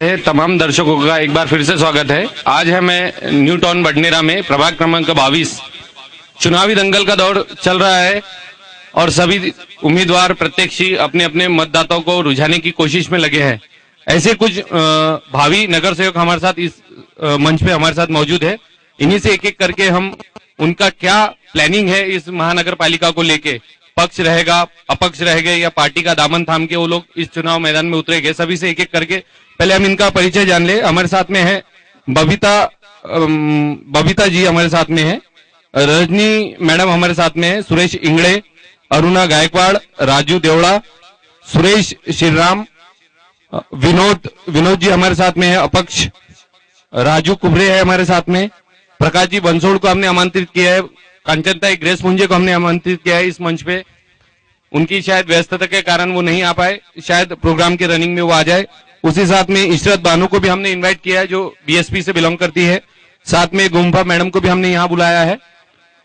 है तमाम दर्शकों का एक बार फिर से स्वागत है। आज है मैं न्यू टाउन बडनेरा में प्रभाग क्रमांक 22 चुनावी दंगल का दौर चल रहा है और सभी उम्मीदवार प्रत्याशी अपने अपने मतदाताओं को रुझाने की कोशिश में लगे हैं। ऐसे कुछ भावी नगर सेवक हमारे साथ इस मंच पे हमारे साथ मौजूद है। इन्हीं से एक एक करके हम उनका क्या प्लानिंग है इस महानगर पालिका को लेके, पक्ष रहेगा अपक्ष रहेगा या पार्टी का दामन थाम के वो लोग इस चुनाव मैदान में उतरेंगे, सभी से एक एक करके पहले हम इनका परिचय जान ले। हमारे साथ में है बबीता जी हमारे साथ में है, रजनी मैडम हमारे साथ में है, सुरेश इंगड़े, अरुणा गायकवाड़, राजू देवड़ा, सुरेश श्रीराम, विनोद जी हमारे साथ में है अपक्ष, राजू कुबरे है हमारे साथ में, प्रकाश जी बंसोड़ को हमने आमंत्रित किया है, कंचनता ग्रेस पुंजे को हमने आमंत्रित किया है इस मंच पे। उनकी शायद व्यस्तता के कारण वो नहीं आ पाए, शायद प्रोग्राम के रनिंग में वो आ जाए। उसी साथ में इशरत बानो को भी हमने इनवाइट किया है जो बीएसपी से बिलोंग करती है। साथ में गुम्फा मैडम को भी हमने यहाँ बुलाया है।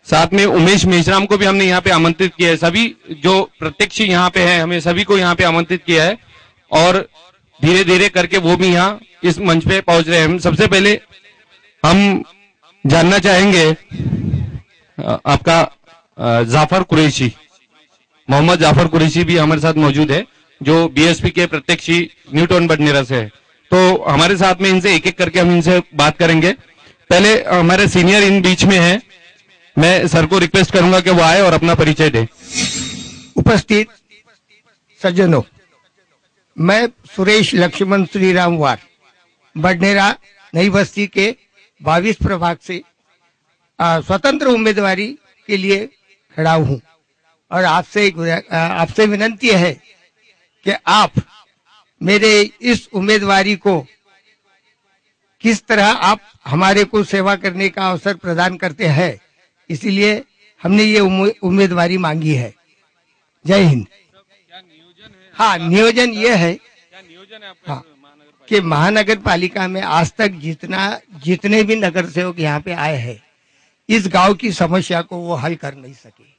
साथ में उमेश मेश्राम को भी हमने यहाँ पे आमंत्रित किया है। सभी जो प्रत्यक्षी यहाँ पे है हमें सभी को यहाँ पे आमंत्रित किया है और धीरे धीरे करके वो भी यहाँ इस मंच पे पहुंच रहे हैं। हम सबसे पहले हम जानना चाहेंगे आपका जाफर कुरैशी, मोहम्मद जाफर कुरैशी भी हमारे साथ मौजूद है जो बीएसपी के प्रत्याशी न्यू टाउन बडनेरा से है। तो हमारे साथ में इनसे एक एक करके हम इनसे बात करेंगे। पहले हमारे सीनियर इन बीच में है, मैं सर को रिक्वेस्ट करूंगा कि वो आए और अपना परिचय दे। उपस्थित सज्जनों, मैं सुरेश लक्ष्मण श्रीराम वार बडनेरा नई बस्ती के 22 प्रभाग से स्वतंत्र उम्मीदवारी के लिए खड़ा हूं और आपसे विनती है कि आप मेरे इस उम्मीदवारी को किस तरह आप हमारे को सेवा करने का अवसर प्रदान करते हैं, इसीलिए हमने ये उम्मीदवारी मांगी है। जय हिंद। हाँ, नियोजन ये है हाँ, कि महानगर पालिका में आज तक जितने भी नगर सेवक यहाँ पे आए हैं, इस गांव की समस्या को वो हल कर नहीं सके।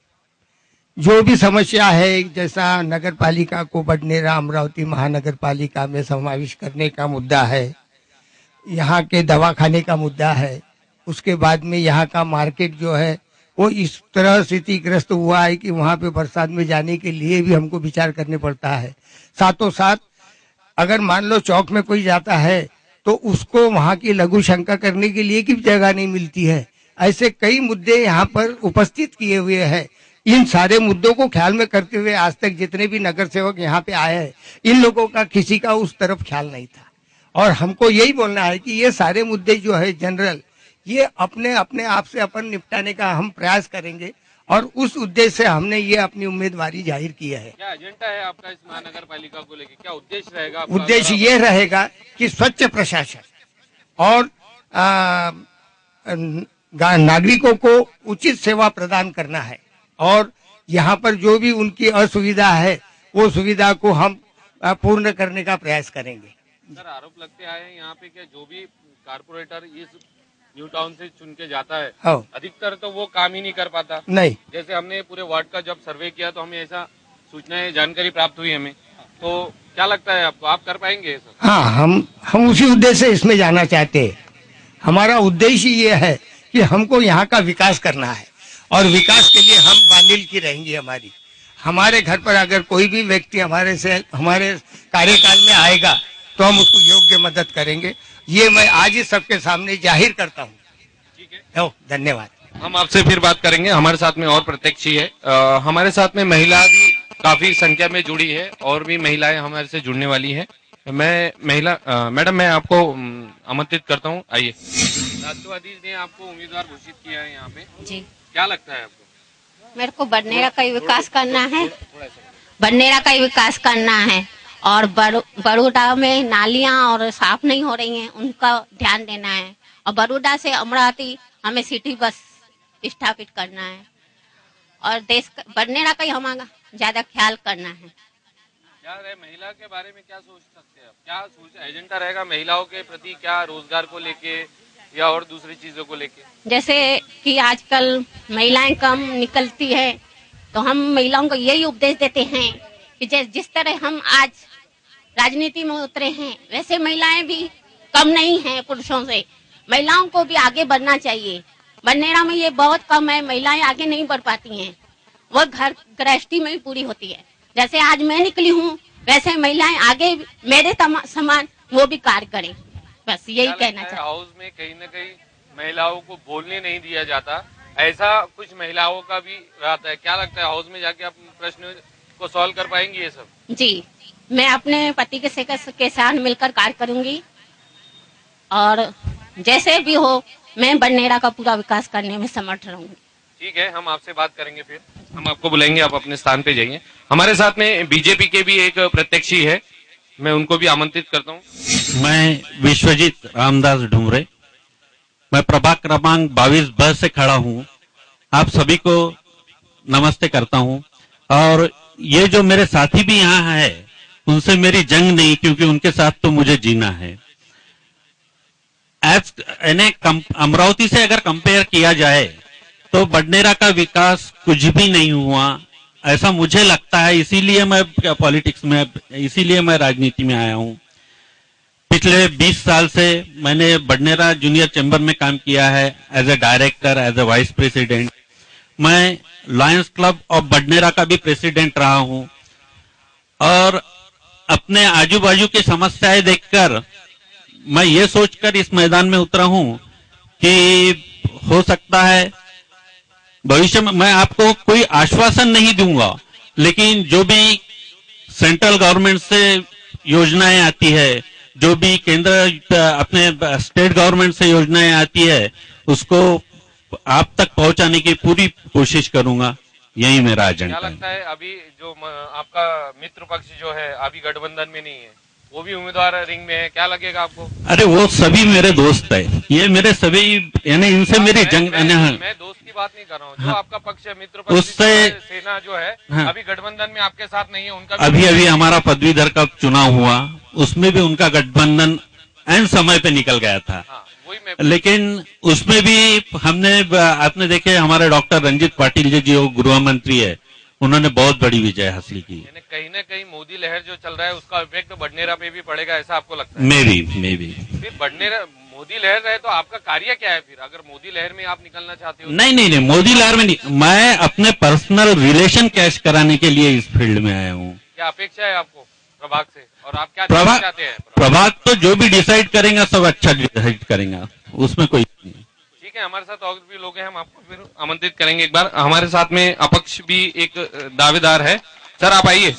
जो भी समस्या है, जैसा नगर पालिका को बडनेरा अमरावती महानगर पालिका में समावेश करने का मुद्दा है, यहाँ के दवाखाने का मुद्दा है, उसके बाद में यहाँ का मार्केट जो है वो इस तरह स्थितिग्रस्त हुआ है कि वहाँ पे बरसात में जाने के लिए भी हमको विचार करने पड़ता है। साथों साथ अगर मान लो चौक में कोई जाता है तो उसको वहाँ की लघु शंका करने के लिए की जगह नहीं मिलती है। ऐसे कई मुद्दे यहाँ पर उपस्थित किए हुए हैं। इन सारे मुद्दों को ख्याल में करते हुए आज तक जितने भी नगर सेवक यहाँ पे आए हैं, इन लोगों का किसी का उस तरफ ख्याल नहीं था और हमको यही बोलना है कि ये सारे मुद्दे जो है जनरल, ये अपने आप से अपन निपटाने का हम प्रयास करेंगे और उस उद्देश्य से हमने ये अपनी उम्मीदवारी जाहिर किया है। क्या एजेंडा है आपका इस महानगर पालिका को लेकर, क्या उद्देश्य रहेगा? उद्देश्य ये रहेगा कि स्वच्छ प्रशासन और नागरिकों को उचित सेवा प्रदान करना है और यहाँ पर जो भी उनकी असुविधा है वो सुविधा को हम पूर्ण करने का प्रयास करेंगे। सर, आरोप लगते हैं यहाँ पे कि जो भी कारपोरेटर इस न्यू टाउन से चुन के जाता है, अधिकतर तो वो काम ही नहीं कर पाता। नहीं, जैसे हमने पूरे वार्ड का जब सर्वे किया तो हमें ऐसा सूचनाएं जानकारी प्राप्त हुई हमें, तो क्या लगता है आपको, आप कर पाएंगे सर? हाँ, हम उसी उद्देश्य से इसमें जाना चाहते हैं। हमारा उद्देश्य ये है कि हमको यहाँ का विकास करना है और विकास के लिए हम बांधिल की रहेंगी। हमारे घर पर अगर कोई भी व्यक्ति हमारे कार्यकाल में आएगा तो हम उसको योग्य मदद करेंगे। ये मैं आज ही सबके सामने जाहिर करता हूँ। ठीक है, धन्यवाद। हम आपसे फिर बात करेंगे। हमारे साथ में और प्रत्याशी है, हमारे साथ में महिला भी काफी संख्या में जुड़ी है और भी महिलाएं हमारे से जुड़ने वाली है। मैडम मैं आपको आमंत्रित करता हूँ, आइए। राष्ट्रवादी ने आपको उम्मीदवार घोषित किया है यहाँ पे जी, क्या लगता है आपको? मेरे को बडनेरा का विकास करना है, बडनेरा का विकास करना है और बड़ौदा में नालियां और साफ नहीं हो रही हैं, उनका ध्यान देना है और बड़ौदा से अमरावती हमें सिटी बस स्थापित करना है और बडनेरा का ही हमारा ज्यादा ख्याल करना है। क्या महिला के बारे में क्या सोच सकते हैं, क्या एजेंडा रहेगा महिलाओं के प्रति, क्या रोजगार को लेके या और दूसरी चीजों को लेके? जैसे कि आजकल महिलाएं कम निकलती है तो हम महिलाओं को यही उपदेश देते हैं कि जिस तरह हम आज राजनीति में उतरे हैं, वैसे महिलाएं भी कम नहीं हैं पुरुषों से। महिलाओं को भी आगे बढ़ना चाहिए। बडनेरा में ये बहुत कम है, महिलाएं आगे नहीं बढ़ पाती हैं, वो घर गृहस्थी में ही पूरी होती है। जैसे आज मैं निकली हूँ, वैसे महिलाएं आगे मेरे समान वो भी कार्य करें, बस यही कहना चाहती हूँ। हाउस में कहीं न कहीं महिलाओं को बोलने नहीं दिया जाता, ऐसा कुछ महिलाओं का भी रहता है। क्या लगता है हाउस में जाके आप प्रश्न को सॉल्व कर पाएंगी ये सब? जी, मैं अपने पति के साथ मिलकर कार्य करूंगी और जैसे भी हो मैं बडनेरा का पूरा विकास करने में समर्थ रहूंगी। ठीक है, हम आपसे बात करेंगे, फिर हम आपको बुलाएंगे, आप अपने स्थान पे जाइए। हमारे साथ में बीजेपी के भी एक प्रत्याशी है, मैं उनको भी आमंत्रित करता हूँ। मैं विश्वजीत रामदास ढुमरे, मैं प्रभाग क्रमांक 22 से खड़ा हूँ। आप सभी को नमस्ते करता हूँ। और ये जो मेरे साथी भी यहाँ है, उनसे मेरी जंग नहीं, क्योंकि उनके साथ तो मुझे जीना है। अमरावती से अगर कंपेयर किया जाए तो बडनेरा का विकास कुछ भी नहीं हुआ, ऐसा मुझे लगता है। इसीलिए मैं पॉलिटिक्स में, इसीलिए मैं राजनीति में आया हूँ। पिछले 20 साल से मैंने बडनेरा जूनियर चैम्बर में काम किया है, as a director, as a vice president. मैं लायंस क्लब ऑफ बडनेरा का भी प्रेसिडेंट रहा हूँ। और अपने आजू बाजू की समस्याएं देखकर मैं ये सोचकर इस मैदान में उतरा हूं कि हो सकता है भविष्य में, मैं आपको कोई आश्वासन नहीं दूंगा, लेकिन जो भी सेंट्रल गवर्नमेंट से योजनाएं आती है, जो भी केंद्र अपने स्टेट गवर्नमेंट से योजनाएं आती है, उसको आप तक पहुंचाने की पूरी कोशिश करूंगा। यही मेरा एजेंडा है। क्या लगता है अभी जो आपका मित्र पक्ष जो है अभी गठबंधन में नहीं है, वो भी उम्मीदवार रिंग में है, क्या लगेगा आपको? अरे वो सभी मेरे दोस्त है, ये मेरे सभी, यानी इनसे मेरी जंग। मैं दोस्त की बात नहीं कर रहा हूँ, जो आपका पक्ष है, मित्र पक्ष, उससे सेना जो है अभी गठबंधन में आपके साथ नहीं है, उनका अभी हमारा पदवीधर का चुनाव हुआ, उसमें भी उनका गठबंधन एंड समय पे निकल गया था। लेकिन उसमें भी हमने, आपने देखे हमारे डॉक्टर रंजीत पाटिल जी जो गृह मंत्री है, उन्होंने बहुत बड़ी विजय हासिल की। कहीं न कहीं मोदी लहर जो चल रहा है उसका इफेक्ट बडनेरा पे भी पड़ेगा, ऐसा आपको लगता है? मे भी। फिर बडनेरा मोदी लहर रहे तो आपका कार्य क्या है फिर, अगर मोदी लहर में आप निकलना चाहते हो? नहीं, मोदी लहर में नहीं, मैं अपने पर्सनल रिलेशन कैश कराने के लिए इस फील्ड में आया हूँ। क्या अपेक्षा है आपको प्रभाग से, और आप क्या चाहते हैं? प्रभाग तो जो भी डिसाइड करेंगे सब अच्छा डिसाइड करेंगे, उसमें कोई नहीं। ठीक है, हमारे साथ और भी लोग हैं, हम आपको फिर आमंत्रित करेंगे एक बार। हमारे साथ में अपक्ष भी एक दावेदार है, सर आप आइए।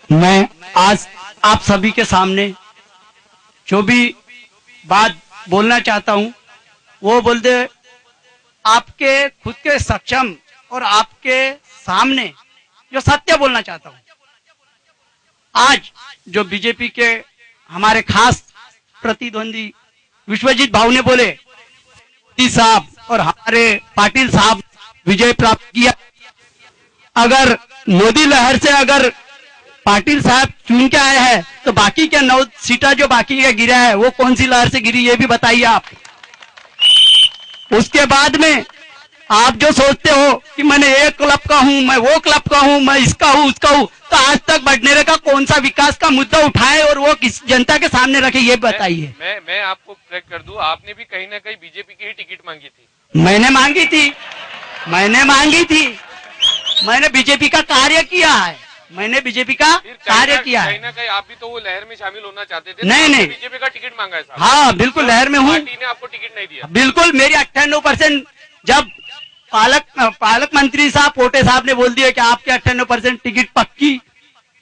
मैं आज आप सभी के सामने जो भी बात बोलना चाहता हूं, वो बोलते आपके खुद के सक्षम और आपके सामने जो सत्य बोलना चाहता हूं। आज जो बीजेपी के हमारे खास प्रतिद्वंदी विश्वजीत भाऊ ने बोले, मोदी साहब और हमारे पाटिल साहब विजय प्राप्त किया। अगर मोदी लहर से अगर पाटिल साहब चुन के आए हैं, तो बाकी क्या 9 सीटा जो बाकी का गिरा है, वो कौन सी लहर से गिरी, ये भी बताइए आप। उसके बाद में आप जो सोचते हो कि मैंने एक क्लब का हूं, मैं वो क्लब का हूं, मैं इसका हूं, उसका हूं, तो आज तक बडनेरा का कौन सा विकास का मुद्दा उठाए और वो किस जनता के सामने रखे, ये बताइए। मैं आपको करेक्ट कर दूं, आपने भी कहीं ना कहीं बीजेपी की ही टिकट मांगी थी। मैंने मांगी थी, मैंने बीजेपी का कार्य किया है, मैंने बीजेपी का कार्य किया है। कहीं ना कहीं आप भी तो वो लहर में शामिल होना चाहते थे। नहीं, बीजेपी का टिकट मांगा है साहब। हाँ बिल्कुल, लहर में हूँ। पार्टी ने आपको टिकट नहीं दिया? बिल्कुल, मेरी 98%, जब पालक मंत्री साहब पोटे साहब ने बोल दिया कि आपके 98% टिकट पक्की,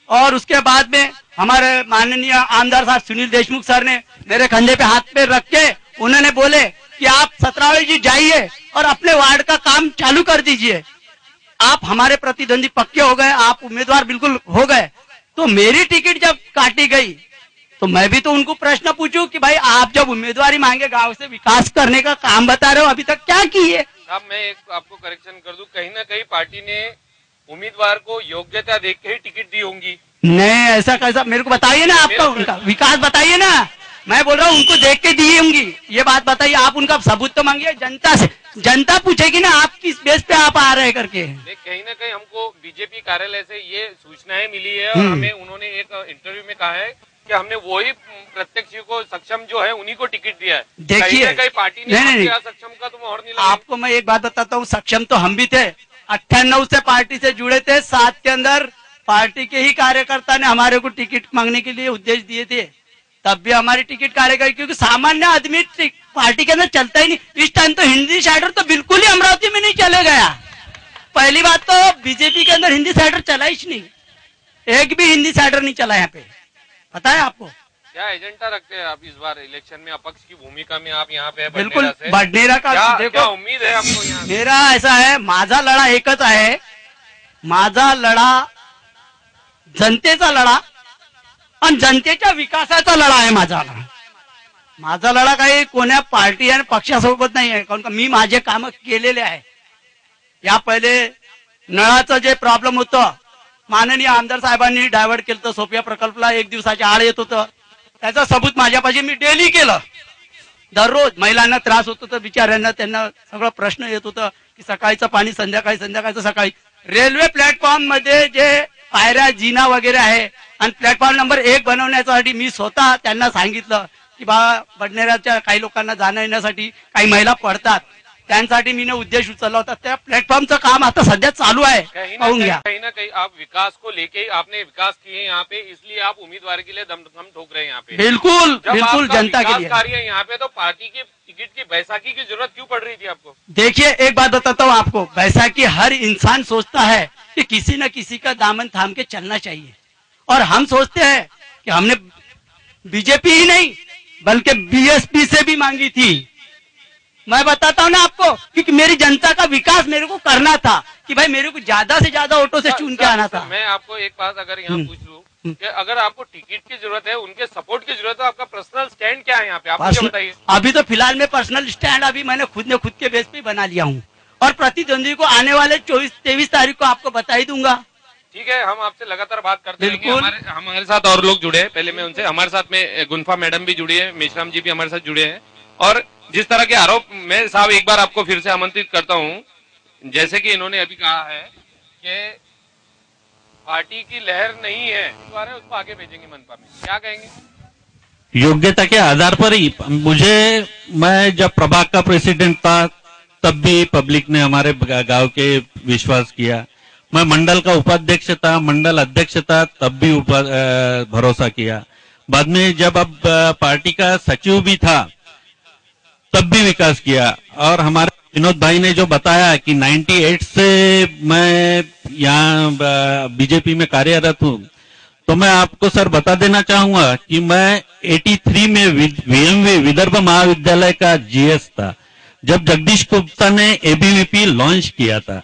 और उसके बाद में हमारे माननीय आमदार साहब सुनील देशमुख सर ने मेरे कंधे पे हाथ पे रख के उन्होंने बोले कि आप सतरावली जी जाइए और अपने वार्ड का काम चालू कर दीजिए। आप हमारे प्रतिद्वंदी पक्के हो गए, आप उम्मीदवार बिल्कुल हो गए। तो मेरी टिकट जब काटी गई तो मैं भी तो उनको प्रश्न पूछूं कि भाई आप जब उम्मीदवारी मांगे, गांव से विकास करने का काम बता रहे हो, अभी तक क्या किए? अब मैं एक आपको करेक्शन कर दूं, कहीं ना कहीं पार्टी ने उम्मीदवार को योग्यता देख के ही टिकट दी होंगी। नहीं, ऐसा कैसा, मेरे को बताइए ना, आपका उनका विकास बताइए ना। मैं बोल रहा हूँ उनको देख के दी होंगी, ये बात बताइए। आप उनका सबूत तो मांगिए जनता से, जनता पूछेगी ना आप किस बेस पे आप आ रहे करके। कहीं ना कहीं हमको बीजेपी कार्यालय से ये सूचनाएं मिली है और हमें उन्होंने एक इंटरव्यू में कहा है कि हमने वही प्रत्यक्ष को सक्षम जो है उन्हीं को टिकट दिया है। देखिए कहीं पार्टी ने नहीं, सक्षम का तो मोहर नहीं लगा। आपको मैं एक बात बताता हूँ, सक्षम तो हम भी थे, 98 से पार्टी से जुड़े थे, 7 के अंदर पार्टी के ही कार्यकर्ता ने हमारे को टिकट मांगने के लिए उद्देश्य दिए थे, तब भी हमारी टिकट कार्यकर्ता, क्योंकि सामान्य आदमी पार्टी के अंदर चलता ही नहीं। इस टाइम तो हिंदी साइडर तो बिल्कुल ही अमरावती में नहीं चले गया। पहली बात तो बीजेपी के अंदर हिंदी साइडर चला ही नहीं, एक भी हिंदी साइडर नहीं चला यहाँ पे, पता है आपको। क्या एजेंडा रखते हैं आप इस बार इलेक्शन में? अपक्ष की भूमिका में आप यहाँ पे बिल्कुल बडनेरा का क्या देखो, उम्मीद है आपको यहाँ? मेरा ऐसा है, माझा लढा एकच आहे, माझा लढा जनतेचा लढा आणि जनतेच्या विकासाचा लढा आहे माझा लढा। माझा लढा काही कोण्या पार्टी आणि पक्षासोबत नाही आहे, कारण का मी माझे काम केलेले आहे। या पहिले नळाचं जे प्रॉब्लेम होतं, माननीय आमदार साहेबांनी डायव्हर्ट केलं, सोपिया प्रकल्पला 1 दिवसाच्या आड येत होतं, त्याचा सबूत माझ्यापाशी मी डेली केलं। दररोज महिलांना त्रास होत होता, बिचाऱ्यांना त्यांना सगळं प्रश्न येत होतं की सकाळचं पाणी संध्याकाळी, संध्याकाळचं सकाळी। रेल्वे प्लॅटफॉर्म मध्ये जे पायऱ्या जिना वगैरे आहे आणि प्लॅटफॉर्म नंबर 1 बनवण्यासाठी मी स्वतः त्यांना सांगितलं की बा बडनेराच्या काही लोकांना जाणं येण्यासाठी काही महिला पडतात, त्यांसाठी मी उद्देश उचलला होता। त्या प्लॅटफॉर्मचं काम आता सध्या चालू आहे, पाहून घ्या। कहीं ना कहीं आप विकास को लेके आपने विकास किए यहाँ पे, इसलिए आप उम्मीदवार के लिए दम ठोक रहे हैं यहाँ पे। बिल्कुल बिल्कुल जनता के लिए कार्य यहाँ पे, तो पार्टी की टिकट की बैसाखी की जरूरत क्यों पड़ रही थी आपको? देखिए एक बात बताता हूँ आपको, बैसाखी हर इंसान सोचता है कि किसी न किसी का दामन थाम के चलना चाहिए, और हम सोचते हैं कि हमने बीजेपी ही नहीं बल्कि बीएसपी से भी मांगी थी। मैं बताता हूँ ना आपको, क्योंकि मेरी जनता का विकास मेरे को करना था कि भाई मेरे को ज्यादा से ज्यादा ऑटो से चुन के आना था। मैं आपको एक बात अगर यहाँ पूछ लूँ कि अगर आपको टिकट की जरूरत है, उनके सपोर्ट की जरूरत है, आपका पर्सनल स्टैंड क्या है यहाँ पे, आप मुझे बताइए। अभी तो फिलहाल में पर्सनल स्टैंड अभी मैंने खुद के बेस पे बना लिया हूँ, और प्रतिद्वंदी को आने वाले 24-23 तारीख को आपको बता ही दूंगा। ठीक है, हम आपसे लगातार बात करते रहेंगे। हमारे साथ और लोग जुड़े हैं, पहले मैं उनसे, हमारे साथ में गुनफा मैडम भी जुड़ी है, मेश्राम जी भी हमारे साथ जुड़े हैं। और जिस तरह के आरोप, मैं साहब एक बार आपको फिर से आमंत्रित करता हूं, जैसे कि इन्होंने अभी कहा है कि पार्टी की लहर नहीं है, उसको आगे भेजेंगे मनपा में, क्या कहेंगे? योग्यता के आधार पर ही मैं जब प्रभाग का प्रेसिडेंट था तब भी पब्लिक ने हमारे गांव के विश्वास किया। मैं मंडल का उपाध्यक्ष था, मंडल अध्यक्ष था, तब भी भरोसा किया। बाद में जब अब पार्टी का सचिव भी था तब भी विकास किया। और हमारे विनोद भाई ने जो बताया कि 98 से मैं यहाँ बीजेपी में कार्यरत हूँ, तो मैं आपको सर बता देना चाहूंगा कि मैं 83 में वीएमवी विदर्भ महाविद्यालय का जीएस था, जब जगदीश गुप्ता ने एबीवीपी लॉन्च किया था,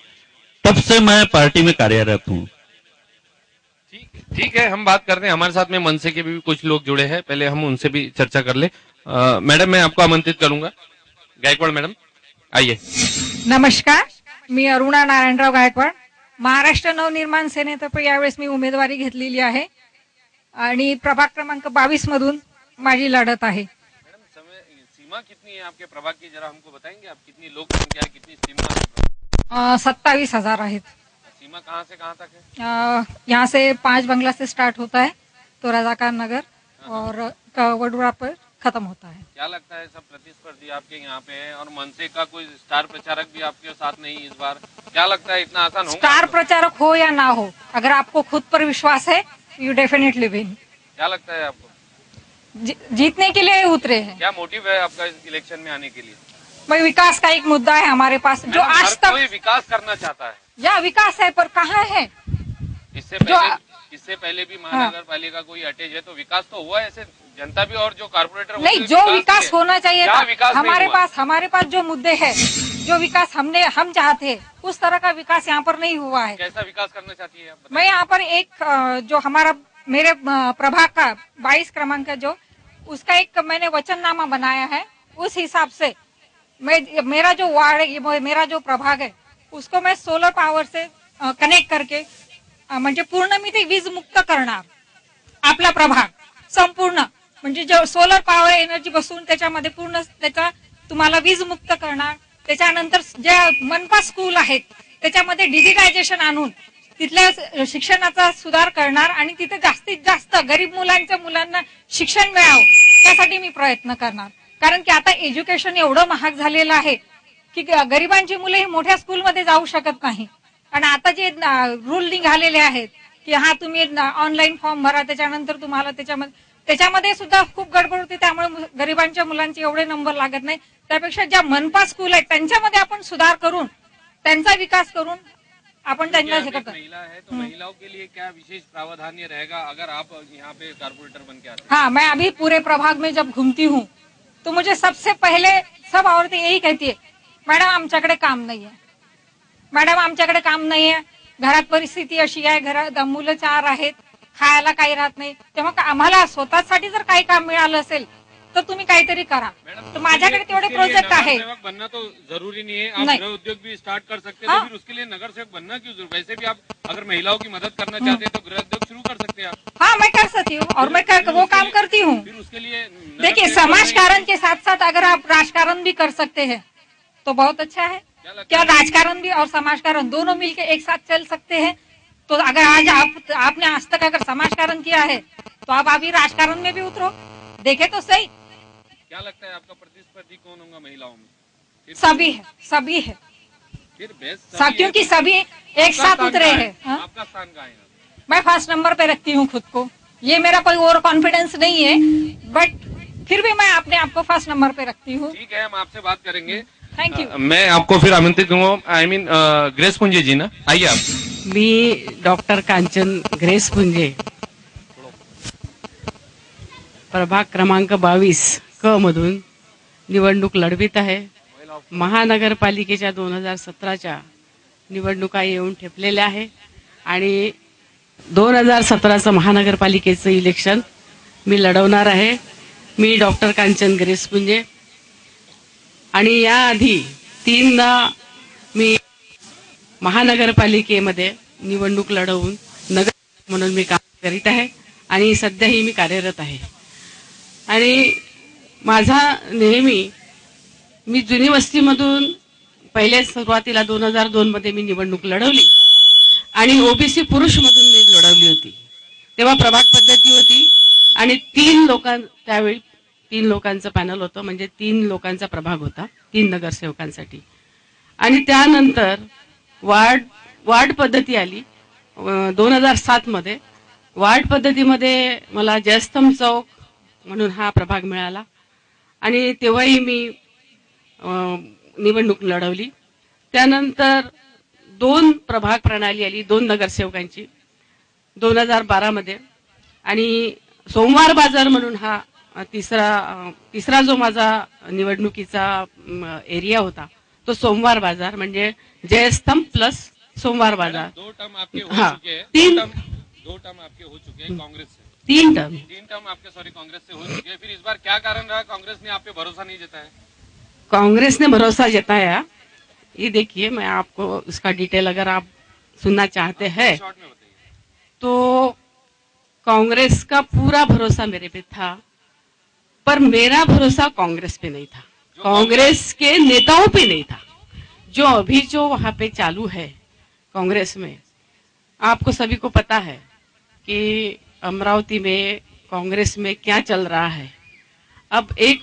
तब से मैं पार्टी में कार्यरत हूँ। ठीक है, हम बात करते हैं, हमारे साथ में मनसे के भी कुछ लोग जुड़े हैं, पहले हम उनसे भी चर्चा कर ले। मैडम मैं आपको आमंत्रित करूंगा, गायकवाड मैडम आइए। नमस्कार, मी अरुणा नारायणराव गायकवाड, महाराष्ट्र नवनिर्माण सेनेतर्फे यावेळेस मी उमेदवारी घेतलेली आहे आणि प्रभाग क्रमांक 22 मधून माझी लढत आहे। मैडम सीमा कितनी है आपके प्रभाग की, जरा हमको बताएंगे आप, कितनी लोक संख्या है, कितनी सीमा? 27,000 आहेत। सीमा कहाँ से कहाँ तक है? यहाँ से 5 बंगला से स्टार्ट होता है तो रजाकार नगर और वडूरा पर खत्म होता है। क्या लगता है सब प्रतिस्पर्धी आपके यहाँ पे है और मनसे का कोई स्टार प्रचारक भी आपके साथ नहीं इस बार, क्या लगता है इतना आसान होगा? स्टार प्रचारक हो या ना हो, अगर आपको खुद पर विश्वास है यू डेफिनेटली विन। क्या लगता है आपको? जीतने के लिए उतरे हैं। क्या मोटिव है आपका इस इलेक्शन में आने के लिए? भाई विकास का एक मुद्दा है हमारे पास, जो आज तक कोई विकास करना चाहता है, या विकास है पर कहाँ है? इससे पहले भी महानगर पालिका कोई अटैच है तो विकास तो हुआ है, ऐसे जनता भी और जो कारपोरेटर नहीं, जो विकास होना चाहिए था हमारे पास जो मुद्दे हैं, जो विकास हम चाहते हैं उस तरह का विकास यहाँ पर नहीं हुआ है। कैसा विकास करना चाहती है? मैं यहाँ पर एक जो हमारा मेरे प्रभाग का 22 क्रमांक जो उसका एक मैंने वचननामा बनाया है, उस हिसाब से मेरा जो वार्ड है, मेरा जो प्रभाग है, उसको मैं सोलर पावर से कनेक्ट करके म्हणजे पूर्ण मी ते वीज मुक्त करणार आपला प्रभाग संपूर्ण, म्हणजे जो सोलर पॉवर एनर्जी बसून त्याच्यामध्ये पूर्ण त्याचा तुम्हाला वीज मुक्त करणार. त्याच्यानंतर ज्या मनपा स्कूल आहेत त्याच्यामध्ये डिजिटायझेशन आणून तिथल्या शिक्षणाचा सुधार करणार आणि तिथे जास्तीत जास्त गरीब मुलांना शिक्षण मिळावं त्यासाठी मी प्रयत्न करणार. कारण की आता एज्युकेशन एवढं महाग झालेलं आहे की गरिबांची मुलं ही मोठ्या स्कूलमध्ये जाऊ शकत नाही. आणि आता जे रूल निघालेले आहेत की हा तुम्ही ऑनलाईन फॉर्म भरा त्याच्यानंतर तुम्हाला त्याच्यामध्ये सुद्धा खूप गडबड होती. त्यामुळे गरिबांच्या मुलांचे एवढे नंबर लागत नाही. त्यापेक्षा ज्या मनपा स्कूल आहेत त्यांच्यामध्ये आपण सुधार करून त्यांचा विकास करून अपन महिला है तो महिलाओं के लिए क्या विशेष प्रावधान रहेगा अगर आप यहाँ पे कारपोरेटर बन के आते हैं? हाँ, मैं अभी पूरे प्रभाग में जब घूमती हूँ तो मुझे सबसे पहले सब औरतें यही कहती है, मॅडम आमच्याकडे काम नाहीये, मॅडम आमच्याकडे काम नाहीये, घरात परिस्थिती अशी आहे, घरात मुलं 4 आहेत, खायला काही राहत नाही. तेव्हा आम्हाला स्वतःसाठी जर काही काम मिळालं असेल तर तुम्ही काहीतरी करा. तर माझ्याकडे तेवढे प्रोजेक्ट आहे. नगर सेवक बनना तो जरूरी नहीं है, आप गृह उद्योग भी स्टार्ट कर सकते हैं. तो फिर उसके लिए नगर सेवक बनना क्यों जरूरी? वैसे भी आप अगर महिलाओं की मदद करना चाहते हैं तो गृह उद्योग शुरू कर सकते हैं आप. हाँ, मैं कर सकती हूँ और मैं वो काम करती हूँ. फिर उसके लिए देखिए, समाजकारण के साथ साथ अगर आप राजकारण भी कर सकते हैं तो बहुत अच्छा है. क्या राजकारण भी और समाजकारण दोनों मिलकर एक साथ चल सकते हैं? तो अगर आज आपने आज तक अगर समाजकारण किया है तो आप अभी राजकारण में भी उतरो, देखे तो सही. क्या लगता है आपका प्रतिस्पर्धी कौन होगा महिलाओं में? सभी है फिर बेस्ट क्योंकि सभी एक साथ उतरे हैं. आपका स्थान कहाँ है? मैं फर्स्ट नंबर पे रखती हूँ खुद को. ये मेरा कोई और कॉन्फिडेंस नहीं है, बट फिर भी मैं अपने आप को फर्स्ट नंबर पे रखती हूँ. ठीक है, हम आपसे बात करेंगे. Thank you. मैं आपको फिर आमंत्रित करूंगा. आई मीन ग्रेस पुंजे जी ना, आइए आप. मी डॉक्टर कांचन ग्रेस पुंजे, प्रभाग क्रमांक 22 क मधून निवडणूक लढवित आहे. महानगरपालिकेच्या 2017च्या निवडणुका येऊन ठेपलेल्या आहे आणि 2017चं महानगरपालिकेचं इलेक्शन मी लढवणार आहे. मी डॉक्टर कांचन ग्रेस पुंजे आणि याआधी 3दा मी महानगरपालिकेमध्ये निवडणूक लढवून नगर म्हणून मी काम करीत आहे आणि सध्याही मी कार्यरत आहे. आणि माझा नेहमी मी जुनी वस्तीमधून पहिले सुरुवातीला 2002 मध्ये मी निवडणूक लढवली आणि ओबीसी पुरुषमधून मी लढवली होती. तेव्हा प्रभाग पद्धती होती आणि त्यावेळी 3 लोकांचं पॅनल होतं, म्हणजे 3 लोकांचा प्रभाग होता 3 नगरसेवकांसाठी. आणि त्यानंतर वार्ड पद्धती आली 2007 मध्ये. वार्ड पद्धतीमध्ये मला जयस्तंभ चौक म्हणून हा प्रभाग मिळाला आणि तेव्हाही मी निवडणूक लढवली. त्यानंतर 2 प्रभाग प्रणाली आली 2 नगरसेवकांची 2012 मध्ये. आणि सोमवार बाजार म्हणून हा तिसरा जो माझा निवडणुकीचा एरिया होता तो सोमवार बाजार, म्हणजे जयस्तंभ प्लस सोमवार बाजार. 2 टर्म आपके हो चुके हैं. 2 टर्म आपके हो चुके हैं कांग्रेस से. 3 टर्म आपके कांग्रेस से हो चुके हैं. फिर इस बार क्या कारण रहा, कांग्रेस ने आप पे भरोसा नहीं जताया? कांग्रेस ने भरोसा जताया, ये देखिए मैं आपको इसका डिटेल अगर आप सुनना चाहते हैं शॉर्ट में बताइए. तो कांग्रेस का पूरा भरोसा मेरे पे था, पर मेरा भरोसा कांग्रेस पे नहीं था, कांग्रेस के नेताओं पे नहीं था. जो वहां पे चालू है कांग्रेस में, आपको सभी को पता है कि अमरावती में कांग्रेस में क्या चल रहा है. अब एक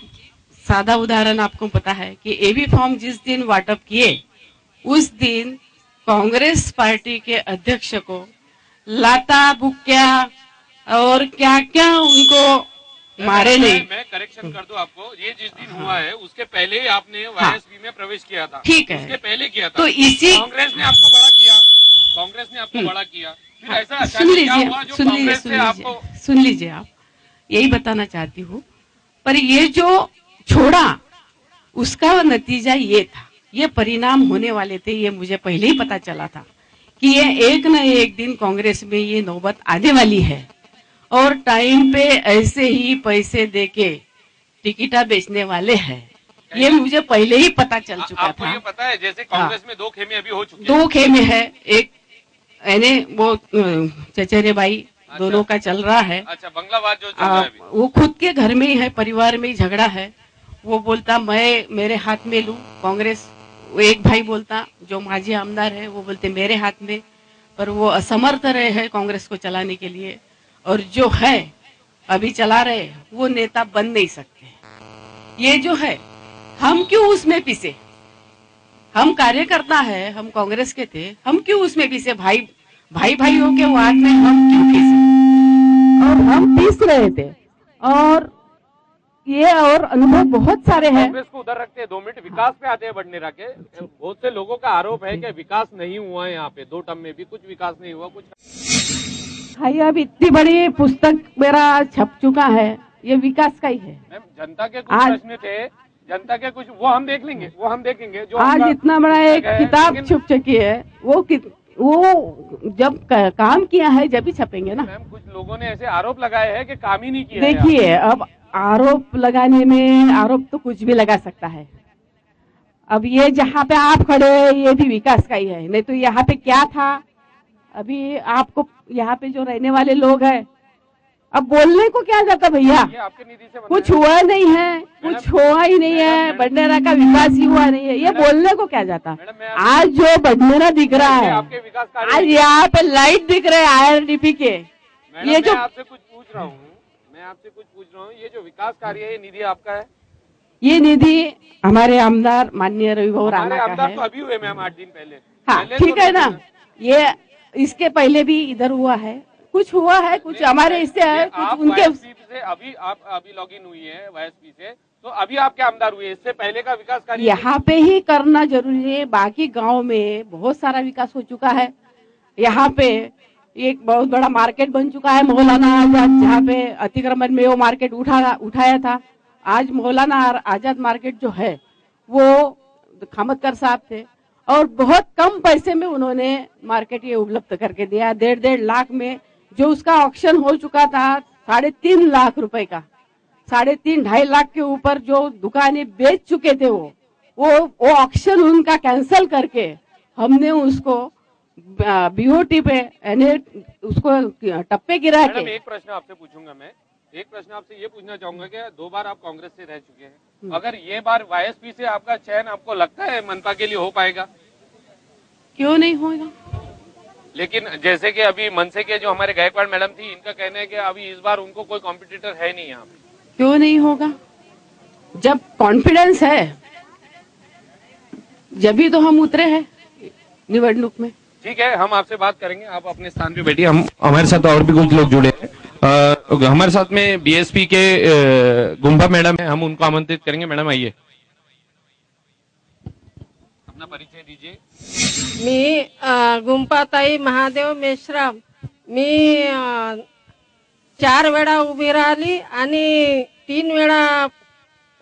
सादा उदाहरण आपको पता है कि एबी फॉर्म जिस दिन वाटअप किए उस दिन कांग्रेस पार्टी के अध्यक्ष को लाता बुक्या और क्या क्या उनको मारे नहीं. मैं करेक्शन कर दूं आपको, ये जिस दिन हुआ है उसके पहले ही आपने वाईएसपी में प्रवेश किया था. ठीक है, उसके पहले किया था. तो इसी कांग्रेस ने आपको बड़ा किया. फिर ऐसा सुन लीजिए आपको सुन लीजिए आप, यही बताना चाहती हूँ. पर ये जो छोड़ा उसका नतीजा ये था, ये परिणाम होने वाले थे, ये मुझे पहले ही पता चला था कि ये एक न एक दिन कांग्रेस में ये नौबत आने वाली है और टाइम पे ऐसे ही पैसे देके टिकटा बेचने वाले हैं. ये मुझे पहले ही पता चल चुका था. ये पता है जैसे कांग्रेस में 2 खेमे अभी हो चुके हैं. 2 खेमे है. एक यानी वो चचेरे बाई दोनों का चल रहा है। अच्छा, बंगलावाद जो चल रहा है अभी। वो खुद के घर में ही है, परिवार में ही झगड़ा है। वो बोलता मैं मेरे हाथ में लूं कांग्रेस, वो एक भाई बोलता जो माजी आमदार है वो बोलते मेरे हाथ में, पर वो असमर्थ रहे हैं कांग्रेस को चलाने के लिए। और जो है अभी चला रहे वो नेता बन नहीं सकते। ये जो है हम क्यों उसमें पिसे, हम कार्यकर्ता है, हम कांग्रेस के थे, हम क्यों उसमें पिसे, भाई भाइयों के वाद में हम क्यों पिसे, और हम पीस रहे थे। और ये और अनुभव बहुत सारे हैं। कांग्रेस को उधर रखते हैं, 2 मिनट विकास पे आते हैं बडनेरा के। बहुत से लोगों का आरोप है कि विकास नहीं हुआ है यहाँ पे, 2 टर्म में भी कुछ विकास नहीं हुआ। कुछ भाई अब इतनी बड़ी पुस्तक मेरा छप चुका है, ये विकास का ही है। मैम, जनता के कुछ प्रश्न थे, जनता के कुछ, वो हम देख लेंगे, वो हम देखेंगे। जो आज इतना बड़ा एक किताब छुप चुकी है, वो जब काम किया है जब ही छपेंगे ना। मैम, कुछ लोगों ने ऐसे आरोप लगाए हैं कि काम ही नहीं किया। देखिए अब आरोप लगाने में आरोप तो कुछ भी लगा सकता है। अब ये जहाँ पे आप खड़े हैं ये भी विकास का ही है, नहीं तो यहाँ पे क्या था। अभी आपको यहाँ पे जो रहने वाले लोग हैं, अब बोलने को क्या जाता भैया, आपके निधि से कुछ हुआ नहीं है, कुछ हुआ ही नहीं है, बडनेरा का विकास ही हुआ नहीं है, ये बोलने को क्या जाता। आज जो बडनेरा दिख रहा है, आज यहाँ पे लाइट दिख रहे हैं IRDP के, ये जो आपसे कुछ पूछ रहा हूँ, मैं आपसे कुछ पूछ रहा हूँ, ये जो विकास कार्य है ये निधि आपका है? ये निधि हमारे आमदार माननीय रविभाऊ राणा का है। तो अभी हुए मैम 8 दिन पहले। हाँ ठीक है ना, ये इसके पहले भी इधर हुआ है, कुछ हुआ है, कुछ हमारे इससे है, कुछ उनके से। अभी आप अभी लॉगिन हुई है वाईएसपी से, तो अभी आपके आमदार हुए, इससे पहले का विकास कार्य यहाँ पे ही करना जरूरी है। बाकी गांव में बहुत सारा विकास हो चुका है। यहाँ पे एक बहुत बड़ा मार्केट बन चुका है मौलाना आजाद, जहाँ पे अतिक्रमण में वो मार्केट उठाया था। आज मौलाना आजाद मार्केट जो है वो खामदकर साहब थे, और बहुत कम पैसे में उन्होंने मार्केट ये उपलब्ध करके दिया। 1.5 लाख में जो उसका ऑक्शन हो चुका था 3.5 लाख रुपए का, 3.5-2.5 लाख के ऊपर जो दुकानें बेच चुके थे वो ऑक्शन उनका कैंसिल करके हमने उसको BOT पे उसको टप्पे गिरा के। एक प्रश्न आपसे पूछूंगा मैं, एक प्रश्न आपसे ये पूछना चाहूंगा कि 2 बार आप कांग्रेस से रह चुके हैं, अगर ये बार वाईएसपी से आपका चयन आपको लगता है मनपा के लिए हो पाएगा? क्यों नहीं होगा? लेकिन जैसे कि अभी मनसे के जो हमारे गायकवाड़ मैडम थी, इनका कहना है कि अभी इस बार उनको कोई कॉम्पिटिटर है नहीं यहाँ पे। क्यों नहीं होगा? जब कॉन्फिडेंस है जब भी तो हम उतरे हैं निवडणूक में। ठीक है, हम आपसे बात करेंगे, आप अपने स्थान पे बैठिए। हम हमारे साथ और भी कुछ लोग जुड़े हैं। हमारे साथ में BSP के गुंबा मैडम है, हम उनको आमंत्रित करेंगे। मैडम आइए, अपना परिचय दीजिए। मी गुंपाताई महादेव मेश्राम, मी 4 वेळा उभी राहिली आणि 3 वेळा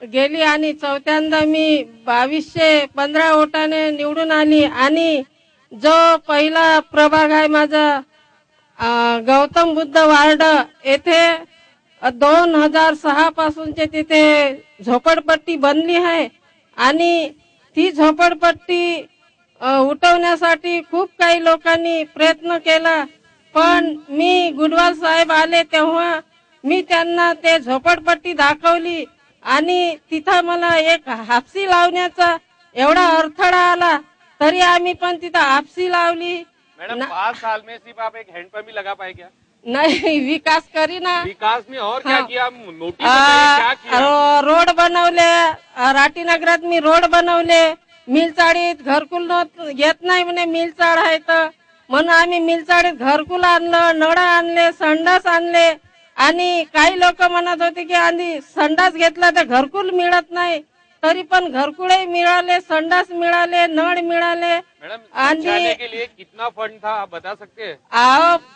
गेली आणि चौथ्यांदा मी 2215 वोटाने निवडून आली। आणि जो पहिला प्रभाग आहे माझा गौतम बुद्ध वार्ड येथे 2006 पासूनचे तिथे झोपडपट्टी बनली आहे आणि ती झोपडपट्टी उठवण्यासाठी खूप काही लोकांनी प्रयत्न केला, पण मी गुडवाल साहेब आले तेव्हा मी त्यांना ते झोपडपट्टी दाखवली आणि तिथं मला एक हापसी लावण्याचा एवढा अडथळा आला, तरी आम्ही पण तिथं हापसी लावली। मैडम 5 साल में सिर्फ आप एक हैंडपंप ही लगा पाए क्या? नहीं, विकास करी ना। विकास में और क्या किया? नोटिस क्या किया? रोड बनवले, राटीनगरात मी रोड बनवले, मिलचाळीत घरकुल येत नाही म्हणे, मिलचाळ आहे तर म्हणून आम्ही मिलचाळीत घरकुल आणलं, नळ आणले, संडास आणले। आणि काही लोक म्हणत होते की आधी संडास घेतला तर घरकुल मिळत नाही, तरी पण घरकुलही मिळाले, संडास मिळाले, नळ मिळाले। शौचालय के लिए कितना फंड था आप बता सकते हैं?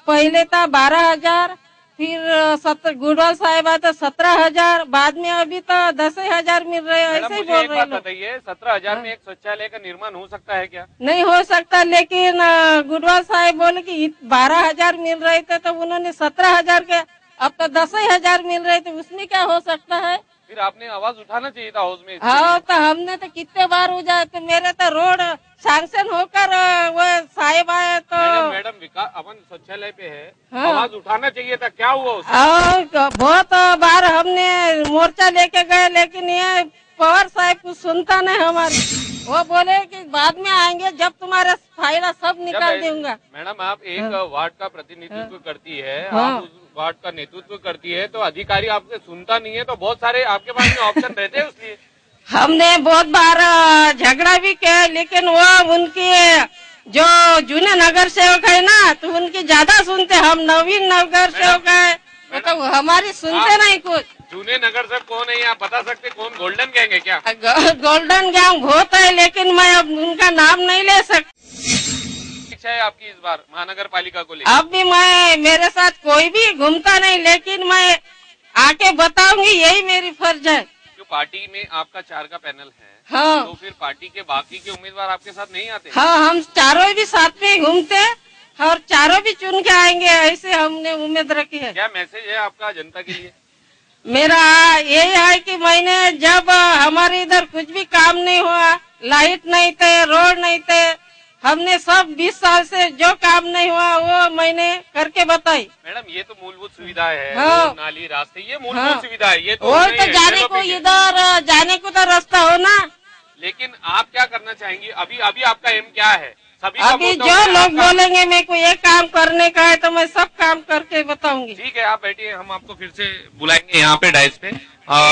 पहले था 12,000, फिर गुडवाल साहब आता 17,000, बाद में अभी तो 10,000 मिल रहे हैं। ऐसे ही बोल रहे हैं। बताइए 17,000 में एक शौचालय का निर्माण हो सकता है क्या? नहीं हो सकता, लेकिन गुडवाल साहब बोले कि 12,000 मिल रहे थे तो उन्होंने 17,000 के, अब तो 10,000 मिल रहे थे, उसमें क्या हो सकता है? फिर आपने आवाज उठाना चाहिए था हाउस में। हाँ तो हमने तो कितने बार हो जाए, तो मेरे तो रोड सैंक्शन होकर वो साहेब आए तो मैडम विकास अपन शौचालय पे है, हाँ। आवाज उठाना चाहिए था, क्या हुआ उसमें? बहुत बार हमने मोर्चा लेके गए, लेकिन ये पवार साहब कुछ सुनता नहीं हमारी। वो बोले कि बाद में आएंगे जब तुम्हारा फायदा सब निकाल दूंगा। मैडम आप एक वार्ड का प्रतिनिधित्व करती है, हाँ। आप उस वार्ड का नेतृत्व करती है, तो अधिकारी आपसे सुनता नहीं है, तो बहुत सारे आपके पास में ऑप्शन रहते हैं उसलिए। हमने बहुत बार झगड़ा भी किया, लेकिन वो उनकी जो जूने नगर सेवक है ना, तो उनकी ज्यादा सुनते। हम नवीन नगर सेवक है, तो हमारी सुनते नहीं कुछ। जूने नगर सेवक कौन है, आप बता सकते कौन? गोल्डन गैंग है क्या? गोल्डन गैंग बहुत है, लेकिन मैं अब उनका नाम नहीं ले सकती। इच्छा है आपकी इस बार महानगर पालिका को लेकर? अब भी मैं, मेरे साथ कोई भी घूमता नहीं, लेकिन मैं आके बताऊंगी, यही मेरी फर्ज है। जो पार्टी में आपका 4 का पैनल है, हाँ। तो फिर पार्टी के बाकी के उम्मीदवार आपके साथ नहीं आते? हाँ, हम चारों भी साथ में घूमते और चारों भी चुन के आएंगे, ऐसे हमने उम्मीद रखी है। क्या मैसेज है आपका जनता के लिए? मेरा यही है कि मैंने जब हमारे इधर कुछ भी काम नहीं हुआ, लाइट नहीं थे, रोड नहीं थे, हमने सब 20 साल से जो काम नहीं हुआ वो मैंने करके बताई। मैडम ये तो मूलभूत सुविधा है, हाँ। रोड, नाली, रास्ते, ये मूलभूत हाँ। सुविधा है, ये तो वो नहीं तो है, जाने को डेवलपिंग है। इधर जाने को तो रास्ता हो ना। लेकिन आप क्या करना चाहेंगी अभी? अभी आपका एम क्या है? सभी का अभी वोट जो होगा, लोग आपका- बोलेंगे मेरे को ये काम करने का है, तो मैं सब काम करके बताऊंगी। ठीक है, आप बैठिए, हम आपको फिर से बुलाएंगे यहाँ पे डाइस पे।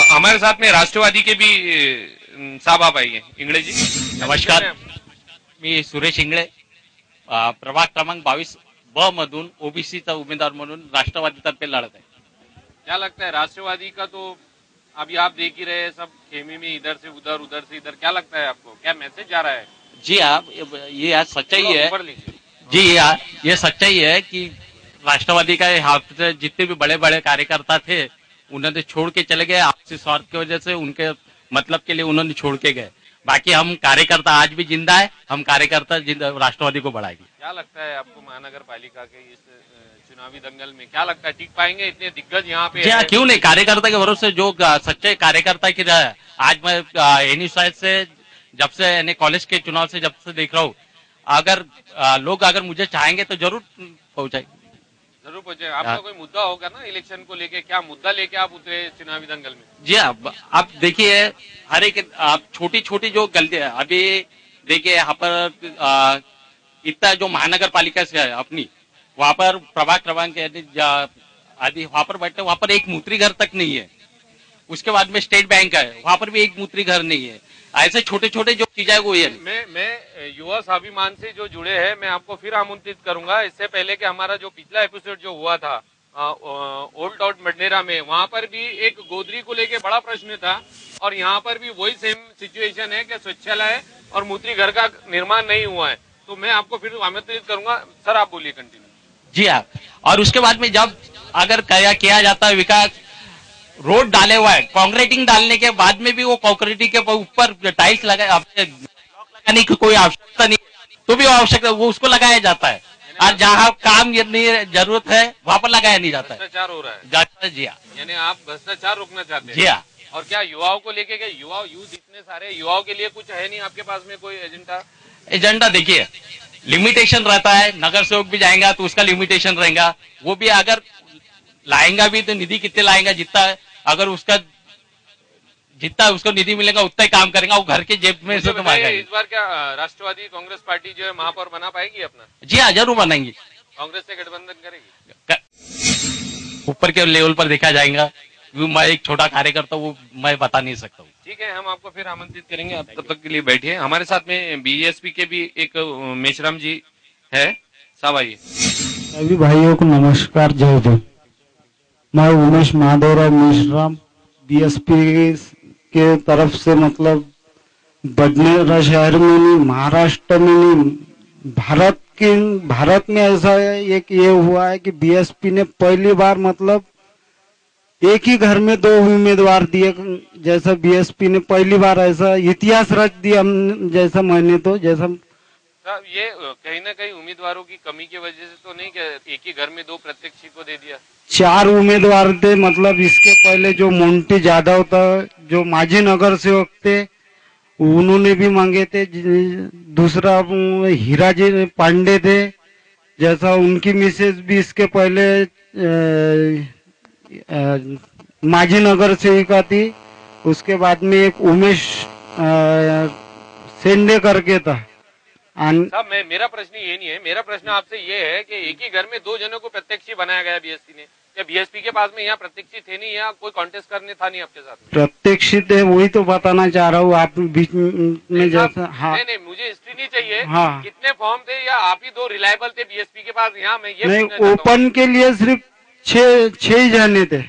हमारे साथ में राष्ट्रवादी के भी साहब आप आइए। इंगळे जी नमस्कार, मी सुरेश इंगळे, प्रभाग क्रमांक 22 मधून ओबीसीचा उमेदवार म्हणून राष्ट्रवादीतर्फे लढत आहे। क्या लगता है राष्ट्रवादी का? तो अभी आप देख ही रहे हैं सब खेमे में, इधर से उधर, उधर से इधर, क्या लगता है आपको, क्या मैसेज जा रहा है? जी हाँ, ये आज सच्चाई है। ऊपर लीजिए। जी हाँ, ये सच्चाई है कि राष्ट्रवादी का यहाँ पे जितने भी बड़े बड़े कार्यकर्ता थे उन्होंने छोड़ के चले गए, आपसी स्वार्थ की वजह से, उनके मतलब के लिए उन्होंने छोड़ के गए। बाकी हम कार्यकर्ता आज भी जिंदा है, हम कार्यकर्ता राष्ट्रवादी को बढ़ाएंगे। क्या लगता है आपको महानगर पालिका के इस चुनावी दंगल में, क्या लगता है टिक पाएंगे इतने दिग्गज यहाँ पे? जी हाँ, क्यों नहीं, कार्यकर्ता के भरोसे जो सच्चे कार्यकर्ता की आज मैं एनी साइड से जब से यानी कॉलेज के चुनाव से जब से देख रहा हूँ, अगर लोग अगर मुझे चाहेंगे तो जरूर पहुंचाएंगे। जरूर पहुंचे। आपका कोई मुद्दा होगा ना इलेक्शन को लेके, क्या मुद्दा लेके आप उतरे चुनावी दंगल में? जी हाँ, आप देखिए हर एक आप छोटी छोटी जो गलतियां, अभी देखिए यहाँ पर इतना जो महानगर पालिका से है अपनी, वहाँ पर प्रभाग क्रमांक आदि वहाँ पर बैठे, वहाँ पर एक मूत्री घर तक नहीं है। उसके बाद में स्टेट बैंक है, वहाँ पर भी एक मूत्री घर नहीं है। ऐसे छोटे छोटे जो चीजें वो है। मैं युवा स्वाभिमान से जो जुड़े हैं, मैं आपको फिर आमंत्रित करूंगा। इससे पहले कि हमारा जो पिछला एपिसोड जो हुआ था ओल्ड आउट बडनेरा में, वहां पर भी एक गोदरी को लेके बड़ा प्रश्न था, और यहाँ पर भी वही सेम सिचुएशन है कि शौचालय और मूत्री घर का निर्माण नहीं हुआ है। तो मैं आपको फिर आमंत्रित करूंगा। सर आप बोलिए, कंटिन्यू। जी हाँ, और उसके बाद में जब अगर किया जाता है विकास, रोड डाले हुआ है, कॉन्क्रीटिंग डालने के बाद में भी वो कॉन्क्रीटिंग के ऊपर टाइल्स लगाने की कोई आवश्यकता नहीं, तो भी आवश्यकता वो उसको लगाया जाता है। और जहाँ काम जरूरत है वहाँ पर लगाया नहीं जाता है, भ्रष्टाचार हो रहा है। जी हाँ, यानी आप भ्रष्टाचार रोकना चाहते हैं? जी हाँ। और क्या युवाओं को लेके, क्या यूथ इतने सारे युवाओं के लिए कुछ है नहीं आपके पास में कोई एजेंडा? देखिए लिमिटेशन रहता है, नगर सेवक भी जाएगा तो उसका लिमिटेशन रहेगा, वो भी अगर लाएंगा भी तो निधि कितने लाएंगा, अगर जितना उसको निधि मिलेगा उतना ही काम करेगा, वो घर के जेब में से तो मांगेगा। इस बार क्या राष्ट्रवादी कांग्रेस पार्टी जो है महापौर बना पाएगी अपना? जी हाँ, जरूर बनाएंगे। कांग्रेस से गठबंधन करेगी? ऊपर के लेवल पर देखा जाएगा, मैं एक छोटा कार्यकर्ता वो मैं बता नहीं सकता हूँ। ठीक है, हम आपको फिर आमंत्रित करेंगे। आप तब तक के लिए बैठिए। हमारे साथ में बीएसपी के भी एक मेश्राम जी है, साहब आइए। सभी भाइयों को नमस्कार, जय जय। मैं उमेश महादेवराव मेश्राम, बीएसपी के तरफ से, मतलब बडनेरा शहर में नहीं, महाराष्ट्र में नहीं, भारत में ऐसा एक ये हुआ है कि बीएसपी ने पहली बार मतलब एक ही घर में 2 उम्मीदवार दिए, जैसा बीएसपी ने पहली बार ऐसा इतिहास रच दिया। जैसा मैंने तो जैसा ये कहीं ना कहीं उम्मीदवारों की कमी की वजह से तो नहीं, कि एक ही घर में 2 प्रत्याशी को दे दिया? 4 उम्मीदवार थे। मतलब इसके पहले जो मोंटी जाधव था, जो माजी नगर सेवक थे, उन्होंने भी मांगे थे। दूसरा हीराजी पांडे थे, जैसा उनकी मिसेज भी इसके पहले माजी नगर सेविका थी। उसके बाद में एक उमेश सेंडे करके था। साहब मेरा प्रश्न ये नहीं है, मेरा प्रश्न आपसे ये है कि एक ही घर में 2 जनों को प्रत्यक्षी बनाया गया बीएसपी ने, या बीएसपी के पास में यहाँ प्रत्यक्षी थे नहीं, या कोई कॉन्टेस्ट करने था नहीं आपके साथ? प्रत्यक्षित है, वही तो बताना चाह रहा हूँ। आप बीच में जैसा, हाँ नहीं, मुझे हिस्ट्री नहीं चाहिए। हाँ। कितने फॉर्म थे, या आप ही 2 रिलायबल थे बीएसपी के पास? यहाँ मैं ये नहीं, ओपन के लिए सिर्फ 6 ही जाने थे।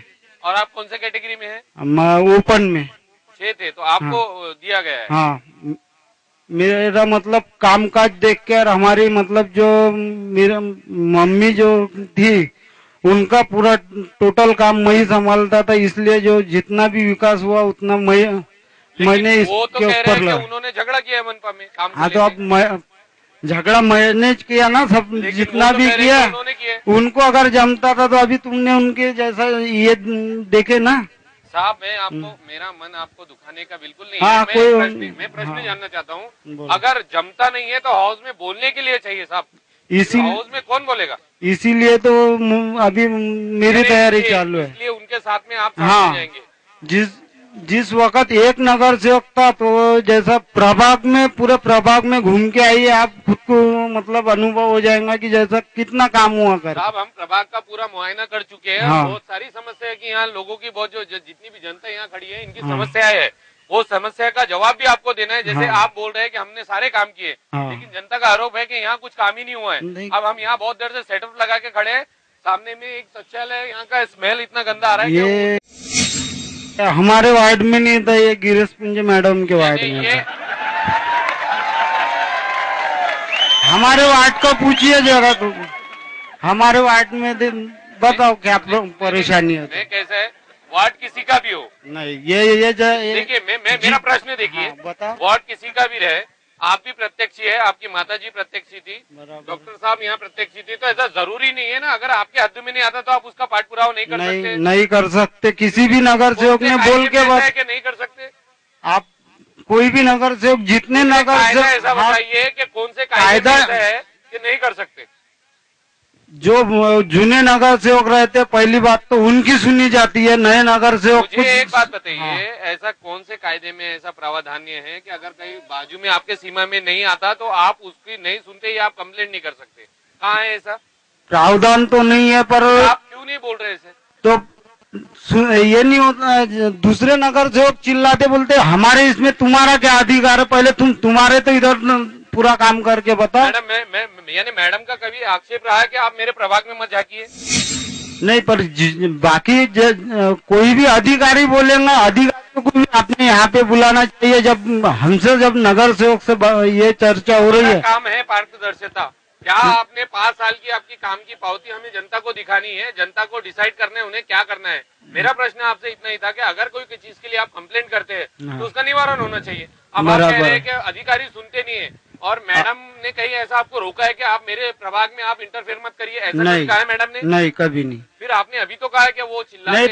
और आप कौन से कैटेगरी में है? ओपन में 6 थे, तो आपको दिया गया है? हाँ, मेरा मतलब कामकाज देखकर हमारी मतलब जो मेरा मम्मी जो थी, उनका पूरा टोटल काम मैं ही संभालता था, इसलिए जो जितना भी विकास हुआ उतना मैंने इसके ऊपर लगा। उन्होंने झगड़ा किया है मनपा में काम। हाँ, तो अब झगड़ा मैनेज किया ना, सब जितना भी किया उनको अगर जमता था तो अभी तुमने उनके जैसा ये देखे ना। साहब मैं आपको, मेरा मन आपको दुखाने का बिल्कुल नहीं हाँ, है। मैं प्रश्न जानना चाहता हूँ, अगर जमता नहीं है तो हाउस में बोलने के लिए चाहिए साहब। हाउस में कौन बोलेगा? इसीलिए तो अभी मेरी तैयारी चालू है। इसलिए उनके साथ में आप हाँ, जाएंगे। जिस वक्त एक नगर सेवक था, तो जैसा प्रभाग में, पूरे प्रभाग में घूम के आइए, आप खुद को मतलब अनुभव हो जाएगा कि जैसा कितना काम हुआ कर। साहब हम प्रभाग का पूरा मुआयना कर चुके हैं। हाँ। बहुत सारी समस्या है कि यहाँ लोगों की बहुत जो जितनी भी जनता यहाँ खड़ी है, इनकी समस्याएं है, वो समस्या का जवाब भी आपको देना है। जैसे आप बोल रहे हैं कि हमने सारे काम किए, लेकिन जनता का आरोप है कि यहाँ कुछ काम ही नहीं हुआ है। अब हम यहाँ बहुत देर से सेटअप लगा के खड़े हैं, सामने में एक शौचालय है, यहाँ का स्मेल इतना गंदा आ रहा है। ये हमारे वार्ड में नहीं था, ये गिरीश पुंज मैडम के वार्ड में था। हमारे वार्ड का पूछिए जरा, तो हमारे वार्ड में बताओ क्या परेशानी है। मैं कैसे वार्ड किसी का भी हो, नहीं ये देखिए मेरा प्रश्न देखिए, वार्ड किसी का भी रहे, आप भी प्रत्यक्षी है, आपकी माता जी प्रत्यक्षी थी, डॉक्टर साहब यहाँ प्रत्यक्षी थी, तो ऐसा जरूरी नहीं है ना, अगर आपके हद में नहीं आता तो आप उसका पाठ पुरावा नहीं कर सकते? नहीं कर सकते। किसी भी नगर सेवक ने बोल के बात कि नहीं कर सकते। आप कोई भी नगर सेवक, जितने नगर सेवक, ऐसा बताइए कि कौन से कायदा है कि नहीं कर सकते? जो जूने नगर सेवक रहते, पहली बात तो उनकी सुनी जाती है। नए नगर सेवक, मुझे एक बात बताइए, ऐसा कौन से कायदे में ऐसा प्रावधान है कि अगर कहीं बाजू में आपके सीमा में नहीं आता तो आप उसकी नहीं सुनते या आप कंप्लेंट नहीं कर सकते? कहाँ है ऐसा प्रावधान? तो नहीं है, पर आप क्यों नहीं बोल रहे ऐसे? तो ये नहीं होता, दूसरे नगर सेवक चिल्लाते बोलते हमारे इसमें तुम्हारा क्या अधिकार है, पहले तुम्हारे तो इधर पूरा काम करके बताओ। मैडम यानी मैडम का कभी आक्षेप रहा है कि आप मेरे प्रभाग में मत झाकिए? नहीं, पर बाकी कोई भी अधिकारी बोलेंगे, अधिकारी को भी आपने यहाँ पे बुलाना चाहिए। जब हमसे जब नगर सेवक से ये चर्चा हो रही है, काम है पारदर्शिता। क्या आपने 5 साल की आपकी काम की पावती हमें जनता को दिखानी है, जनता को डिसाइड करना है उन्हें क्या करना है। मेरा प्रश्न आपसे इतना ही था कि अगर कोई चीज के लिए आप कंप्लेंट करते हैं तो उसका निवारण होना चाहिए। अब आप कह रहे हैं कि अधिकारी सुनते नहीं है, और मैडम ने कहीं ऐसा आपको रोका है कि आप मेरे प्रभाग में आप इंटरफेयर मत करिए, ऐसा नहीं कहा है मैडम ने? नहीं, कभी नहीं। फिर आपने अभी तो कहा है कि वो चिल्ला नहीं,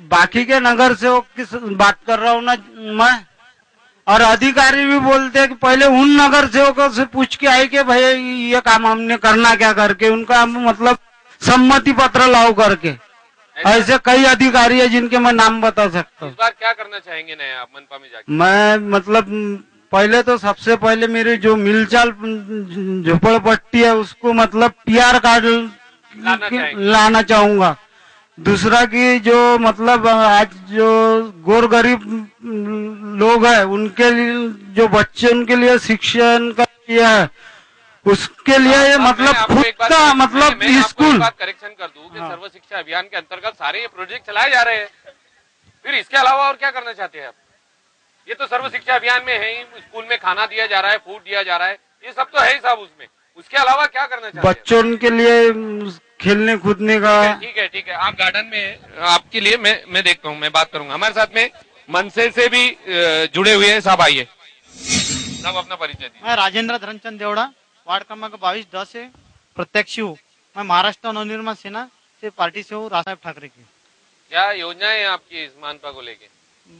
बाकी के नगर सेवक की बात कर रहा हूँ ना मैं। और अधिकारी भी बोलते हैं कि पहले उन नगर सेवकों से पूछ के आए कि भाई ये काम हमने करना क्या करके, उनका मतलब सम्मति पत्र लाओ करके। ऐसे कई अधिकारी है जिनके मैं नाम बता सकता हूँ। इस बार क्या करना चाहेंगे नए आप मनपा में जाके? मैं मतलब पहले तो सबसे पहले मेरी जो मिलचाल झोपड़पट्टी है उसको मतलब PR कार्ड लाना चाहूंगा। दूसरा कि जो मतलब आज जो गोर गरीब लोग हैं उनके लिए, जो बच्चे उनके लिए शिक्षण का दिया है, उसके लिए मतलब खुद का मतलब स्कूल। बात करेक्शन कर दूं कि सर्व शिक्षा अभियान के अंतर्गत सारे ये प्रोजेक्ट चलाए जा रहे हैं, फिर इसके अलावा और क्या करना चाहते हैं आप? ये तो सर्व शिक्षा अभियान में है ही, स्कूल में खाना दिया जा रहा है, फूड दिया जा रहा है, ये सब तो है ही साहब उसमें। उसके अलावा क्या करना चाहते हैं? बच्चों के लिए खेलने कूदने का। ठीक है, आप गार्डन में आपके लिए मैं देखता हूँ, मैं बात करूंगा। हमारे साथ में मनसे से भी जुड़े हुए हैं साहब, आइए साहब अपना परिचय दीजिए। मैं राजेंद्र धर्मचंद देवड़ा, वार्ड क्रमांक 22-10 से प्रत्यक्ष हूँ। मैं महाराष्ट्र नवनिर्माण सेना से पार्टी से हूँ, राज साहब ठाकरे की। क्या योजनाएं हैं आपकी इस मानपा को लेके?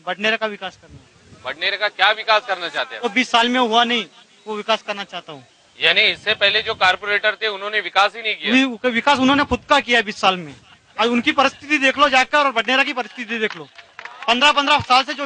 बडनेरा का विकास करना। बडनेरा का क्या विकास करना चाहते हैं? वो 20 साल में हुआ नहीं, वो विकास करना चाहता हूँ। यानी इससे पहले जो कारपोरेटर थे उन्होंने विकास ही नहीं किया? विकास उन्होंने खुद का किया 20 साल में। आज उनकी परिस्थिति देख लो जाकर और बडनेरा की परिस्थिति देख लो। 15-15 साल से जो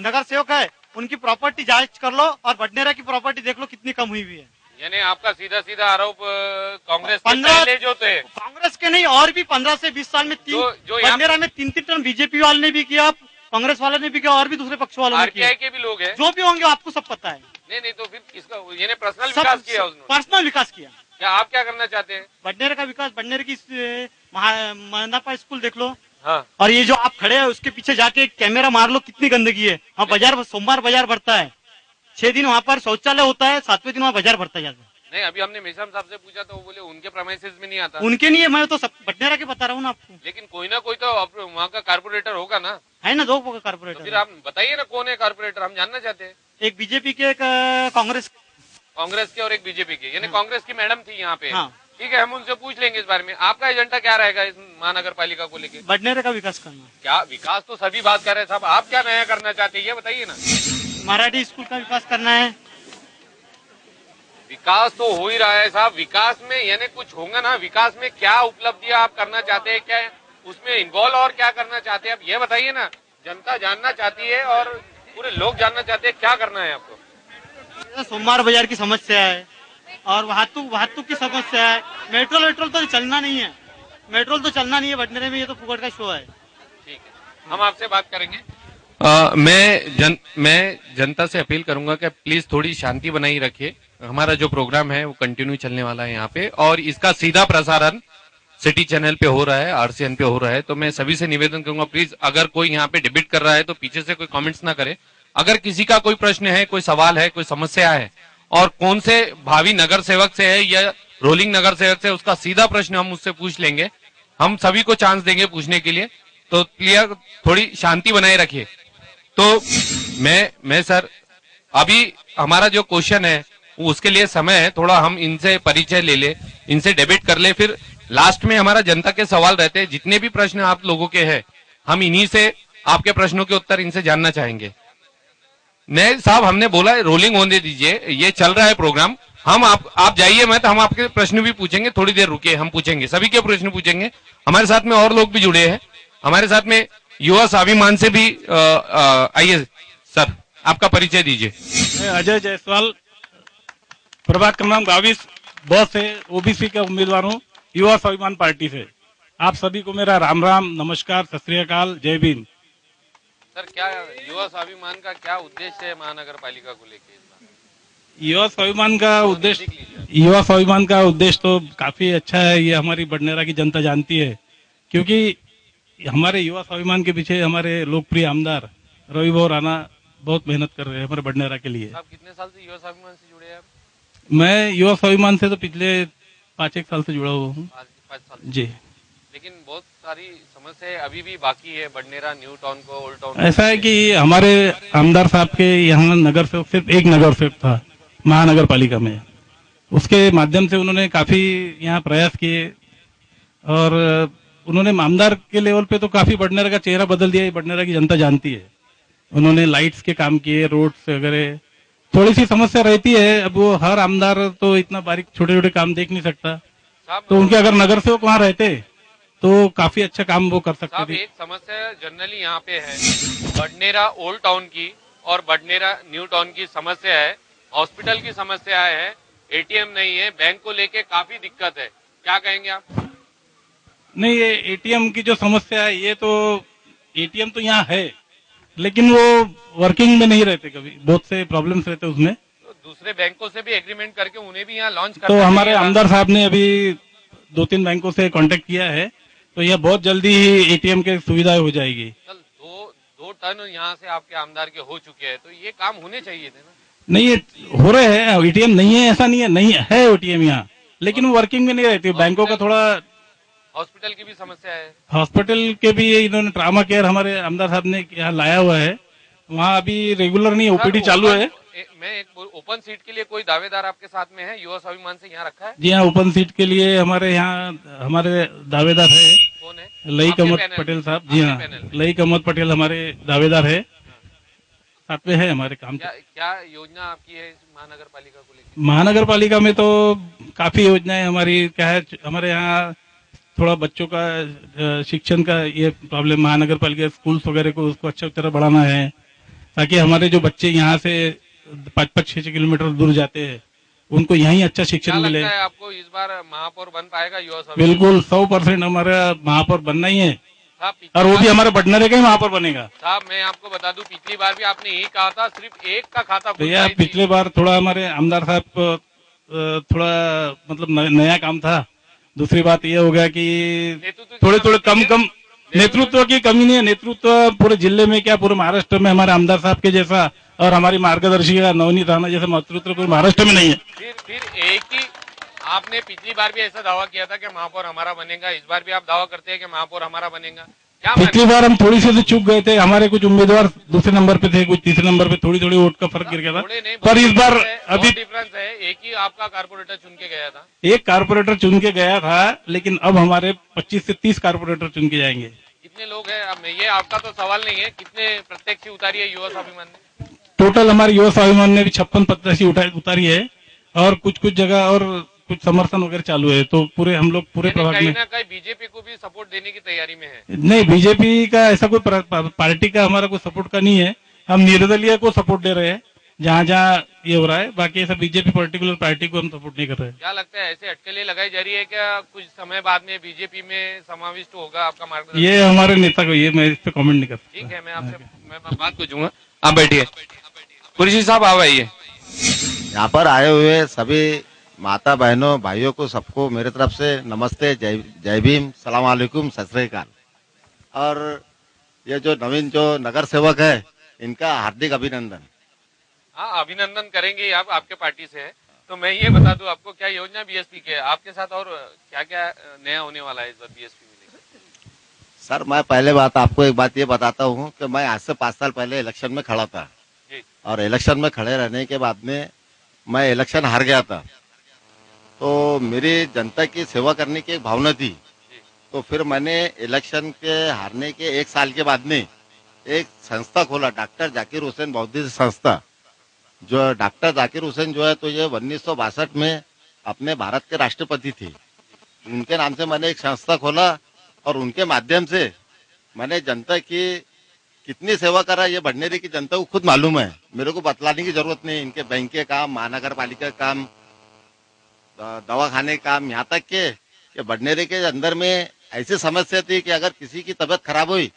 नगर सेवक है उनकी प्रॉपर्टी जांच कर लो और बडनेरा की प्रॉपर्टी देख लो कितनी कम हुई है। यानी आपका सीधा सीधा आरोप कांग्रेस के पहले जो थे, कांग्रेस के नहीं और भी 15 से 20 साल में बडनेरा में 3-3 टर्म बीजेपी वाले ने भी किया, कांग्रेस वाले ने भी किया और भी दूसरे पक्ष वालों ने किया। आरपीआई के भी लोग हैं, जो भी होंगे आपको सब पता है। नहीं तो फिर इसका यानी पर्सनल विकास किया उसने? पर्सनल विकास किया। क्या आप क्या करना चाहते हैं? बडनेरा का विकास, बडनेरा की महानपा स्कूल देख लो। हाँ। और ये जो आप खड़े हैं उसके पीछे जाके कैमरा मार लो, कितनी गंदगी है। वहाँ बाजार, सोमवार बाजार बढ़ता है, 6 दिन वहाँ पर शौचालय होता है, 7वें दिन वहाँ बाजार बढ़ता है। नहीं, अभी हमने मेशम साहब से पूछा तो वो बोले उनके प्रेमाइसेस में नहीं आता। उनके नहीं है, मैं तो सब बडनेरा के बता रहा हूँ ना आपको। लेकिन कोई ना कोई तो वहाँ का कारपोरेटर होगा ना? है ना, 2 कारपोरेटर। तो फिर आप बताइए ना कौन है कारपोरेटर, हम जानना चाहते हैं। एक बीजेपी के, एक कांग्रेस के और एक बीजेपी के। यानी कांग्रेस की मैडम थी यहाँ पे। हाँ। ठीक है, हम उनसे पूछ लेंगे इस बारे में। आपका एजेंडा क्या रहेगा इस महानगर पालिका को लेकर? बडनेरा का विकास करना। क्या विकास तो सभी बात कर रहे हैं साहब, आप क्या नया करना चाहते हैं ये बताइए ना। मराठी स्कूल का विकास करना है। विकास तो हो ही रहा है साहब, विकास में यानी कुछ होगा ना। विकास में क्या उपलब्धियां आप करना चाहते हैं, क्या उसमें इन्वॉल्व और क्या करना चाहते हैं आप ये बताइए ना। जनता जानना चाहती है और पूरे लोग जानना चाहते हैं क्या करना है आपको। सोमवार बाजार की समस्या है और वाहतुक की समस्या है। मेट्रो तो चलना नहीं है, बडनेरे में, ये तो फुकट का शो है। ठीक है, हम आपसे बात करेंगे। मैं जनता से अपील करूंगा कि प्लीज थोड़ी शांति बनाई रखिए। हमारा जो प्रोग्राम है वो कंटिन्यू चलने वाला है यहाँ पे और इसका सीधा प्रसारण सिटी चैनल पे हो रहा है, आरसीएन पे हो रहा है। तो मैं सभी से निवेदन करूंगा प्लीज, अगर कोई यहाँ पे डिबेट कर रहा है तो पीछे से कोई कमेंट्स ना करे। अगर किसी का कोई प्रश्न है, कोई सवाल है, कोई समस्या है और कौन से भावी नगर सेवक से है या रोलिंग नगर सेवक से, उसका सीधा प्रश्न हम उससे पूछ लेंगे। हम सभी को चांस देंगे पूछने के लिए। तो प्लीज थोड़ी शांति बनाए रखिए। तो मैं सर, अभी हमारा जो क्वेश्चन है उसके लिए समय है, थोड़ा हम इनसे परिचय ले ले, इनसे डिबेट कर ले, फिर लास्ट में हमारा जनता के सवाल रहते हैं। जितने भी प्रश्न आप लोगों के हैं हम इन्हीं से आपके प्रश्नों के उत्तर इनसे जानना चाहेंगे। नहीं साहब, हमने बोला है रोलिंग होने दीजिए, ये चल रहा है प्रोग्राम। हम आप जाइए मत, हम आपके प्रश्न भी पूछेंगे, थोड़ी देर रुकिए, हम पूछेंगे, सभी के प्रश्न पूछेंगे। हमारे साथ में और लोग भी जुड़े हैं, हमारे साथ में युवा स्वाभिमान से भी आइए सर, आपका परिचय दीजिए। मैं अजय जायसवाल, प्रभाग क्रमांक 22 ब से ओबीसी का उम्मीदवार हूँ, युवा स्वाभिमान पार्टी से। आप सभी को मेरा राम राम, नमस्कार, सत श्री अकाल, जय भीम। सर, क्या युवा स्वाभिमान का क्या उद्देश्य है महानगर पालिका को लेकर? युवा स्वाभिमान का उद्देश्य तो काफी अच्छा है, ये हमारी बडनेरा की जनता जानती है। क्योंकि हमारे युवा स्वाभिमान के पीछे हमारे लोकप्रिय आमदार रवि भाऊ राणा बहुत मेहनत कर रहे हैं हमारे बडनेरा के लिए। आप कितने साल से युवा स्वाभिमान से जुड़े हैं आप? मैं युवा स्वाभिमान से तो पिछले 5-1 साल से जुड़ा हुआ हूँ। 5 साल जी। लेकिन बहुत सारी समस्याएं अभी भी बाकी है बडनेरा न्यू टाउन को, ओल्ड टाउन। ऐसा है कि हमारे आमदार साहब के यहाँ नगर सेवक सिर्फ एक नगर सेवक था महानगर पालिका में। उसके माध्यम से उन्होंने काफी यहाँ प्रयास किए और उन्होंने आमदार के लेवल पे तो काफी बडनेरा का चेहरा बदल दिया, बडनेरा की जनता जानती है। उन्होंने लाइट्स के काम किए, रोड्स वगैरह। थोड़ी सी समस्या रहती है, अब वो हर आमदार तो इतना बारीक छोटे छोटे काम देख नहीं सकता, तो उनके अगर नगर सेवक वहाँ रहते तो काफी अच्छा काम वो कर सकते थे। एक समस्या जनरली यहाँ पे है, बडनेरा ओल्ड टाउन की और बडनेरा न्यू टाउन की समस्या है, हॉस्पिटल की समस्या है, एटीएम नहीं है, बैंक को लेके काफी दिक्कत है। क्या कहेंगे आप? नहीं, ये एटीएम की जो समस्या है, ये तो एटीएम तो यहाँ है लेकिन वो वर्किंग में नहीं रहते, कभी बहुत से प्रॉब्लम्स रहते उसमें। तो दूसरे बैंकों से भी एग्रीमेंट करके उन्हें भी यहाँ लॉन्च तो हमारे आमदार साहब ने अभी 2-3 बैंकों से कांटेक्ट किया है, तो यह बहुत जल्दी ही एटीएम के सुविधाएं हो जाएगी। दो टर्न यहाँ से आपके आमदार के हो चुके हैं, तो ये काम होने चाहिए थे ना। नहीं, ये हो रहे हैं। एटीएम नहीं है ऐसा नहीं है, नहीं है एटीएम यहाँ, लेकिन वो वर्किंग में नहीं रहती। बैंकों का थोड़ा, हॉस्पिटल की भी समस्या है। हॉस्पिटल के भी इन्होंने ट्रामा केयर हमारे आमदार साहब ने यहाँ लाया हुआ है, वहाँ अभी रेगुलर नहीं, ओपीडी चालू है। मैं एक ओपन सीट के लिए कोई दावेदार आपके साथ में है? युवा स्वाभिमान से यहाँ रखा है? जी हाँ, ओपन सीट के लिए हमारे यहाँ हमारे दावेदार है। कौन है? लईक अहमद पटेल साहब। जी हाँ, लईक अहमद पटेल हमारे दावेदार है, साथ में है हमारे काम। क्या योजना आपकी है महानगर पालिका को लेकर? महानगर पालिका में तो काफी योजनाएं हमारी क्या है, हमारे यहाँ थोड़ा बच्चों का शिक्षण का ये प्रॉब्लम, महानगर पालिका स्कूल्स वगैरह को उसको अच्छी तरह बढ़ाना है, ताकि हमारे जो बच्चे यहाँ से 5-6 किलोमीटर दूर जाते हैं उनको यहीं अच्छा शिक्षण मिले। आपको इस बार महापौर बन पाएगा युवा? बिल्कुल 100% हमारा महापौर बनना ही है, और वो भी हमारे बडनेरे का ही महापौर बनेगा। साहब मैं आपको बता दूं, पिछली बार भी आपने यही कहा था, सिर्फ एक का खाता भैया पिछले बार थोड़ा हमारे आमदार साहब को थोड़ा मतलब नया काम था। दूसरी बात ये हो गया कि थोड़े कम नेतृत्व की कमी नहीं है। नेतृत्व पूरे जिले में क्या, पूरे महाराष्ट्र में हमारे आमदार साहब के जैसा और हमारी मार्गदर्शिका नवनीत राणा जैसा नेतृत्व पूरे महाराष्ट्र में नहीं है। फिर एक ही आपने पिछली बार भी ऐसा दावा किया था कि महापौर हमारा बनेगा, इस बार भी आप दावा करते हैं कि महापौर हमारा बनेगा। क्या पिछली बार हम थोड़ी सी चूक गए थे, हमारे कुछ उम्मीदवार दूसरे नंबर पे थे, कुछ तीसरे नंबर पे, थोड़ी वोट का फर्क गिर गया था। पर इस बार अभी डिफरेंस है, एक ही आपका कारपोरेटर चुन के गया था। एक कारपोरेटर चुन के गया था, लेकिन अब हमारे 25 से 30 कारपोरेटर चुन के जाएंगे। कितने लोग हैं? अब ये आपका तो सवाल नहीं है, कितने प्रत्याशी उतारी है युवा स्वाभिमान ने? टोटल हमारे युवा स्वाभिमान ने भी 56 प्रत्याशी उतारी है, और कुछ जगह और कुछ समर्थन वगैरह चालू है। तो पूरे हम लोग पूरे प्रभाग में कहीं बीजेपी को भी सपोर्ट देने की तैयारी में है? नहीं, बीजेपी का ऐसा कोई पार्टी का हमारा कोई सपोर्ट का नहीं है। हम निर्दलीय को सपोर्ट दे रहे हैं जहाँ ये हो रहा है, बाकी ऐसा बीजेपी पर्टिकुलर पार्टी को हम सपोर्ट नहीं कर रहे हैं। क्या लगता है ऐसे अटकलें लगाई जा रही है क्या कुछ समय बाद में बीजेपी में समाविष्ट होगा आपका मार्गदर्शन? ये हमारे नेता को, ये मैं इस पे कमेंट नहीं कर सकता। ठीक है, मैं आपसे बात पूछूंगा। आप बैठिए। कुरैशी साहब आप आइए। यहाँ पर आए हुए सभी माता बहनों भाइयों को सबको मेरे तरफ से नमस्ते, जय भीम, सलाम वालेकुम, सत श्री अकाल। और ये जो नवीन जो नगर सेवक है इनका हार्दिक अभिनंदन। हाँ, अभिनंदन करेंगे आप, आपके पार्टी से है। तो मैं ये बता दूं आपको, क्या योजना बीएसपी के आपके साथ और क्या क्या नया होने वाला है इस बार बीएसपी में? सर मैं पहले आपको एक बात ये बताता हूँ कि मैं आज से 5 साल पहले इलेक्शन में खड़ा था, और इलेक्शन में खड़े रहने के बाद में मैं इलेक्शन हार गया था। तो मेरी जनता की सेवा करने की एक भावना थी। तो फिर मैंने इलेक्शन के हारने के 1 साल के बाद में एक संस्था खोला, डॉक्टर जाकिर हुसैन बौद्धिक संस्था। जो डॉक्टर जाकिर हुसैन जो है, तो ये 1962 में अपने भारत के राष्ट्रपति थे। उनके नाम से मैंने एक संस्था खोला, और उनके माध्यम से मैंने जनता की कितनी सेवा करा ये बडनेरे की जनता को खुद मालूम है, मेरे को बतलाने की जरूरत नहीं। इनके बैंक के काम, महानगर पालिका काम, दवाखाने काम, यहाँ तक के बडनेरे के अंदर में ऐसी समस्या थी कि अगर किसी की तबीयत खराब हुई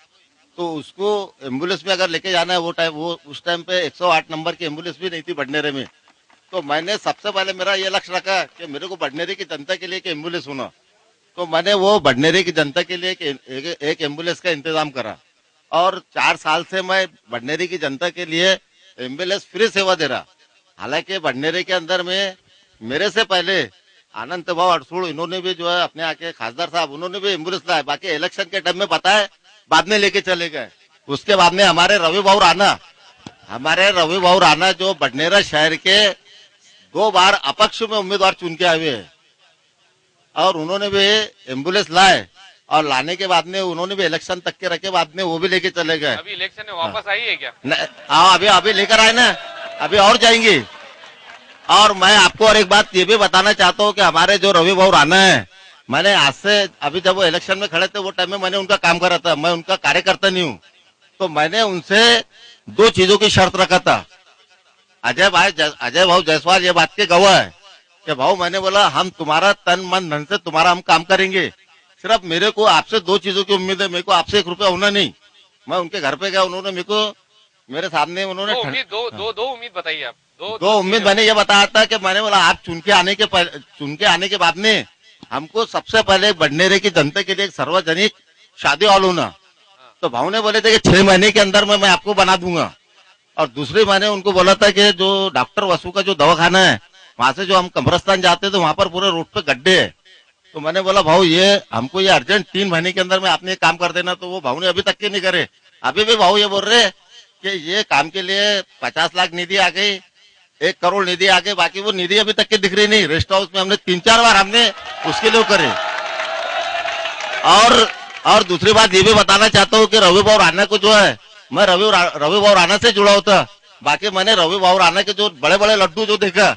तो उसको एम्बुलेंस में अगर लेके जाना है, वो उस टाइम पे 108 नंबर की एम्बुलेंस भी नहीं थी बडनेरे में। तो मैंने सबसे पहले मेरा ये लक्ष्य रखा कि मेरे को बडनेरे की जनता के लिए एक एम्बुलेंस होना। तो मैंने वो बडनेरे की जनता के लिए एक एम्बुलेंस का इंतजाम करा, और 4 साल से मैं बडनेरे की जनता के लिए एम्बुलेंस फ्री सेवा दे रहा। हालांकि बडनेरे के अंदर में मेरे से पहले आनंद भाव अड़सूड़ इन्होंने भी जो है अपने आके खासदार साहब उन्होंने भी एम्बुलेंस लाया। बाकी इलेक्शन के टाइम में पता है बाद में लेके चले गए। उसके बाद में हमारे रवि भाऊ राणा जो बडनेरा शहर के 2 बार अपक्ष में उम्मीदवार चुन के आए हैं, और उन्होंने भी एम्बुलेंस लाए, और लाने के बाद में उन्होंने भी इलेक्शन तक के रखे, बाद में वो भी लेके चले गए। अभी इलेक्शन में वापस आई है क्या? हाँ, अभी लेकर आए ना, अभी और जाएंगे। और मैं आपको और एक बात ये भी बताना चाहता हूँ कि हमारे जो रवि भाऊ राणा है, मैंने आज से अभी जब वो इलेक्शन में खड़े थे वो टाइम में मैंने उनका काम करा था, मैं उनका कार्यकर्ता नहीं हूँ। तो मैंने उनसे 2 चीजों की शर्त रखा था। अजय भाऊ जायसवाल ये बात के गवाह है कि भाऊ मैंने बोला हम तुम्हारा तन मन धन से तुम्हारा हम काम करेंगे, सिर्फ मेरे को आपसे 2 चीजों की उम्मीद है, मेरे को आपसे 1 रुपया होना नहीं। मैं उनके घर पे गया, उन्होंने मेरे को मेरे सामने उन्होंने दो उम्मीद बताइए आप। दो उम्मीद मैंने ये बताया था कि मैंने बोला आप चुन के आने के बाद में हमको सबसे पहले बडनेरे की जनता के लिए एक सार्वजनिक शादी हॉल होना। तो भाऊ ने बोले थे कि 6 महीने के अंदर मैं आपको बना दूंगा। और दूसरी मैंने उनको बोला था कि जो डॉक्टर वसु का जो दवाखाना है, वहां से जो हम कब्रस्तान जाते तो वहां पर पूरे रोड पे गड्ढे है। तो मैंने बोला भाऊ ये हमको ये अर्जेंट 3 महीने के अंदर में आपने काम कर देना। तो वो भाऊ ने अभी तक के नहीं करे। अभी भी भाऊ ये बोल रहे कि ये काम के लिए 50 लाख निधि आ गई, 1 करोड़ निधि आ गई, बाकी वो निधि अभी तक की दिख रही नहीं। रेस्ट हाउस में हमने 3-4 बार हमने उसके लिए करे। और दूसरी बात ये भी बताना चाहता हूँ कि रवि भाऊ राणा को जो है, मैं रवि भाऊ राणा से जुड़ा होता, बाकी मैंने रवि भाऊ राणा के जो बड़े बड़े लड्डू जो देखा,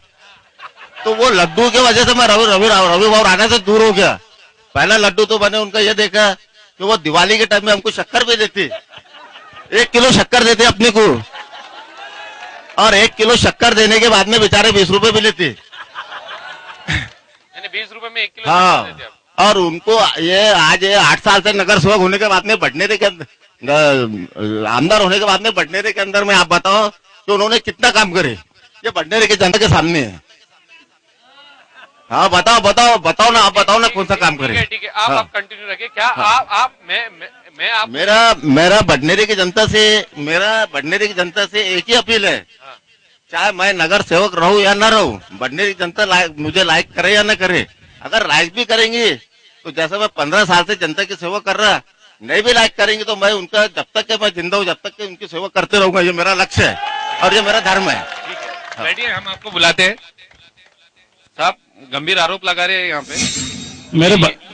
तो वो लड्डू की वजह से मैं रवि भाऊ राणा से दूर हो गया। पहला लड्डू तो मैंने उनका ये देखा कि वो दिवाली के टाइम में हमको शक्कर भी देती, 1 किलो शक्कर देते अपने को, और 1 किलो शक्कर देने के बाद में बेचारे 20 रुपए भी लेते। 20 रुपए में 1 किलो। हाँ, और उनको ये आज 8 साल से नगर सेवक होने के बाद में बडनेरे के आमदार होने के बाद में बडनेरे के अंदर में आप बताओ कि उन्होंने कितना काम करे, ये बडनेरे की जनता के सामने है। हाँ बताओ ना, आप बताओ ना कौन सा काम करे। ठीक है, आप कंटिन्यू रखिए। क्या आप मेरा बडनेरे की जनता से एक ही अपील है, चाहे मैं नगर सेवक रहूं या ना रहूं, बडनेरे की जनता मुझे लाइक करे या ना करे। अगर लाइक भी करेंगी तो जैसे मैं 15 साल से जनता की सेवा कर रहा, नहीं भी लाइक करेंगे तो मैं उनका जब तक के मैं जिंदा हूँ जब तक के उनकी सेवा करते रहूंगा। ये मेरा लक्ष्य है और ये मेरा धर्म है। बैठिए, हम आपको बुलाते हैं। साहब गंभीर आरोप लगा रहे हैं यहाँ पे।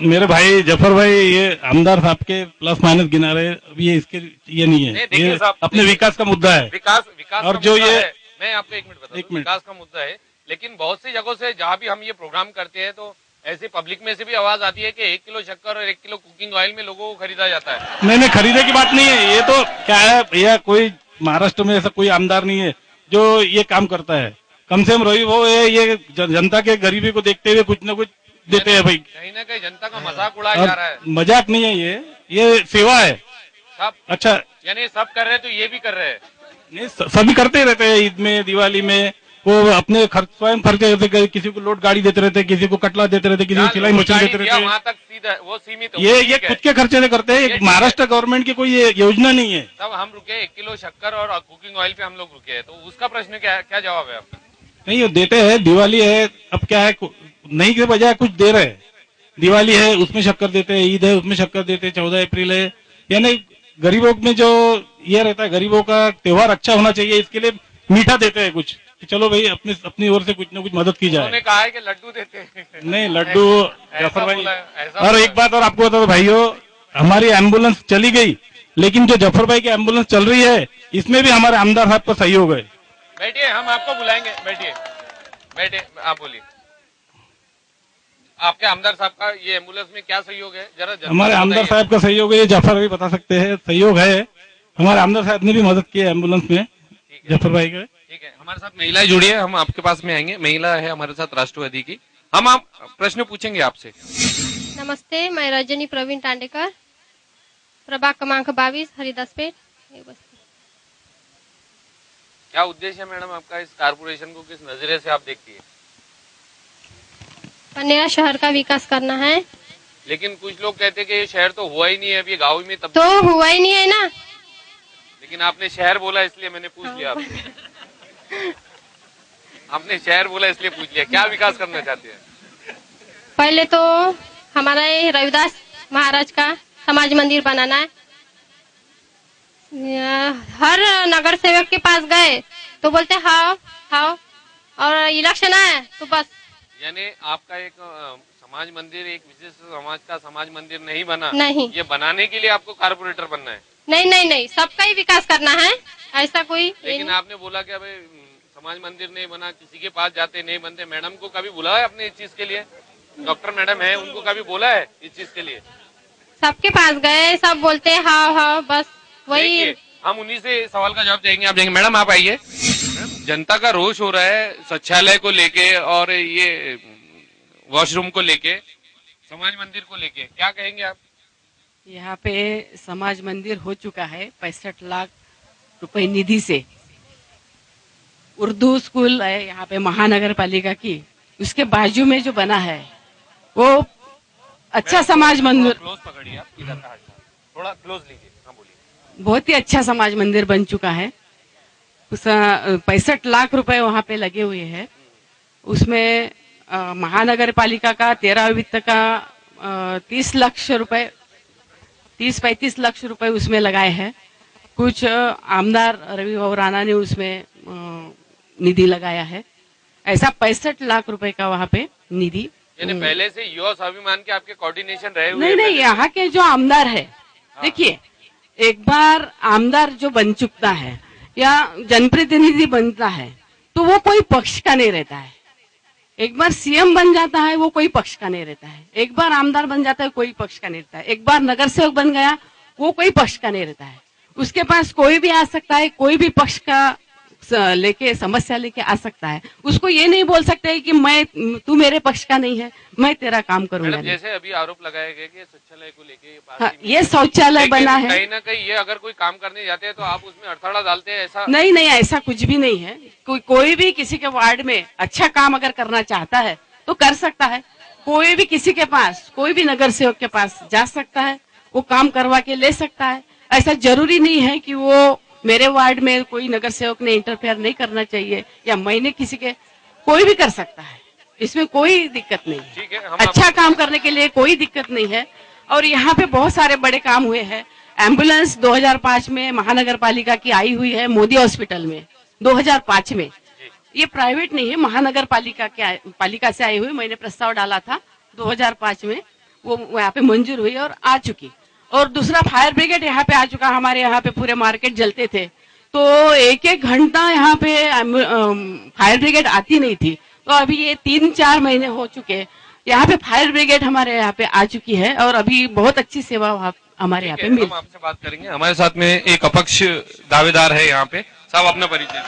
मेरे भाई जफर भाई, ये आमदार साहब के प्लस माइनस गिना रहे, ये इसके ये नहीं है, ये अपने विकास का मुद्दा है। विकास और जो ये मैं आपको 1 मिनट बता दूं, विकास का मुद्दा है, लेकिन बहुत सी जगहों से जहाँ भी हम ये प्रोग्राम करते हैं तो ऐसे पब्लिक में से भी आवाज आती है कि 1 किलो शक्कर और 1 किलो कुकिंग ऑयल में लोगों को खरीदा जाता है। नहीं, खरीदे की बात नहीं है। ये तो क्या है भैया, कोई महाराष्ट्र में ऐसा कोई आमदार नहीं है जो ये काम करता है। कम से कम रवि वो ये जनता के गरीबी को देखते हुए कुछ न कुछ देते हैं भाई। कहीं ना कहीं जनता का मजाक उड़ाया जा रहा है। मजाक नहीं है, ये सेवा है। सब अच्छा, यानी सब कर रहे हैं तो ये भी कर रहे हैं। नहीं, सभी करते रहते हैं। ईद में, दिवाली में वो अपने स्वयं खर्चे करते, किसी को लोड गाड़ी देते रहते, किसी को कटला देते रहते, किसी को सिलाई मशीन देते रहते। वहाँ तक सीधा वो सीमित। ये खुद के खर्चे से करते हैं, महाराष्ट्र गवर्नमेंट की कोई योजना नहीं है। तब हम रुके 1 किलो शक्कर और कुकिंग ऑयल पे हम लोग रुके हैं, तो उसका प्रश्न क्या जवाब है आपका? नहीं, देते हैं। दिवाली है, अब क्या है, नहीं के बजाय कुछ दे रहे हैं। दिवाली है उसमें शक्कर देते हैं, ईद है उसमें शक्कर देते हैं, 14 अप्रैल है। यानी गरीबों में जो ये रहता है, गरीबों का त्योहार अच्छा होना चाहिए, इसके लिए मीठा देते हैं कुछ, कि चलो भाई अपनी ओर से कुछ न कुछ मदद की जाए। उन्होंने कहा है कि लड्डू देते हैं। नहीं, लड्डू जफर भाई। और एक बात और आपको बता दो भाइयों, हमारी एम्बुलेंस चली गई, लेकिन जो जफर भाई की एम्बुलेंस चल रही है, इसमें भी हमारे आमदार साहब का सहयोग है। बैठिए, हम आपको बुलाएंगे। बैठिए, आप बोलिए, आपके आमदार साहब का ये एम्बुलेंस में क्या सहयोग है? जरा हमारे आमदार साहब का सहयोग है, ये जफर भी बता सकते हैं। सहयोग है, हमारे आमदार साहब ने भी मदद की है एम्बुलेंस में, जफर भाई का। ठीक है, हमारे साथ महिलाएं जुड़ी है, हम आपके पास में आएंगे। महिला है हमारे साथ राष्ट्रवादी की, हम आप प्रश्न पूछेंगे आपसे। नमस्ते, मैं रजनी प्रवीण टांडेकर, प्रभाग क्रमांक 22, हरिदासपेट। क्या उद्देश्य है मैडम आपका? इस कारपोरेशन को किस नजरिए से आप देखती है? बडनेरा शहर का विकास करना है। लेकिन कुछ लोग कहते हैं कि ये शहर तो हुआ ही नहीं है, अभी गाँव में तब तो हुआ ही नहीं है ना। लेकिन आपने शहर बोला इसलिए मैंने पूछ लिया आपसे। आपने शहर बोला इसलिए पूछ लिया, क्या विकास करना चाहते हैं? पहले तो हमारा रविदास महाराज का समाज मंदिर बनाना है। हर नगर सेवक के पास गए तो बोलते हाँ, और इलेक्शन आए तो बस। यानी आपका एक समाज मंदिर, एक विशेष समाज का समाज मंदिर नहीं बना? नहीं, ये बनाने के लिए आपको कारपोरेटर बनना है? नहीं, सबका ही विकास करना है, ऐसा कोई। लेकिन आपने बोला कि अभी समाज मंदिर नहीं बना, किसी के पास जाते नहीं बनते। मैडम को कभी बुला है अपने इस चीज के लिए? डॉक्टर मैडम है, उनको कभी बोला है इस चीज के लिए? सबके पास गए, सब बोलते हाँ, बस वही। हम उन्हीं से सवाल का जवाब देंगे। आप देंगे। मैडम आप आइए। जनता का रोष हो रहा है शौचालय को लेके और ये वॉशरूम को लेके, समाज मंदिर को लेके, क्या कहेंगे आप? यहाँ पे समाज मंदिर हो चुका है 65 लाख रुपए निधि से। उर्दू स्कूल है यहाँ पे महानगर पालिका की, उसके बाजू में जो बना है वो अच्छा समाज मंदिर। क्लोज पकड़िए आप, इधर का थोड़ा क्लोज लीजिए। हाँ बोलिए। बहुत ही अच्छा समाज मंदिर बन चुका है। 65 लाख रुपए वहाँ पे लगे हुए हैं। उसमें महानगर पालिका का 13 वित्त का 30 लाख रुपए, 30-35 लाख रुपए उसमें लगाए हैं। कुछ आमदार रवि भाऊ राणा ने उसमें निधि लगाया है। ऐसा 65 लाख रुपए का वहाँ पे निधि। यानी पहले से युवा स्वाभिमान के आपके कोऑर्डिनेशन रहे हुए? नहीं, यहाँ के जो आमदार है, देखिए एक बार आमदार जो बन चुकता है या जनप्रतिनिधि बनता है तो वो कोई पक्ष का नहीं रहता है। एक बार सीएम बन जाता है वो कोई पक्ष का नहीं रहता है। एक बार आमदार बन जाता है कोई पक्ष का नहीं रहता है। एक बार नगर सेवक बन गया वो कोई पक्ष का नहीं रहता है। उसके पास कोई भी आ सकता है, कोई भी पक्ष का लेके समस्या लेके आ सकता है। उसको ये नहीं बोल सकते कि तू मेरे पक्ष का नहीं है, मैं तेरा काम करूंगा। जैसे अभी आरोप लगाया गया कि शौचालय को लेके हाँ, ये शौचालय बना है, कहीं ना कहीं ये अगर कोई काम करने जाते हैं तो आप उसमें अड़थड़ा डालते हैं, ऐसा? नहीं, ऐसा कुछ भी नहीं है। कोई भी किसी के वार्ड में अच्छा काम अगर करना चाहता है तो कर सकता है। कोई भी किसी के पास, कोई भी नगर सेवक के पास जा सकता है, वो काम करवा के ले सकता है। ऐसा जरूरी नहीं है कि वो मेरे वार्ड में कोई नगर सेवक ने इंटरफेयर नहीं करना चाहिए या मैंने किसी के, कोई भी कर सकता है, इसमें कोई दिक्कत नहीं है। अच्छा काम करने के लिए कोई दिक्कत नहीं है। और यहाँ पे बहुत सारे बड़े काम हुए हैं। एम्बुलेंस 2005 में महानगर पालिका की आई हुई है मोदी हॉस्पिटल में, 2005 में। ये प्राइवेट नहीं है, महानगर पालिका से आई हुई। मैंने प्रस्ताव डाला था 2005 में, वो यहाँ पे मंजूर हुई और आ चुकी। और दूसरा फायर ब्रिगेड यहाँ पे आ चुका। हमारे यहाँ पे पूरे मार्केट जलते थे तो 1-1 घंटा यहाँ पे फायर ब्रिगेड आती नहीं थी। तो अभी ये 3-4 महीने हो चुके, यहाँ पे फायर ब्रिगेड हमारे यहाँ पे आ चुकी है और अभी बहुत अच्छी सेवा हमारे यहाँ पे मिल। हम आपसे बात करेंगे। हमारे साथ में एक अपक्ष दावेदार है यहाँ पे। साहब अपना परिचय।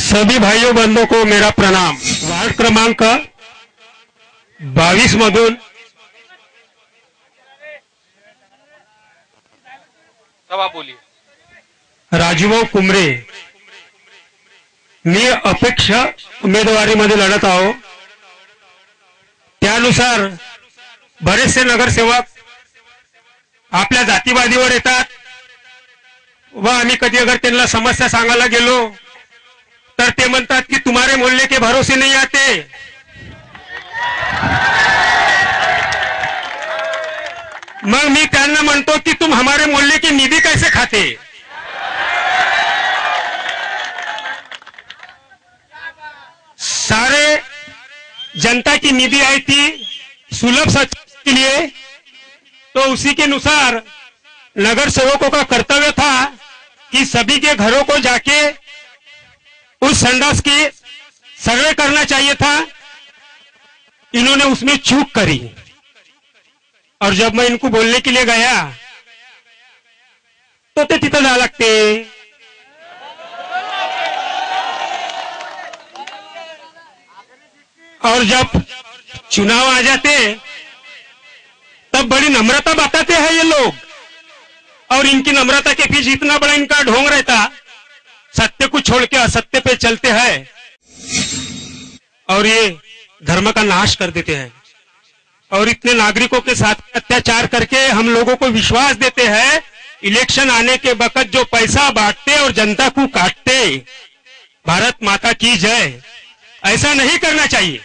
सभी भाइयों बंधुओं को मेरा प्रणाम। वार्ड क्रमांक 22 मधून सब आप बोलिए। राजूभाऊ कुमरे, मी अपेक्ष उमेदवारीमध्ये लढत आहो। त्यानुसार बरेचसे नगरसेवक आपल्या जातीवादीवर येतात व आम्ही कधी अगर त्यांना समस्या सांगायला गेलो तर ते म्हणतात की तुम्हारे मोहल्ले के भरोसे नहीं आते। मग मी त्यांना म्हणतो की तुम हमारे मोहल्ले की निधि कैसे खाते? सारे जनता की निधि आई थी सुलभ शौचालय के लिए, तो उसी के अनुसार नगर सेवकों का कर्तव्य था कि सभी के घरों को जाके उस संडास की सर्वे करना चाहिए था। इन्होंने उसमें चूक करी और जब मैं इनको बोलने के लिए गया तो ते तिथं जा लागते। और जब चुनाव आ जाते तब बड़ी नम्रता बताते हैं ये लोग, और इनकी नम्रता के पीछे इतना बड़ा इनका ढोंग रहता, सत्य को छोड़ के असत्य पे चलते हैं और ये धर्म का नाश कर देते हैं और इतने नागरिकों के साथ अत्याचार करके हम लोगों को विश्वास देते हैं। इलेक्शन आने के वक्त जो पैसा बांटते और जनता को काटते, भारत माता की जय, ऐसा नहीं करना चाहिए।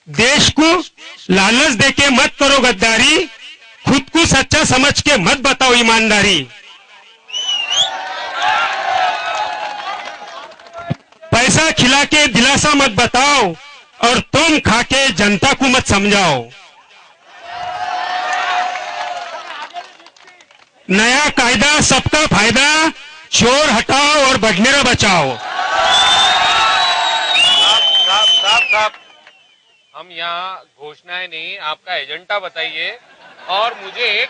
देश को लालच देके मत करो गद्दारी, खुद को सच्चा समझ के मत बताओ ईमानदारी। पैसा खिला के दिलासा मत बताओ और तुम खा के जनता को मत समझाओ। नया कायदा सबका फायदा, चोर हटाओ और बढनेरा बचाओ। साहब, हम यहाँ घोषणाएं नहीं, आपका एजेंडा बताइए। और मुझे एक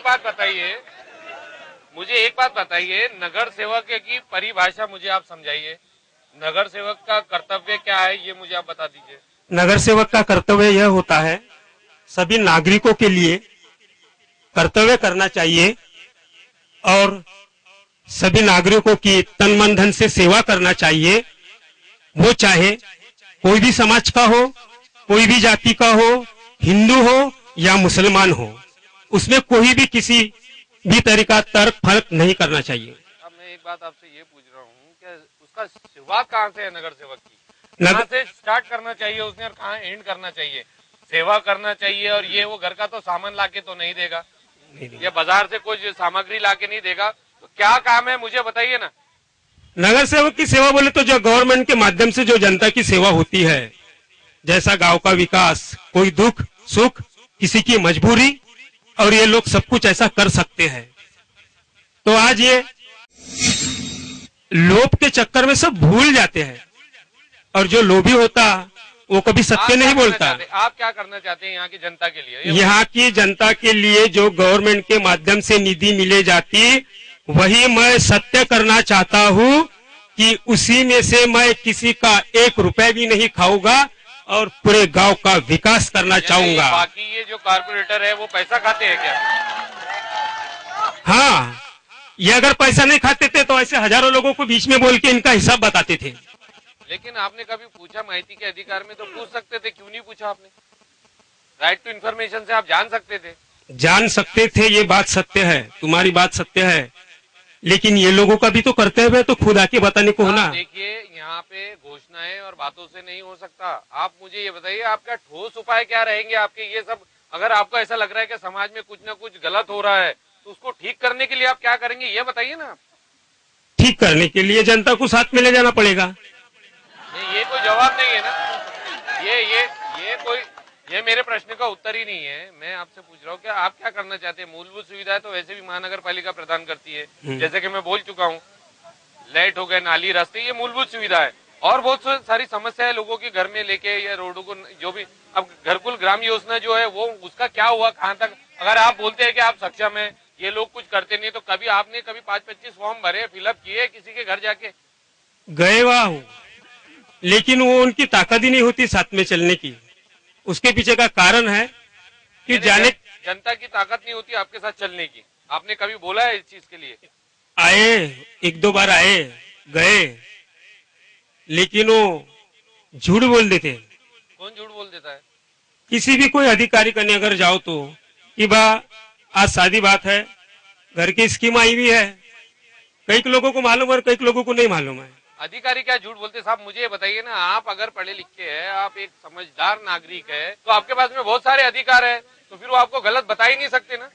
बात बताइए, नगर सेवक की परिभाषा मुझे आप समझाइए। नगर सेवक का कर्तव्य क्या है, ये मुझे आप बता दीजिए। नगर सेवक का कर्तव्य यह होता है सभी नागरिकों के लिए कर्तव्य करना चाहिए और सभी नागरिकों की तन मन धन से सेवा करना चाहिए। वो चाहे कोई भी समाज का हो, कोई भी जाति का हो, हिंदू हो या मुसलमान हो, उसमें कोई भी किसी भी तरीका तर्क फर्क नहीं करना चाहिए। अब मैं एक बात आपसे ये पूछ रहा हूँ कि उसका शुरुआत कहाँ से है नगर सेवक की? कहाँ से स्टार्ट करना चाहिए उसने और कहाँ एंड करना चाहिए? सेवा करना चाहिए और ये वो घर का तो सामान लाके तो नहीं देगा। ये बाजार से कुछ सामग्री लाके नहीं देगा, तो क्या काम है मुझे बताइए ना। नगर सेवक की सेवा बोले तो जो गवर्नमेंट के माध्यम से जो जनता की सेवा होती है, जैसा गांव का विकास, कोई दुख सुख, किसी की मजबूरी, और ये लोग सब कुछ ऐसा कर सकते हैं। तो आज ये लोभ के चक्कर में सब भूल जाते हैं, और जो लोभी होता वो कभी सत्य नहीं बोलता। आप क्या करना चाहते हैं यहाँ की जनता के लिए? यहाँ की जनता के लिए जो गवर्नमेंट के माध्यम से निधि मिले जाती, वही मैं सत्य करना चाहता हूँ कि उसी में से मैं किसी का 1 रुपए भी नहीं खाऊंगा और पूरे गांव का विकास करना चाहूंगा। बाकी ये जो कारपोरेटर है वो पैसा खाते हैं क्या? हाँ, ये अगर पैसा नहीं खाते थे तो ऐसे हजारों लोगों को बीच में बोल के इनका हिसाब बताते थे। लेकिन आपने कभी पूछा? माहिती के अधिकार में तो पूछ सकते थे, क्यों नहीं पूछा आपने? राइट टू इन्फॉर्मेशन से आप जान सकते थे। जान सकते थे, ये बात सत्य है, तुम्हारी बात सत्य है, लेकिन ये लोगों का भी तो करते हुए तो खुद आके बताने को होना। देखिए, यहाँ पे घोषणाएं और बातों से नहीं हो सकता। आप मुझे ये बताइए, आपका ठोस उपाय क्या रहेंगे आपके? ये सब अगर आपको ऐसा लग रहा है कि समाज में कुछ ना कुछ गलत हो रहा है, तो उसको ठीक करने के लिए आप क्या करेंगे, ये बताइए ना। ठीक करने के लिए जनता को साथ में ले जाना पड़ेगा। ये कोई जवाब नहीं है ना। ये मेरे प्रश्न का उत्तर ही नहीं है। मैं आपसे पूछ रहा हूँ कि आप क्या करना चाहते हैं? मूलभूत सुविधाएं तो वैसे भी महानगर पालिका प्रदान करती है, जैसे कि मैं बोल चुका हूँ, लाइट हो गए, नाली, रास्ते, ये मूलभूत सुविधा है। और बहुत सारी समस्याएं लोगों के घर में लेके या रोडों को जो भी, अब घरकुल ग्राम योजना जो है वो उसका क्या हुआ, कहाँ तक? अगर आप बोलते हैं कि आप सक्षम है, ये लोग कुछ करते नहीं, तो कभी आपने 5-25 फॉर्म भरे, फिलअप किए किसी के घर जाके? गए वहां हूँ, लेकिन वो उनकी ताकत ही नहीं होती साथ में चलने की। उसके पीछे का कारण है कि जनता की ताकत नहीं होती आपके साथ चलने की। आपने कभी बोला है इस चीज के लिए? आए, 1-2 बार आए गए, लेकिन वो झूठ बोल देते। कौन झूठ बोल देता है? किसी भी कोई अधिकारी करने अगर जाओ तो कि बा आज शादी बात है, घर की स्कीम आई हुई है, कई लोगों को मालूम और कई लोगों को नहीं मालूम है। अधिकारी क्या झूठ बोलते? साहब मुझे ये बताइए ना, आप अगर पढ़े लिखे हैं, आप एक समझदार नागरिक है, तो आपके पास में बहुत सारे अधिकार है, तो फिर वो आपको गलत बता ही नहीं सकते ना।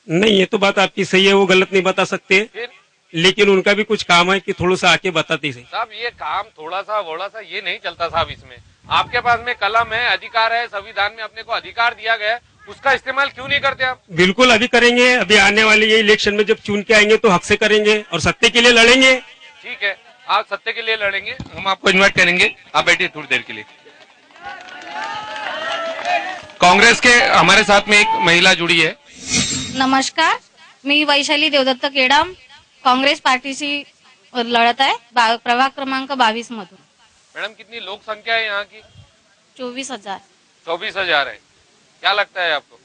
नहीं, ये तो बात आपकी सही है, वो गलत नहीं बता सकते, लेकिन उनका भी कुछ काम है कि थोड़ा सा आके बताते सही। साहब ये काम थोड़ा सा वोड़ा सा ये नहीं चलता साहब। इसमें आपके पास में कलम है, अधिकार है, संविधान में अपने को अधिकार दिया गया है, उसका इस्तेमाल क्यों नहीं करते आप? बिल्कुल अभी करेंगे। अभी आने वाले ये इलेक्शन में जब चुन के आएंगे तो हक से करेंगे और सत्य के लिए लड़ेंगे। ठीक है, आप सत्य के लिए लड़ेंगे, हम आपको इन्वाइट करेंगे, आप बैठिए थोड़ी देर के लिए। कांग्रेस के हमारे साथ में एक महिला जुड़ी है। नमस्कार, मी वैशाली देवदत्त केडाम, काँग्रेस पार्टीशी लढत आहे, प्रभाग क्रमांक 22 मधून। मैडम कितनी लोक संख्या है यहाँ की? 24,000। 24,000 है। क्या लगता है आपको?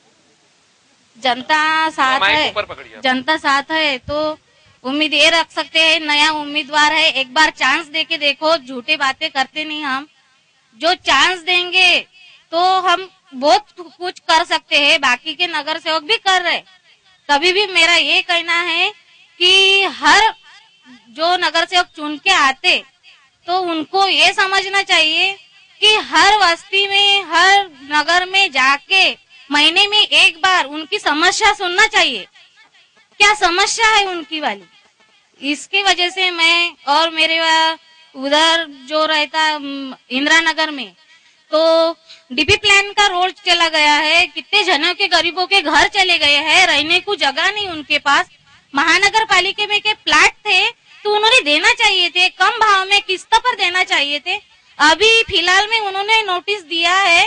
जनता साथ है, जनता साथ है तो उम्मीद ये रख सकते हैं, नया उम्मीदवार है, एक बार चांस देके देखो। झूठे बातें करते नहीं हम, जो चांस देंगे तो हम बहुत कुछ कर सकते हैं, बाकी के नगर सेवक भी कर रहे। तभी भी मेरा ये कहना है कि हर जो नगर सेवक चुन के आते तो उनको ये समझना चाहिए कि हर बस्ती में, हर नगर में जाके महीने में एक बार उनकी समस्या सुनना चाहिए, क्या समस्या है उनकी वाली। इसकी वजह से मैं और मेरे उधर जो रहता इंदिरा नगर में, तो डीपी प्लान का रोड चला गया है, कितने जनों के गरीबों के घर चले गए हैं, रहने को जगह नहीं उनके पास। महानगर पालिका में के प्लाट थे तो उन्होंने देना चाहिए थे, कम भाव में किस्त पर देना चाहिए थे। अभी फिलहाल में उन्होंने नोटिस दिया है,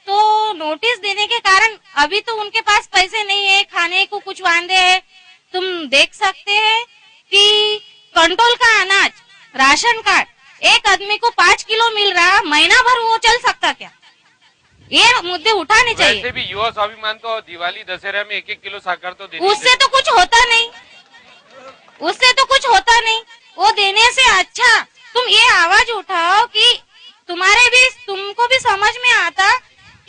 तो नोटिस देने के कारण अभी तो उनके पास पैसे नहीं है, खाने को कुछ वांदे है। तुम देख सकते हैं कि कंट्रोल का अनाज, राशन कार्ड, एक आदमी को 5 किलो मिल रहा, महीना भर वो चल सकता क्या? ये मुद्दे उठाने चाहिए। वैसे भी युवा स्वाभिमान तो दिवाली दशहरा में 1-1 किलो साकर तो देने, उससे तो कुछ होता नहीं, उससे तो कुछ होता नहीं। वो देने से अच्छा तुम ये आवाज उठाओ कि तुमको भी समझ में आता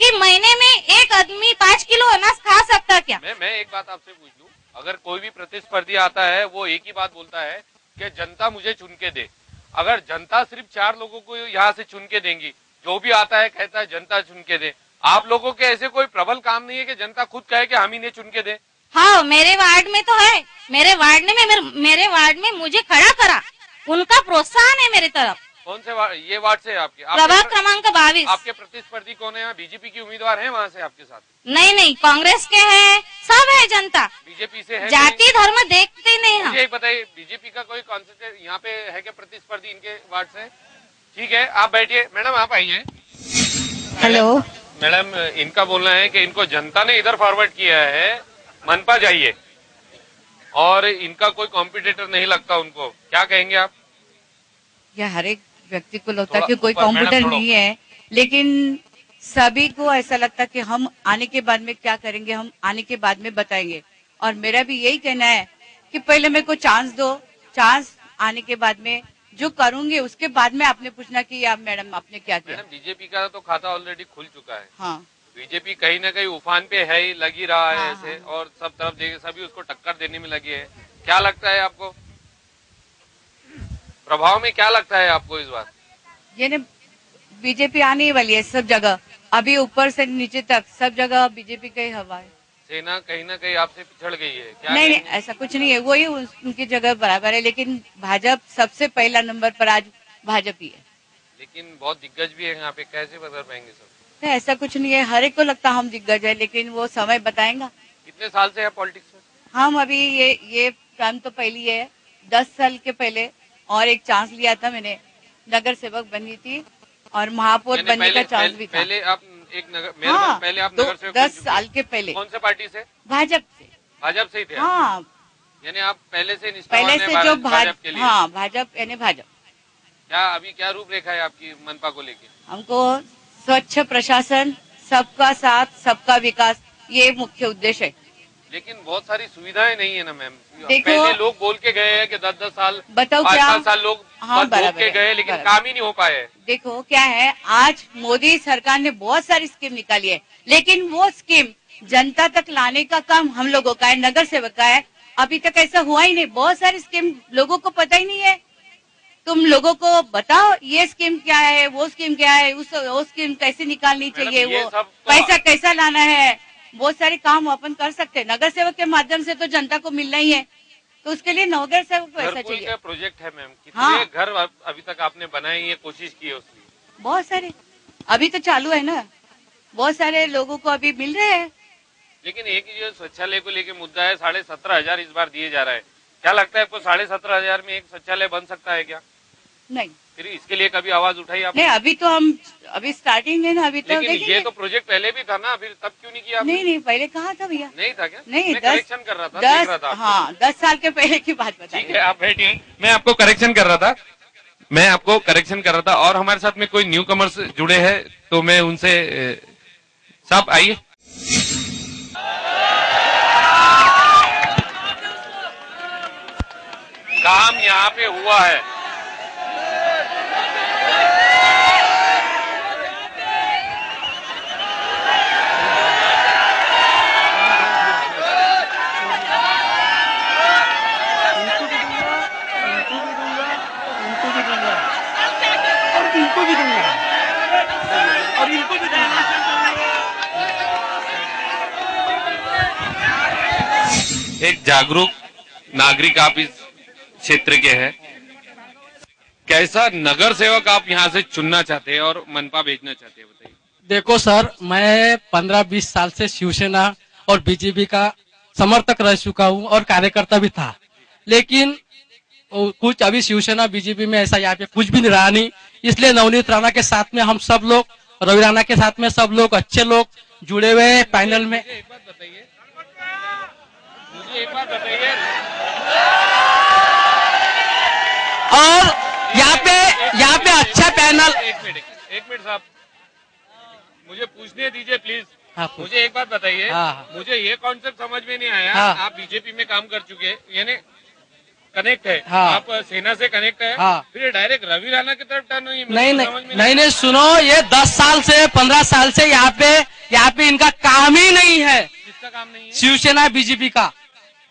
कि महीने में एक आदमी 5 किलो अनाज खा सकता क्या? मैं एक बात आपसे पूछ लूं, अगर कोई भी प्रतिस्पर्धी आता है वो एक ही बात बोलता है कि जनता मुझे चुन के दे। अगर जनता सिर्फ 4 लोगों को यहाँ से चुन के देंगी जो भी आता है कहता है जनता चुन के दे। आप लोगों के ऐसे कोई प्रबल काम नहीं है कि जनता खुद कहे कि हम ही ने चुन के दे? हाँ, मेरे वार्ड में तो है। मेरे वार्ड में मुझे खड़ा करा, उनका प्रोत्साहन है मेरी तरफ। कौन से वार्ड? ये वार्ड से आपके प्रभाग क्रमांक 22। आपके प्रतिस्पर्धी कौन है? बीजेपी की उम्मीदवार है वहाँ से आपके साथ? नहीं, कांग्रेस के हैं, सब है जनता। बीजेपी से है? जाति धर्म देखते नहीं हम। मुझे बताइए, बीजेपी का कोई कॉन्सेप्ट यहाँ पे है क्या प्रतिस्पर्धी इनके वार्ड से? ठीक है, आप बैठिए। मैडम आप आइए। हेलो मैडम, इनका बोलना है कि इनको जनता ने इधर फॉरवर्ड किया है, मनपा जाइए, और इनका कोई कॉम्पिटिटर नहीं लगता उनको। क्या कहेंगे आप? यह हर एक व्यक्ति को लगता है कि कोई कॉम्पिटिटर नहीं है, लेकिन सभी को ऐसा लगता है कि हम आने के बाद में क्या करेंगे, हम आने के बाद में बताएंगे। और मेरा भी यही कहना है कि पहले मेरे को चांस दो, चांस आने के बाद में जो करूंगी उसके बाद में आपने पूछना कि आप मैडम आपने क्या किया। मैडम, बीजेपी का तो खाता ऑलरेडी खुल चुका है। हाँ, बीजेपी कहीं ना कहीं उफान पे है, लग ही रहा है ऐसे, और सब तरफ देखिए सभी उसको टक्कर देने में लगे है। क्या लगता है आपको प्रभाव में, क्या लगता है आपको इस बार? ये ने बीजेपी आने ही वाली है सब जगह, अभी ऊपर से नीचे तक सब जगह बीजेपी का ही हवा है। सेना कहीं ना कहीं आपसे पिछड़ गई है क्या? नहीं, ऐसा कुछ नहीं है, वही उनकी जगह बराबर है, लेकिन भाजपा सबसे पहला नंबर पर आज भाजपा ही है। लेकिन बहुत दिग्गज भी है यहाँ पे, कैसे बदल पाएंगे सब? नहीं, ऐसा कुछ नहीं है, हर एक को लगता हम दिग्गज है, लेकिन वो समय बताएगा। कितने साल से है पॉलिटिक्स में? हम अभी ये टाइम तो पहली है, 10 साल के पहले और एक चांस लिया था मैंने, नगर सेवक बनी थी और महापौर बनने का चांस भी था। पहले आप एक नगर, हाँ, पहले आप नगर सेवक 10 साल के पहले। कौन से पार्टी से? भाजपा से। भाजपा से ही थे? हाँ, यानी आप पहले से जो भाजपा, हाँ भाजपा यानी भाजपा। क्या अभी क्या रूपरेखा है आपकी मनपा को लेके? हमको स्वच्छ प्रशासन, सबका साथ सबका विकास, ये मुख्य उद्देश्य है। लेकिन बहुत सारी सुविधाएं नहीं है ना मैम। देखो, पहले लोग बोल के गए हैं कि 10-10 साल, बताओ 5-5 साल लोग हाँ, बोल के गए, लेकिन काम ही नहीं हो पाए। देखो क्या है, आज मोदी सरकार ने बहुत सारी स्कीम निकाली है, लेकिन वो स्कीम जनता तक लाने का काम हम लोगों का है, नगर सेवक का है। अभी तक ऐसा हुआ ही नहीं, बहुत सारी स्कीम लोगों को पता ही नहीं है। तुम लोगों को बताओ ये स्कीम क्या है, वो स्कीम क्या है, वो स्कीम कैसे निकालनी चाहिए, वो पैसा कैसा लाना है, बहुत सारे काम अपन कर सकते हैं। नगर सेवक के माध्यम से तो जनता को मिलना ही है, तो उसके लिए नगर सेवक को ऐसा चाहिए। प्रोजेक्ट है मैम, कितने हाँ, घर अभी तक आपने बनाए, ये कोशिश की है उसकी? बहुत सारे अभी तो चालू है ना, बहुत सारे लोगों को अभी मिल रहे हैं। लेकिन एक जो शौचालय को लेके मुद्दा है, 17,500 इस बार दिए जा रहा है। क्या लगता है आपको 17,500 में एक शौचालय बन सकता है क्या? नहीं। फिर इसके लिए कभी आवाज उठाई आपने? नहीं, अभी तो हम अभी स्टार्टिंग है ना, अभी तो लेकिन ये तो प्रोजेक्ट पहले भी था ना, फिर तब क्यों नहीं किया? नहीं, पहले कहा था भैया। नहीं था क्या? नहीं, मैं करेक्शन कर रहा था, देख रहा था। हाँ, 10 साल के पहले की बात बताइए। ठीक है, आप बैठिए। मैं आपको करेक्शन कर रहा था, और हमारे साथ में कोई न्यू कमर्स जुड़े हैं, तो मैं उनसे साहब आइए। काम यहाँ पे हुआ है। एक जागरूक नागरिक आप इस क्षेत्र के हैं, कैसा नगर सेवक आप यहाँ से चुनना चाहते हैं और मनपा भेजना चाहते हैं, बताइए। देखो सर, मैं 15-20 साल से शिवसेना और बीजेपी का समर्थक रह चुका हूँ और कार्यकर्ता भी था, लेकिन कुछ अभी शिवसेना बीजेपी में ऐसा यहाँ पे कुछ भी नहीं रहा नहीं, इसलिए नवनीत राणा के साथ में हम सब लोग, रवि राणा के साथ में सब लोग अच्छे लोग जुड़े हुए हैं पैनल में। मुझे एक बात बताइए, और यहाँ पे अच्छा पैनल। एक मिनट साहब, मुझे पूछने दीजिए प्लीज। हाँ, मुझे एक बात बताइए। हाँ, मुझे ये कॉन्सेप्ट समझ में नहीं आया। हाँ, आप बीजेपी में काम कर चुके हैं, यानी कनेक्ट है। हाँ, आप सेना से कनेक्ट है। हाँ, फिर डायरेक्ट रवि राणा की तरफ टर्न हुई? नहीं, सुनो, ये 10 साल से 15 साल से यहाँ पे इनका काम ही नहीं है। किसका काम नहीं है? शिवसेना बीजेपी का।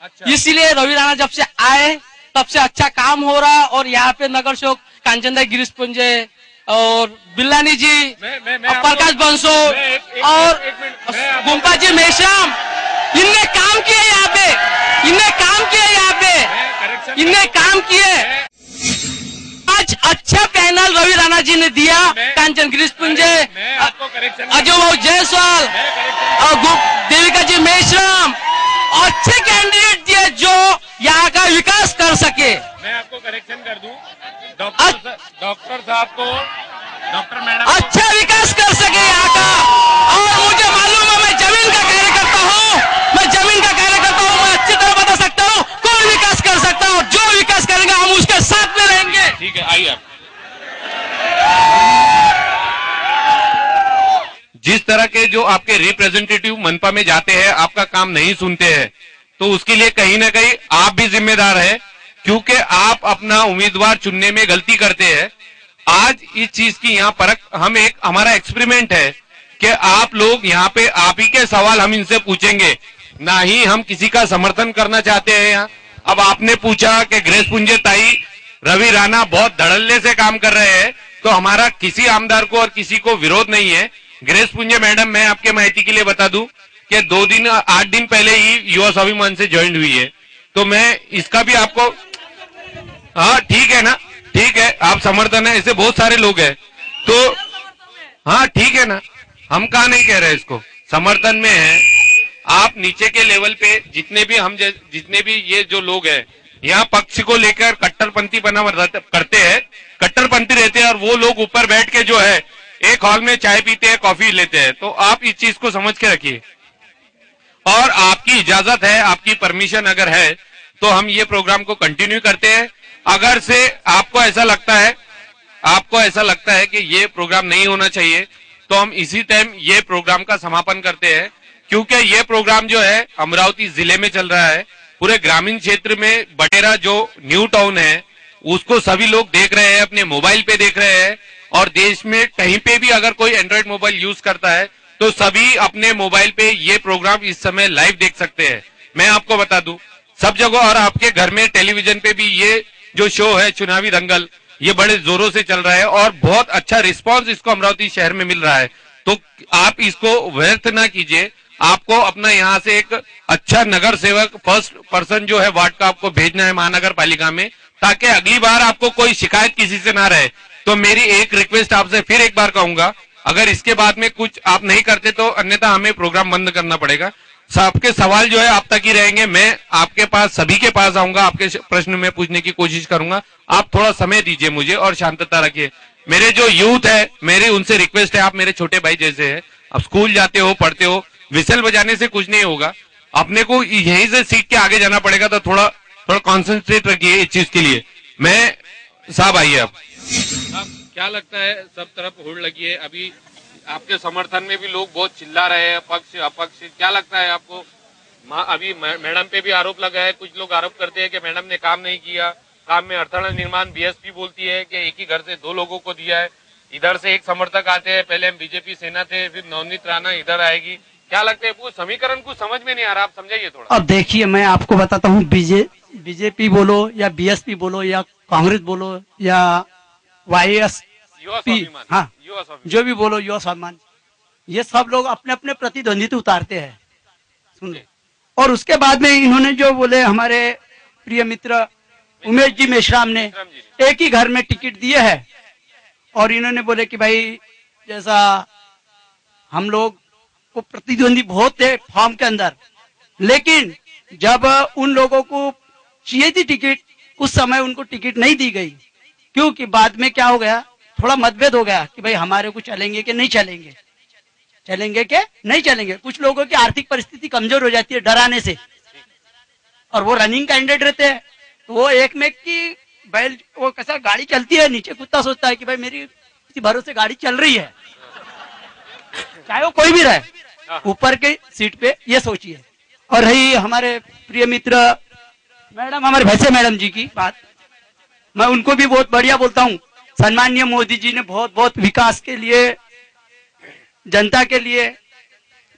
अच्छा। इसीलिए रवि राणा जब से आए तब से अच्छा काम हो रहा, और यहाँ पे नगर सेवक कांचनदा गिरीश पुंजे और बिल्लानी जी, प्रकाश बंसो और गुम्पा जी मेश्राम, इनने काम किए यहाँ पे, इनने काम किए। आज अच्छा पैनल रवि राणा जी ने दिया, कांचन गिरीश पुंजे, अजय बाबू जायसवाल और देविका जी मेश्राम, अच्छे कैंडिडेट दिए जो यहाँ का विकास कर सके। मैं आपको करेक्शन कर दूं, डॉक्टर साहब को, डॉक्टर मैडम अच्छा विकास कर सके यहाँ का। और मुझे मालूम है, मैं जमीन का कार्यकर्ता हूँ, मैं अच्छी तरह बता सकता हूँ कौन विकास कर सकता हूँ। जो विकास करेंगे हम उसके साथ में रहेंगे। ठीक है, आइए आप। जिस तरह के जो आपके रिप्रेजेंटेटिव मनपा में जाते हैं, आपका काम नहीं सुनते हैं, तो उसके लिए कहीं ना कहीं आप भी जिम्मेदार है, क्योंकि आप अपना उम्मीदवार चुनने में गलती करते हैं। आज इस चीज की यहाँ परख, हमारा एक्सपेरिमेंट है कि आप लोग यहाँ पे आप ही के सवाल हम इनसे पूछेंगे, ना ही हम किसी का समर्थन करना चाहते हैं यहाँ। अब आपने पूछा कि ग्रेस पुंजे ताई रवि राणा बहुत धड़ल्ले से काम कर रहे हैं, तो हमारा किसी आमदार को और किसी को विरोध नहीं है। ग्रेस पुंजे मैडम, मैं आपके माहिती के लिए बता दूं कि 8 दिन पहले ही युवा स्वाभिमान से ज्वाइन हुई है, तो मैं इसका भी आपको, हाँ ठीक है ना, ठीक है, आप समर्थन है, ऐसे बहुत सारे लोग हैं, तो हाँ ठीक है ना, हम कहा नहीं कह रहे इसको, समर्थन में है। आप नीचे के लेवल पे जितने भी ये जो लोग हैं यहाँ पक्ष को लेकर कट्टरपंथी बना करते हैं, कट्टरपंथी रहते हैं, और वो लोग ऊपर बैठ के जो है एक हॉल में चाय पीते हैं, कॉफी लेते हैं। तो आप इस चीज को समझ के रखिए, और आपकी इजाजत है, आपकी परमिशन अगर है तो हम ये प्रोग्राम को कंटिन्यू करते हैं। अगर से आपको ऐसा लगता है कि ये प्रोग्राम नहीं होना चाहिए, तो हम इसी टाइम ये प्रोग्राम का समापन करते हैं, क्योंकि ये प्रोग्राम जो है अमरावती जिले में चल रहा है, पूरे ग्रामीण क्षेत्र में बटेरा जो न्यू टाउन है उसको सभी लोग देख रहे हैं, अपने मोबाइल पे देख रहे हैं, और देश में कहीं पे भी अगर कोई एंड्रॉइड मोबाइल यूज करता है तो सभी अपने मोबाइल पे ये प्रोग्राम इस समय लाइव देख सकते हैं। मैं आपको बता दूं, सब जगह, और आपके घर में टेलीविजन पे भी ये जो शो है चुनावी दंगल, ये बड़े जोरों से चल रहा है, और बहुत अच्छा रिस्पांस इसको अमरावती शहर में मिल रहा है। तो आप इसको व्यर्थ ना कीजिए, आपको अपना यहाँ से एक अच्छा नगर सेवक, फर्स्ट पर्सन जो है वार्ड का आपको भेजना है महानगर पालिका में, ताकि अगली बार आपको कोई शिकायत किसी से ना रहे। तो मेरी एक रिक्वेस्ट आपसे फिर एक बार कहूंगा, अगर इसके बाद में कुछ आप नहीं करते तो अन्यथा हमें प्रोग्राम बंद करना पड़ेगा। सबके सवाल जो है आप तक ही रहेंगे, मैं आपके पास, सभी के पास आऊंगा, आपके प्रश्न में पूछने की कोशिश करूंगा। आप थोड़ा समय दीजिए मुझे और शांतता रखिए। मेरे जो यूथ है, मेरी उनसे रिक्वेस्ट है, आप मेरे छोटे भाई जैसे हैं, आप स्कूल जाते हो, पढ़ते हो, विसल बजाने से कुछ नहीं होगा, अपने को यहीं से सीख के आगे जाना पड़ेगा, तो थोड़ा कॉन्सेंट्रेट रखिए इस चीज के लिए। मैं साहब आइए, आप क्या लगता है, सब तरफ होड़ लगी है, अभी आपके समर्थन में भी लोग बहुत चिल्ला रहे हैं, पक्ष अपक्ष, क्या लगता है आपको? अभी मैडम पे भी आरोप लगा है, कुछ लोग आरोप करते हैं कि मैडम ने काम नहीं किया, काम में अड़थड़ा निर्माण, बीएसपी बोलती है कि एक ही घर से 2 लोगों को दिया है, इधर से एक समर्थक आते हैं, पहले हम बीजेपी सेना थे, फिर नवनीत राणा इधर आएगी, क्या लगता है? वो समीकरण कुछ समझ में नहीं आ रहा, आप समझाइए थोड़ा। अब देखिए, मैं आपको बताता हूँ, बीजेपी बोलो या बीएसपी बोलो या कांग्रेस बोलो या YSP, हाँ जो भी बोलो, युवा स्वाभिमान, ये सब लोग अपने अपने प्रतिद्वंदित्व उतारते हैं, सुन ले। और उसके बाद में इन्होंने जो बोले, हमारे प्रिय मित्र उमेश जी मेश्राम ने एक ही घर में टिकट दिए है, और इन्होंने बोले कि भाई जैसा हम लोग को प्रतिद्वंदी बहुत थे फॉर्म के अंदर, लेकिन जब उन लोगों को चाहिए थी टिकट, उस समय उनको टिकट नहीं दी गई, क्योंकि बाद में क्या हो गया, थोड़ा मतभेद हो गया कि भाई हमारे को चलेंगे कि नहीं चलेंगे, चलेंगे कि नहीं चलेंगे। कुछ लोगों की आर्थिक परिस्थिति कमजोर हो जाती है डराने से, और वो रनिंग कैंडिडेट रहते हैं, तो वो एक में की बैल, वो कैसा गाड़ी चलती है, नीचे कुत्ता सोचता है कि भाई मेरी किसी भरोसे गाड़ी चल रही है, चाहे वो कोई भी रहे, ऊपर के सीट पे, ये सोचिए। और रही हमारे प्रिय मित्र मैडम, हमारे भैसे मैडम जी की बात, मैं उनको भी बहुत बढ़िया बोलता हूँ। सम्माननीय मोदी जी ने बहुत बहुत विकास के लिए, जनता के लिए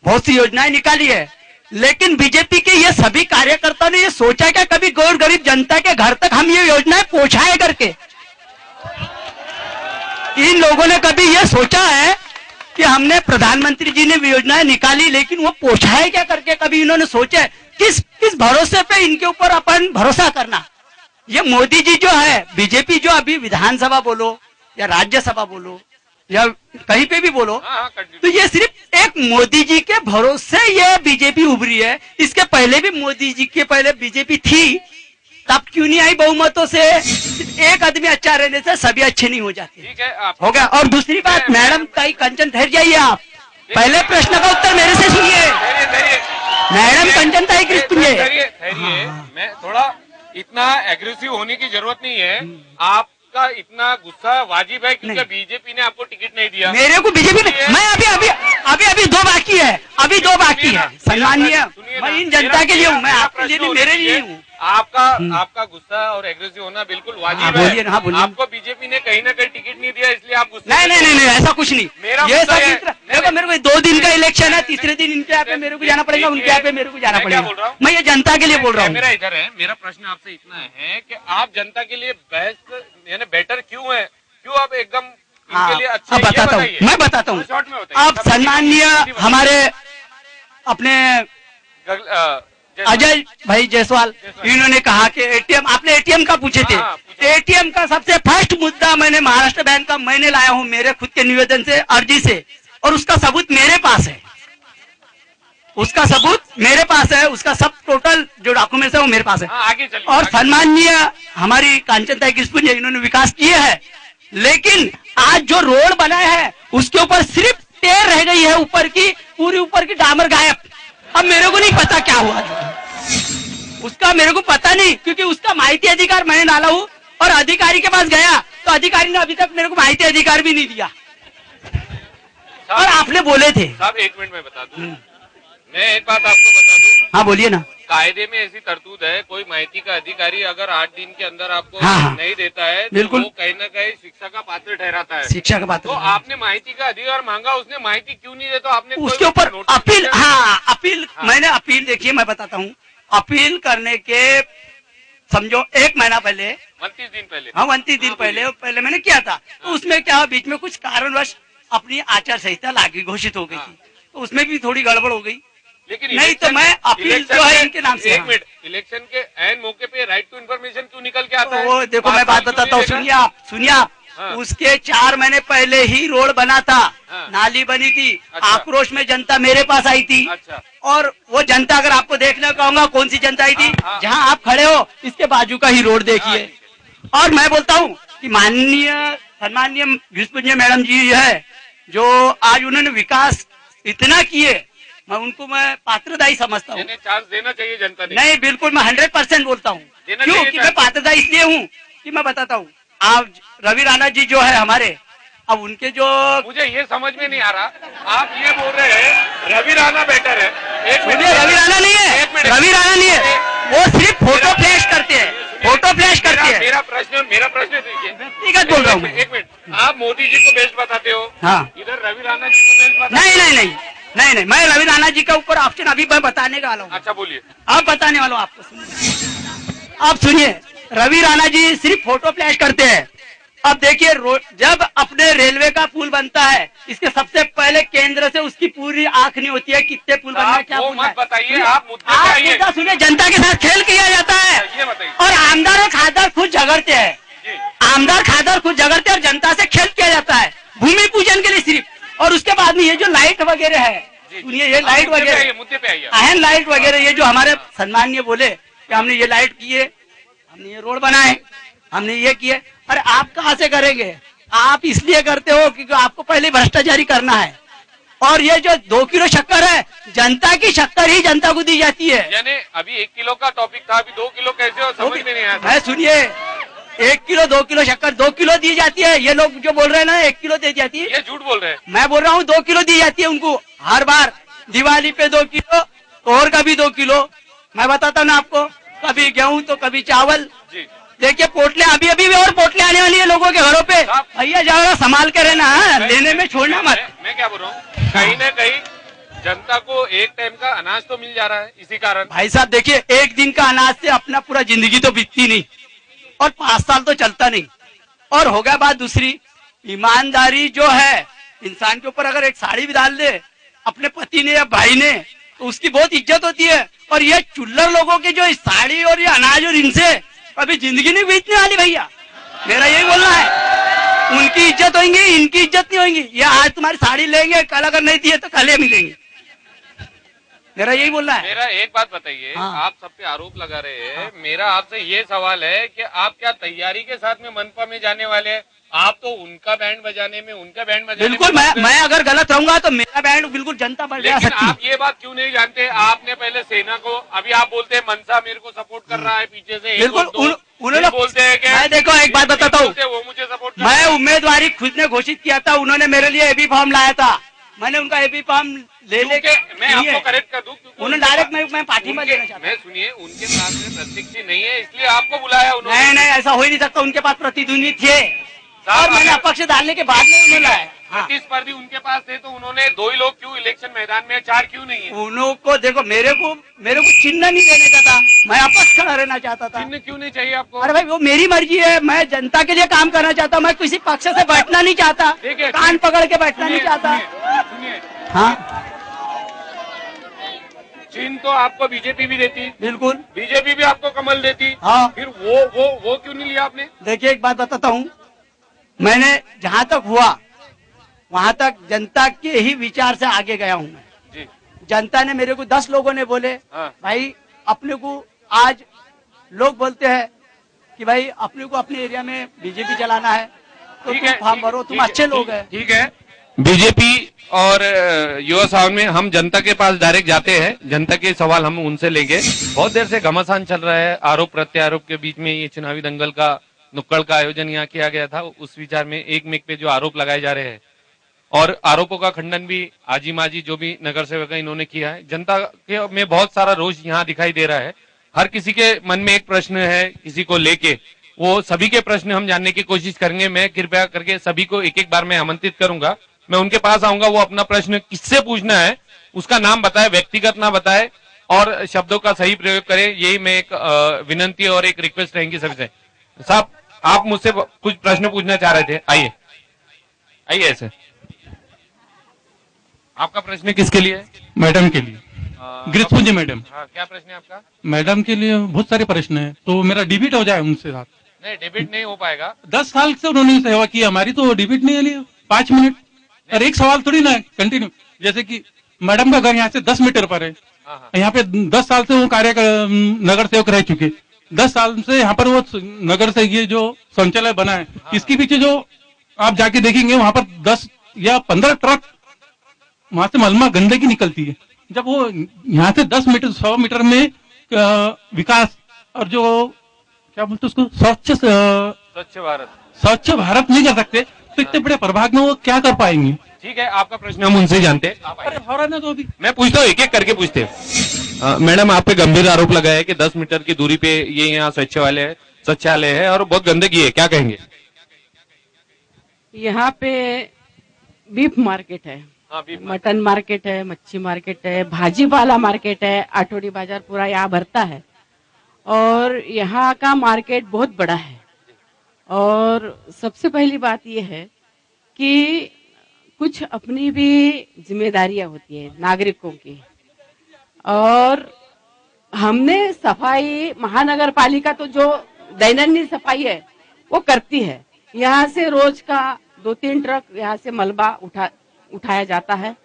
बहुत सी योजनाएं निकाली है, लेकिन बीजेपी के ये सभी कार्यकर्ताओं ने ये सोचा क्या कभी गौर गरीब जनता के घर तक हम ये योजनाएं पहुंचाए करके? इन लोगों ने कभी ये सोचा है कि हमने प्रधानमंत्री जी ने योजनाएं निकाली लेकिन वो पहुंचा है क्या करके कभी इन्होंने सोचा है? किस भरोसे पे इनके ऊपर अपन भरोसा करना? ये मोदी जी जो है, बीजेपी जो अभी विधानसभा बोलो या राज्यसभा बोलो या कहीं पे भी बोलो, तो ये सिर्फ एक मोदी जी के भरोसे ये बीजेपी उभरी है। इसके पहले भी मोदी जी के पहले बीजेपी थी, तब क्यों नहीं आई बहुमतों से? एक आदमी अच्छा रहने से सभी अच्छे नहीं हो जाते। ठीक है, हो गया। और दूसरी बात, मैडम ताई कंचन ठहर जाइए, आप पहले प्रश्न का उत्तर मेरे से सुनिए। मैडम कंचन ताई धैर्य, मैं थोड़ा इतना एग्रेसिव होने की जरूरत नहीं है। आपका इतना गुस्सा वाजिब है क्योंकि बीजेपी ने आपको टिकट नहीं दिया। मेरे को बीजेपी ने, मैं अभी दो बाकी है, अभी दो बाकी है। सम्मानीय, मैं इन जनता के लिए हूँ, मैं आपके लिए नहीं, मेरे लिए हूँ। आपका गुस्सा और एग्रेसिव होना बिल्कुल वाजिब है। बोलिए। आपको बीजेपी ने कहीं ना कहीं टिकट नहीं दिया इसलिए आप गुस्सा। नहीं, ऐसा कुछ नहीं। ये सब मेरे को 2 दिन का इलेक्शन है, तीसरे दिन इनके यहाँ पे मेरे को जाना पड़ेगा, उनके यहाँ पे मेरे को जाना पड़ेगा। मैं ये जनता के लिए बोल रहा हूँ। मेरा इधर है, मेरा प्रश्न आपसे इतना है कि आप जनता के लिए बेस्ट यानी बेटर क्यों है? क्यों आप एकदम इनके लिए अच्छे? बताता हूँ, मैं बताता हूँ। आप सम्मानीय हमारे अपने अजय भाई जायसवाल, इन्होंने कहा कि एटीएम, आपने एटीएम का पूछे थे। एटीएम का सबसे फर्स्ट मुद्दा मैंने महाराष्ट्र बैंक का मैंने लाया हूँ मेरे खुद के निवेदन से, अर्जी से, और उसका सबूत मेरे पास है। उसका सबूत मेरे पास है, उसका सब टोटल जो डॉक्यूमेंट्स है वो मेरे पास है। और सम्माननीय हमारी कांचन ताई किस्पुंज, इन्होंने विकास किए है, लेकिन आज जो रोड बना है उसके ऊपर सिर्फ टेर रह गई है, ऊपर की पूरी ऊपर की डामर गायब। अब मेरे को नहीं पता क्या हुआ उसका, मेरे को पता नहीं, क्योंकि उसका माहिती अधिकार मैंने डाला हूँ और अधिकारी के पास गया तो अधिकारी ने अभी तक मेरे को माहिती अधिकार भी नहीं दिया। और आपने बोले थे साहब, 1 मिनट में बता दूं, मैं एक बात आपको बता दूं। हाँ बोलिए ना। कायदे में ऐसी तरतूद है, कोई माहिती का अधिकारी अगर 8 दिन के अंदर आपको नहीं देता है तो बिल्कुल वो कहीं ना कहीं शिक्षा का पात्र ठहराता है। शिक्षा का पात्र। तो आपने माहिती का अधिकार मांगा, उसने माहिती क्यों नहीं देता? आपने उसके ऊपर अपील, अपील मैंने अपील, देखिए मैं बताता हूँ, अपील करने के समझो 1 महीना पहले, 29 दिन पहले, 29 दिन पहले मैंने किया था। तो उसमें क्या हुआ, बीच में कुछ कारणवश अपनी आचार संहिता लागू घोषित हो गई थी, तो उसमें भी थोड़ी गड़बड़ हो गई। लेकिन नहीं तो मैं अपील जो है इनके नाम से। 1 मिनट, इलेक्शन के ऐन मौके पे राइट टू इन्फॉर्मेशन क्यों निकल के आता है? वो देखो मैं बात बताता हूँ, सुनिए आप। उसके 4 महीने पहले ही रोड बना था, नाली बनी थी। आक्रोश में जनता मेरे पास आई थी। और वो जनता, अगर आपको देखने कहूंगा कौन सी जनता आई थी, जहाँ आप खड़े हो इसके बाजू का ही रोड देखिए। और मैं बोलता हूँ कि माननीय सम्माननीय विष्णुजी मैडम जी है, जो आज उन्होंने विकास इतना किए, मैं उनको मैं पात्रदायी समझता हूँ। चांस देना चाहिए जनता ने। नहीं, बिल्कुल मैं 100% बोलता हूँ। क्यों कि मैं पात्रदायी इसलिए हूँ कि मैं बताता हूँ, आप रवि राणा जी जो है हमारे, अब उनके जो, मुझे ये समझ में नहीं आ रहा, आप ये बोल रहे हैं रवि राणा बेटर है। रवि राणा नहीं है, रवि राणा नहीं है, वो सिर्फ फोटो फ्लैश करते हैं, फोटो फ्लैश करते हैं। मेरा प्रश्न देखिए, व्यक्तिगत बोल रहा हूँ। 1 मिनट, आप मोदी जी को बेस्ट बताते हो, हाँ, इधर रवि राणा जी को बेस्ट बताते नहीं, मैं रवि राणा जी का ऊपर ऑप्शन अभी मैं बताने वाला हूँ। अच्छा बोलिए। अब बताने वाला हूँ आपको, आप सुनिए। रवि राणा जी सिर्फ फोटो फ्लैश करते हैं। अब देखिए, जब अपने रेलवे का पुल बनता है, इसके सबसे पहले केंद्र से उसकी पूरी आंख नहीं होती है कितने पुल बनना है, क्या पुल है। बताइए, आप मुद्दा सुनिए, जनता के साथ खेल किया जाता है और आमदार और खासदार खुद झगड़ते हैं। आमदार खासदार खुद झगड़ते हैं और जनता से खेल किया जाता है भूमि पूजन के लिए सिर्फ। और उसके बाद में ये जो लाइट वगैरह है, सुनिए, ये लाइट वगैरह, मुद्दे पे आइए, अहम लाइट वगैरह, ये जो हमारे सम्माननीय बोले कि हमने ये लाइट किए, हमने ये रोड बनाए, हमने ये किए। अरे आप कहाँ से करेंगे? आप इसलिए करते हो क्योंकि आपको पहले भ्रष्टाचारी करना है। और ये जो 2 किलो शक्कर है, जनता की शक्कर ही जनता को दी जाती है। यानी अभी 1 किलो का टॉपिक था, अभी 2 किलो कैसे हो, समझ में नहीं आया। मैं सुनिए, 1 किलो 2 किलो शक्कर 2 किलो दी जाती है। ये लोग जो बोल रहे हैं ना 1 किलो दे जाती है, ये झूठ बोल रहे हैं। मैं बोल रहा हूँ 2 किलो दी जाती है उनको हर बार। दिवाली पे 2 किलो, और कभी 2 किलो। मैं बताता ना आपको, कभी गेहूं तो कभी चावल। देखिए पोटले, अभी और पोटले आने वाली है लोगों के घरों पे। भैया जरा संभाल के रहना, लेने में छोड़ना मत। मैं क्या बोल रहा हूँ, कहीं न कहीं जनता को एक टाइम का अनाज तो मिल जा रहा है इसी कारण। भाई साहब देखिए, 1 दिन का अनाज से अपना पूरा जिंदगी तो बीतती नहीं, और 5 साल तो चलता नहीं। और हो गया बात दूसरी ईमानदारी जो है इंसान के ऊपर, अगर एक साड़ी भी डाल दे अपने पति ने या भाई ने तो उसकी बहुत इज्जत होती है। और ये चुल्लर लोगों की जो साड़ी और ये अनाज और इनसे अभी जिंदगी नहीं बीतने वाली भैया, मेरा यही बोलना है। उनकी इज्जत होगी, इनकी इज्जत नहीं होगी। ये आज तुम्हारी साड़ी लेंगे, कल अगर नहीं दिए तो कल मिलेंगे। मेरा यही बोलना है। मेरा एक बात बताइए, आप सब पे आरोप लगा रहे हैं, मेरा आपसे ये सवाल है कि आप क्या तैयारी के साथ में मनपा में जाने वाले हैं? आप तो उनका बैंड बजाने में, उनका बैंड बजाने बिल्कुल मैं अगर गलत रहूंगा तो मेरा बैंड बिल्कुल जनता बजा लेकिन सकती है। आप ये बात क्यों नहीं जानते? आपने पहले सेना को, अभी आप बोलते हैं मनसा मेरे को सपोर्ट कर रहा है पीछे से, बिल्कुल उन्होंने बोलते हैं कि मैं देखो एक बात बताता हूँ, वो मुझे सपोर्ट, मैं उम्मीदवारी खुद ने घोषित किया था, उन्होंने मेरे लिए एबी फॉर्म लाया था, मैंने उनका एबी फॉर्म ले लेके मैं आपको करेक्ट कर दूं, उन्होंने डायरेक्ट मैं पार्टी में लेना चाहता। मैं सुनिए, उनके पास में प्रत्यक्ष नहीं है इसलिए आपको बुलाया उन्होंने। नहीं ऐसा हो ही नहीं सकता, उनके पास प्रतिद्वंदी थे और मैंने अपक्ष डालने के बाद में उन्होंने लाया। प्रतिस्पर्धी उनके पास थे तो उन्होंने 2 ही लोग क्यों इलेक्शन मैदान में, 4 क्यों नहीं है? उनको देखो, मेरे को चिन्ह नहीं देने का था, मैं अपक्ष खड़ा रहना चाहता था। चिन्ह क्यों नहीं चाहिए आपको? अरे भाई वो मेरी मर्जी है, मैं जनता के लिए काम करना चाहता हूँ, मैं किसी पक्ष से बैठना नहीं चाहता, कान पकड़ के बैठना नहीं चाहता। हाँ, चिन्ह तो आपको बीजेपी भी देती, बिल्कुल बीजेपी भी आपको कमल देती, हाँ, फिर वो क्यों नहीं लिया आपने? देखिए एक बात बताता हूँ, मैंने जहाँ तक हुआ वहाँ तक जनता के ही विचार से आगे गया हूँ मैं। जनता ने मेरे को 10 लोगों ने बोले, भाई अपने को आज लोग बोलते हैं कि भाई अपने को अपने एरिया में बीजेपी चलाना है तो तुम फॉर्म भरो, तुम अच्छे लोग हैं। ठीक है, बीजेपी और युवा सावन में हम जनता के पास डायरेक्ट जाते हैं, जनता के सवाल हम उनसे लेंगे। बहुत देर से घमासान चल रहा है, आरोप प्रत्यारोप के बीच में ये चुनावी दंगल का नुक्कड़ का आयोजन यहाँ किया गया था। उस विचार में एक मेक पे जो आरोप लगाए जा रहे हैं और आरोपों का खंडन भी आजी माजी जो भी नगर सेवक इन्होंने किया है, जनता के में बहुत सारा रोष यहाँ दिखाई दे रहा है। हर किसी के मन में एक प्रश्न है किसी को लेके, वो सभी के प्रश्न हम जानने की कोशिश करेंगे। मैं कृपया करके सभी को एक एक बार में आमंत्रित करूंगा, मैं उनके पास आऊंगा, वो अपना प्रश्न किससे पूछना है उसका नाम बताए, व्यक्तिगत ना बताए और शब्दों का सही प्रयोग करे। यही मैं एक विनंती और एक रिक्वेस्ट रहेंगी सभी से। साहब आप मुझसे कुछ प्रश्न पूछना चाह रहे थे, आइए आइए ऐसे। आपका प्रश्न किसके लिए है? मैडम के लिए, गिरपुंजी मैडम। हाँ, क्या प्रश्न है आपका? मैडम के लिए बहुत सारे प्रश्न है, तो मेरा डिबेट हो जाए उनसे साथ। नहीं, डिबेट नहीं हो पाएगा। 10 साल से उन्होंने सेवा की, हमारी तो डिबेट नहीं है, 5 मिनट और एक सवाल थोड़ी ना कंटिन्यू। जैसे कि मैडम का घर यहाँ से 10 मीटर पर है, यहाँ पे 10 साल से वो नगर सेवक रह चुके, 10 साल से यहाँ पर वो नगर से ये जो शौचालय बना है, इसके पीछे जो आप जाके देखेंगे वहां पर 10 या 15 ट्रक वहां से मलमा गंदगी निकलती है। जब वो यहाँ से 10 मीटर 100 मीटर में विकास और जो क्या बोलते उसको स्वच्छ भारत नहीं कर सकते, तो इतने बड़े प्रभाग में वो क्या कर पाएंगे? ठीक है, आपका प्रश्न हम उनसे जानते हैं। तो अभी मैं पूछता हूँ, एक एक करके पूछते हैं। मैडम आप पे गंभीर आरोप लगा है कि 10 मीटर की दूरी पे ये यहाँ शौचालय है और बहुत गंदगी है, क्या कहेंगे? यहाँ पे बीफ मार्केट है, मटन मार्केट है, मच्छी मार्केट है, भाजी वाला मार्केट है, आठवड़ी बाजार पूरा यहाँ भरता है और यहाँ का मार्केट बहुत बड़ा है। और सबसे पहली बात यह है कि कुछ अपनी भी जिम्मेदारियां होती है नागरिकों की, और हमने सफाई महानगर पालिका तो जो दैनंदिन सफाई है वो करती है। यहाँ से रोज का 2-3 ट्रक यहाँ से मलबा उठाया जाता है।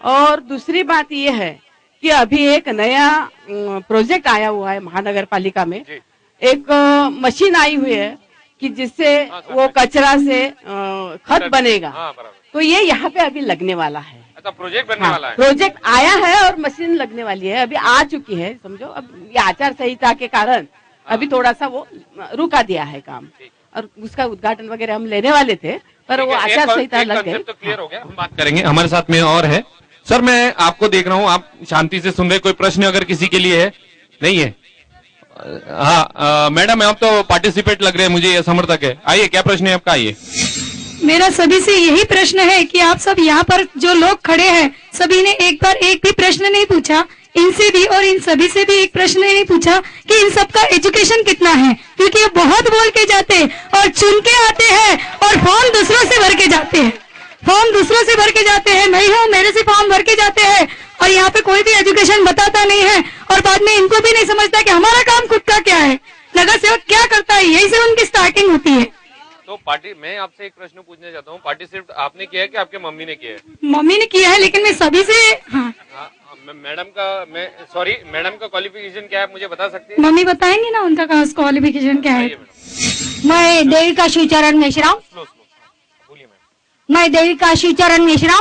और दूसरी बात यह है कि अभी एक नया प्रोजेक्ट आया हुआ है महानगर पालिका में, एक मशीन आई हुई है कि जिससे वो कचरा से खत बनेगा, तो ये यहाँ पे अभी लगने वाला है। अच्छा, प्रोजेक्ट बनने वाला है? प्रोजेक्ट आया है और मशीन लगने वाली है, अभी आ चुकी है समझो। अब ये आचार संहिता के कारण अभी थोड़ा सा वो रुका दिया है काम, और उसका उद्घाटन वगैरह हम लेने वाले थे पर वो आचार संहिता लग गई। तो क्लियर हो गया, हम बात करेंगे। हमारे साथ में और है सर, मैं आपको देख रहा हूँ, आप शांति से सुन रहे। कोई प्रश्न अगर किसी के लिए है? नहीं है? हाँ मैडम आप तो पार्टिसिपेट लग रहे हैं, मुझे ये समर्थक है। आइए, क्या प्रश्न है आपका? आइए। मेरा सभी से यही प्रश्न है कि आप सब यहाँ पर जो लोग खड़े हैं सभी ने एक बार एक भी प्रश्न नहीं पूछा इनसे भी और इन सभी से भी एक प्रश्न नहीं पूछा कि इन सबका एजुकेशन कितना है, क्योंकि ये बहुत बोल के जाते हैं और चुन के आते हैं और फॉर्म दूसरों से भर के जाते हैं, मैं हूँ मेरे से फॉर्म भर के जाते हैं और यहाँ पे कोई भी एजुकेशन बताता नहीं है और बाद में इनको भी नहीं समझता कि हमारा काम खुद का क्या है, नगर सेवक क्या करता है, यही से उनकी स्टार्टिंग होती है। तो पार्टी, मैं आपसे एक प्रश्न पूछना चाहता हूँ, पार्टी सिर्फ आपने किया है कि आपके मम्मी ने किया है? मम्मी ने किया है, लेकिन मैं सभी से मैडम का क्वालिफिकेशन क्या है, मुझे बता सकती है? मम्मी बताएंगे ना उनका क्वालिफिकेशन क्या है। मैं देविका शिवचरण मिश्रा,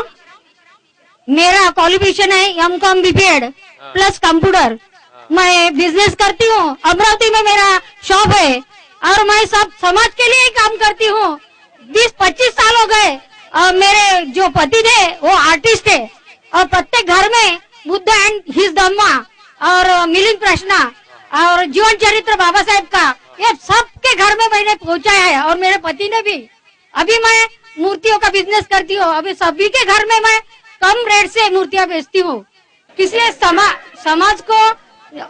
मेरा क्वालिफिकेशन है M.Com BPEd प्लस कंप्यूटर। मैं बिजनेस करती हूँ, अमरावती में मेरा शॉप है और मैं सब समाज के लिए ही काम करती हूँ। 20-25 साल हो गए और मेरे जो पति थे वो आर्टिस्ट है और प्रत्येक घर में बुद्ध एंड हिज धम्मा और मिलिंद प्रश्न और जीवन चरित्र बाबा साहेब का ये सबके घर में मैंने पहुंचाया है और मेरे पति ने भी। अभी मैं मूर्तियों का बिजनेस करती हूँ, अभी सभी के घर में मैं कम रेट से मूर्तियाँ बेचती हूँ। इसलिए समाज को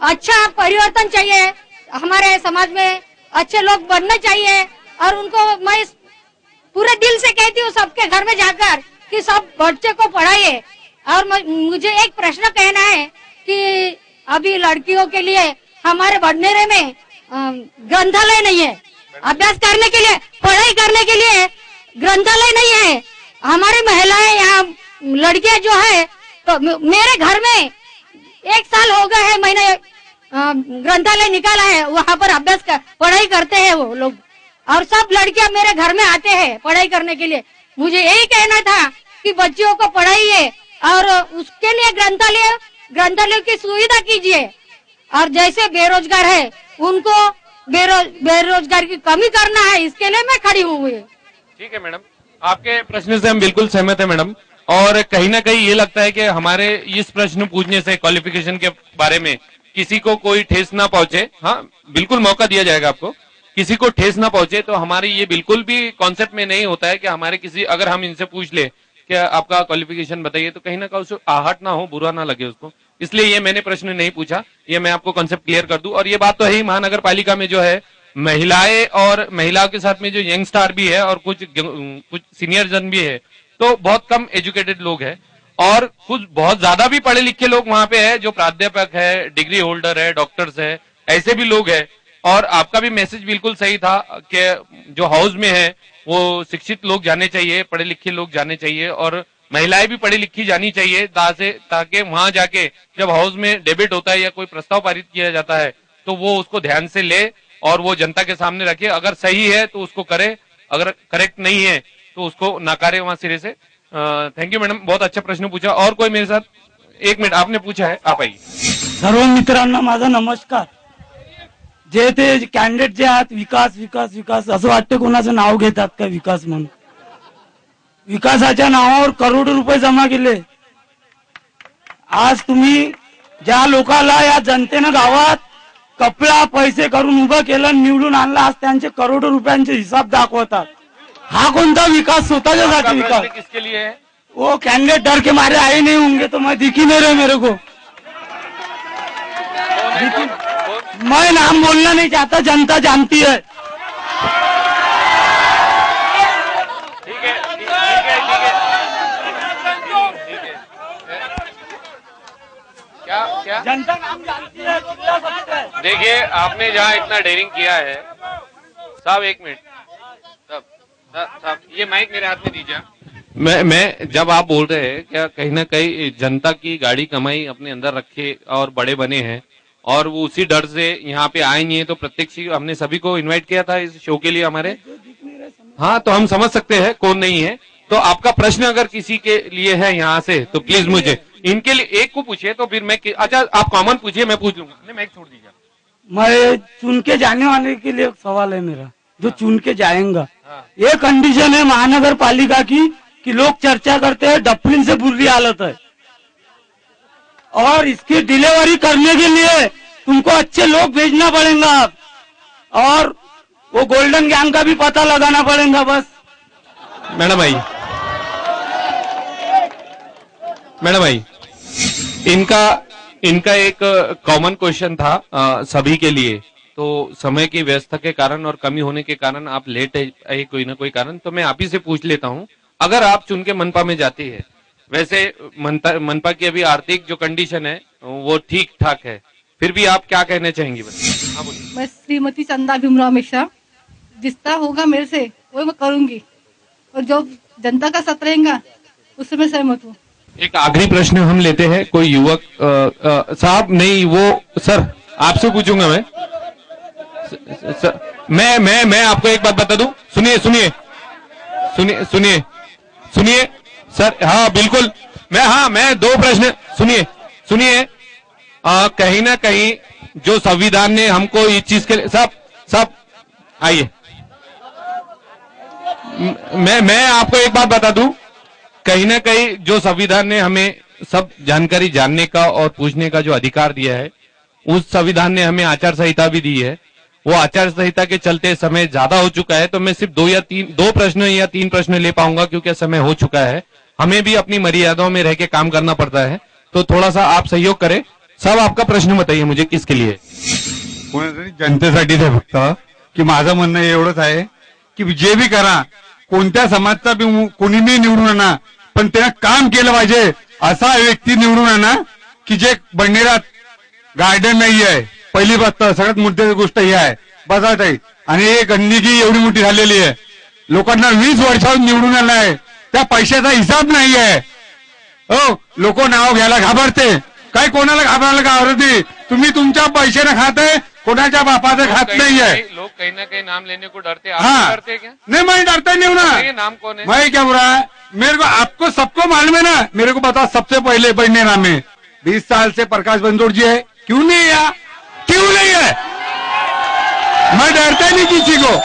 अच्छा परिवर्तन चाहिए, हमारे समाज में अच्छे लोग बनने चाहिए और उनको मैं पूरे दिल से कहती हूँ सबके घर में जाकर कि सब बच्चे को पढ़ाइए। और मुझे एक प्रश्न कहना है कि अभी लड़कियों के लिए हमारे बडनेरे में ग्रंथालय नहीं है, अभ्यास करने के लिए, पढ़ाई करने के लिए ग्रंथालय नहीं है। हमारी महिलाएं यहाँ लड़कियां जो है, तो मेरे घर में 1 साल हो गए है मैंने ग्रंथालय निकाला है, वहाँ पर अभ्यास पढ़ाई करते हैं वो लोग और सब लड़कियां मेरे घर में आते हैं पढ़ाई करने के लिए। मुझे यही कहना था कि बच्चियों को पढ़ाइए और उसके लिए ग्रंथालय की सुविधा कीजिए और जैसे बेरोजगार है उनको बेरोजगार की कमी करना है, इसके लिए मैं खड़ी हूँ। ठीक है मैडम, आपके प्रश्न से हम बिल्कुल सहमत है मैडम, और कहीं ना कहीं ये लगता है कि हमारे इस प्रश्न पूछने से क्वालिफिकेशन के बारे में किसी को कोई ठेस ना पहुंचे। हाँ, बिल्कुल मौका दिया जाएगा आपको, किसी को ठेस ना पहुंचे। तो हमारी ये बिल्कुल भी कॉन्सेप्ट में नहीं होता है कि हमारे किसी, अगर हम इनसे पूछ ले कि आपका क्वालिफिकेशन बताइए, तो कहीं ना कहीं उसको आहट ना हो, बुरा ना लगे उसको, इसलिए ये मैंने प्रश्न नहीं पूछा। ये मैं आपको कॉन्सेप्ट क्लियर कर दूं। और ये बात तो है ही, महानगर पालिका में जो है महिलाएं और महिलाओं के साथ में जो यंग स्टार भी है और कुछ सीनियर जन भी है, तो बहुत कम एजुकेटेड लोग हैं और कुछ बहुत ज्यादा भी पढ़े लिखे लोग वहां पे है, जो प्राध्यापक है, डिग्री होल्डर है, डॉक्टर्स है, ऐसे भी लोग हैं। और आपका भी मैसेज बिल्कुल सही था कि जो हाउस में है वो शिक्षित लोग जाने चाहिए, पढ़े लिखे लोग जाने चाहिए और महिलाएं भी पढ़ी लिखी जानी चाहिए, ताकि वहां जाके जब हाउस में डिबेट होता है या कोई प्रस्ताव पारित किया जाता है तो वो उसको ध्यान से ले और वो जनता के सामने रखे। अगर सही है तो उसको करे, अगर करेक्ट नहीं है तो उसको नकारे वहां सिरे से। थैंक यू मैडम, बहुत अच्छा प्रश्न पूछा। और कोई मेरे साथ? 1 मिनट, आपने पूछा है, आप आइए। सर्व मित्रांना माझा नमस्कार। जे ते कॅन्डिडेट जे आहात, विकास विकास विकास असं वाटतं कोणाचं नाव घेतात का विकास म्हणून? विकासाच्या नावावर करोडो रुपये जमा केले। आज तुम्ही ज्या लोकाला या जनतेनं गावात कपडा पैसे करून उभं केलं, निवडून आणलं, आज त्यांचे करोडो रुपयांचे हिसाब दाखवतात। हा कोणता विकास? स्वतःच्यासाठी विकास किसके लिए है? वो कैंडिडेट डर के मारे आए नहीं होंगे तो मैं दिख ही नहीं रहे मेरे को। मैं नाम बोलना नहीं चाहता, जनता जानती है। ठीक है, ठीक है, ठीक है। क्या जनता नाम जानती है, चिल्ला सकता है। देखिए, आपने जहाँ इतना डेयरिंग किया है साहब, 1 मिनट साहब, ये माइक मेरे हाथ में दीजिए। मैं जब आप बोल रहे हैं क्या कहीं ना कहीं जनता की गाड़ी कमाई अपने अंदर रखे और बड़े बने हैं और वो उसी डर से यहाँ पे आए नहीं है, तो प्रत्यक्ष हमने सभी को इनवाइट किया था इस शो के लिए हमारे। हाँ, तो हम समझ सकते हैं कौन नहीं है। तो आपका प्रश्न अगर किसी के लिए है यहाँ से तो प्लीज मुझे इनके लिए एक को पूछिए, तो फिर मैं, अच्छा आप कॉमन पूछिए, मैं पूछ लूंगा। मैं छोड़ दीजिए। मैं चुन के जाने वाले के लिए सवाल है मेरा, जो चुन के जाएगा। ये कंडीशन है महानगर पालिका की कि लोग चर्चा करते हैं डफलिन से बुरी हालत है और इसकी डिलीवरी करने के लिए तुमको अच्छे लोग भेजना पड़ेगा और वो गोल्डन गैंग का भी पता लगाना पड़ेगा। बस मैडम आई, इनका एक कॉमन क्वेश्चन था सभी के लिए। तो समय की व्यवस्था के कारण और कमी होने के कारण आप लेट आए कोई ना कोई कारण, तो मैं आप ही से पूछ लेता हूं, अगर आप चुन के मनपा में जाती है, वैसे मनपा की अभी आर्थिक जो कंडीशन है वो ठीक ठाक है, फिर भी आप क्या कहना चाहेंगी? हाँ बोलिए। मैं श्रीमती चंदा भीमराव मिश्रा, जितना होगा मेरे से वो मैं करूंगी, और जो जनता का सत्य रहेगा उससे मैं सहमत हूँ। एक आखिरी प्रश्न हम लेते हैं, कोई युवक साहब नहीं, वो सर आपसे पूछूंगा मैं आपको एक बात बता दूं, सुनिए सर, हाँ बिल्कुल, मैं दो प्रश्न, सुनिए कहीं ना कहीं जो संविधान ने हमको इस चीज के लिए, सब आइए, मैं आपको एक बात बता दूं, कहीं ना कहीं जो संविधान ने हमें सब जानकारी जानने का और पूछने का जो अधिकार दिया है, उस संविधान ने हमें आचार संहिता भी दी है। वो आचार संहिता के चलते समय ज्यादा हो चुका है, तो मैं सिर्फ दो प्रश्न या तीन प्रश्न ले पाऊंगा, क्योंकि समय हो चुका है, हमें भी अपनी मर्यादाओं में रह के काम करना पड़ता है। तो थोड़ा सा आप सहयोग करें। सब आपका प्रश्न बताइए मुझे, किसके लिए? जनतेसाठीच आहे फक्त, की माझं म्हणणं एवढंच आहे की जे बी करा, कोणत्या समाजचा बी कोणी बी निवडून आणा, पण त्यानं काम केलं पाहिजे, असा व्यक्ती निवडून आणा की जे बडनेरात गार्डन नाही आहे, पहिली बात सगळ्यात मोठी गोष्ट ही आहे, बसा ताई, आणि हे गंदगी एवढी मोठी झालेली आहे, लोकांना 20 वर्षाहून निवडून आणलं आहे, त्या पैशाचा हिसाब नाही आहे। हो, लोक नाव घ्यायला घाबरते, काय कोणाला घाबरायला घाबरते? तुम्ही तुमच्या पैशाने खाते, कोणाच्या बापाचं खात नाहीये। लोग कहीं ना कहीं नाम लेने को डरते हैं, हाँ, आप डरते हैं क्या? नहीं मैं डरता नहीं हूँ ना, ये नाम कौन है? मैं क्या बुरा है, मेरे को आपको सबको मालूम है ना, मेरे को बताओ सबसे पहले बडनेरा में 20 साल से प्रकाश बंदोड़ जी है, क्यों नहीं है? क्यों नहीं है? मैं डरता नहीं किसी को,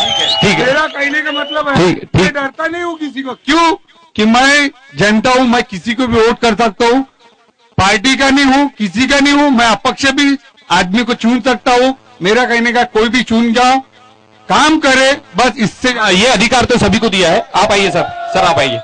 ठीक है, मेरा कहने का मतलब है मैं डरता नहीं हूँ किसी को। क्यों? कि मैं जनता हूँ, मैं किसी को भी वोट कर सकता हूँ, पार्टी का नहीं हूँ, किसी का नहीं हूँ, मैं अपक्ष भी आदमी को चुन सकता हूँ, मेरा कहने का कोई भी चुन जाओ, काम करे, बस इससे। ये अधिकार तो सभी को दिया है। आप आइए सर आप आइए,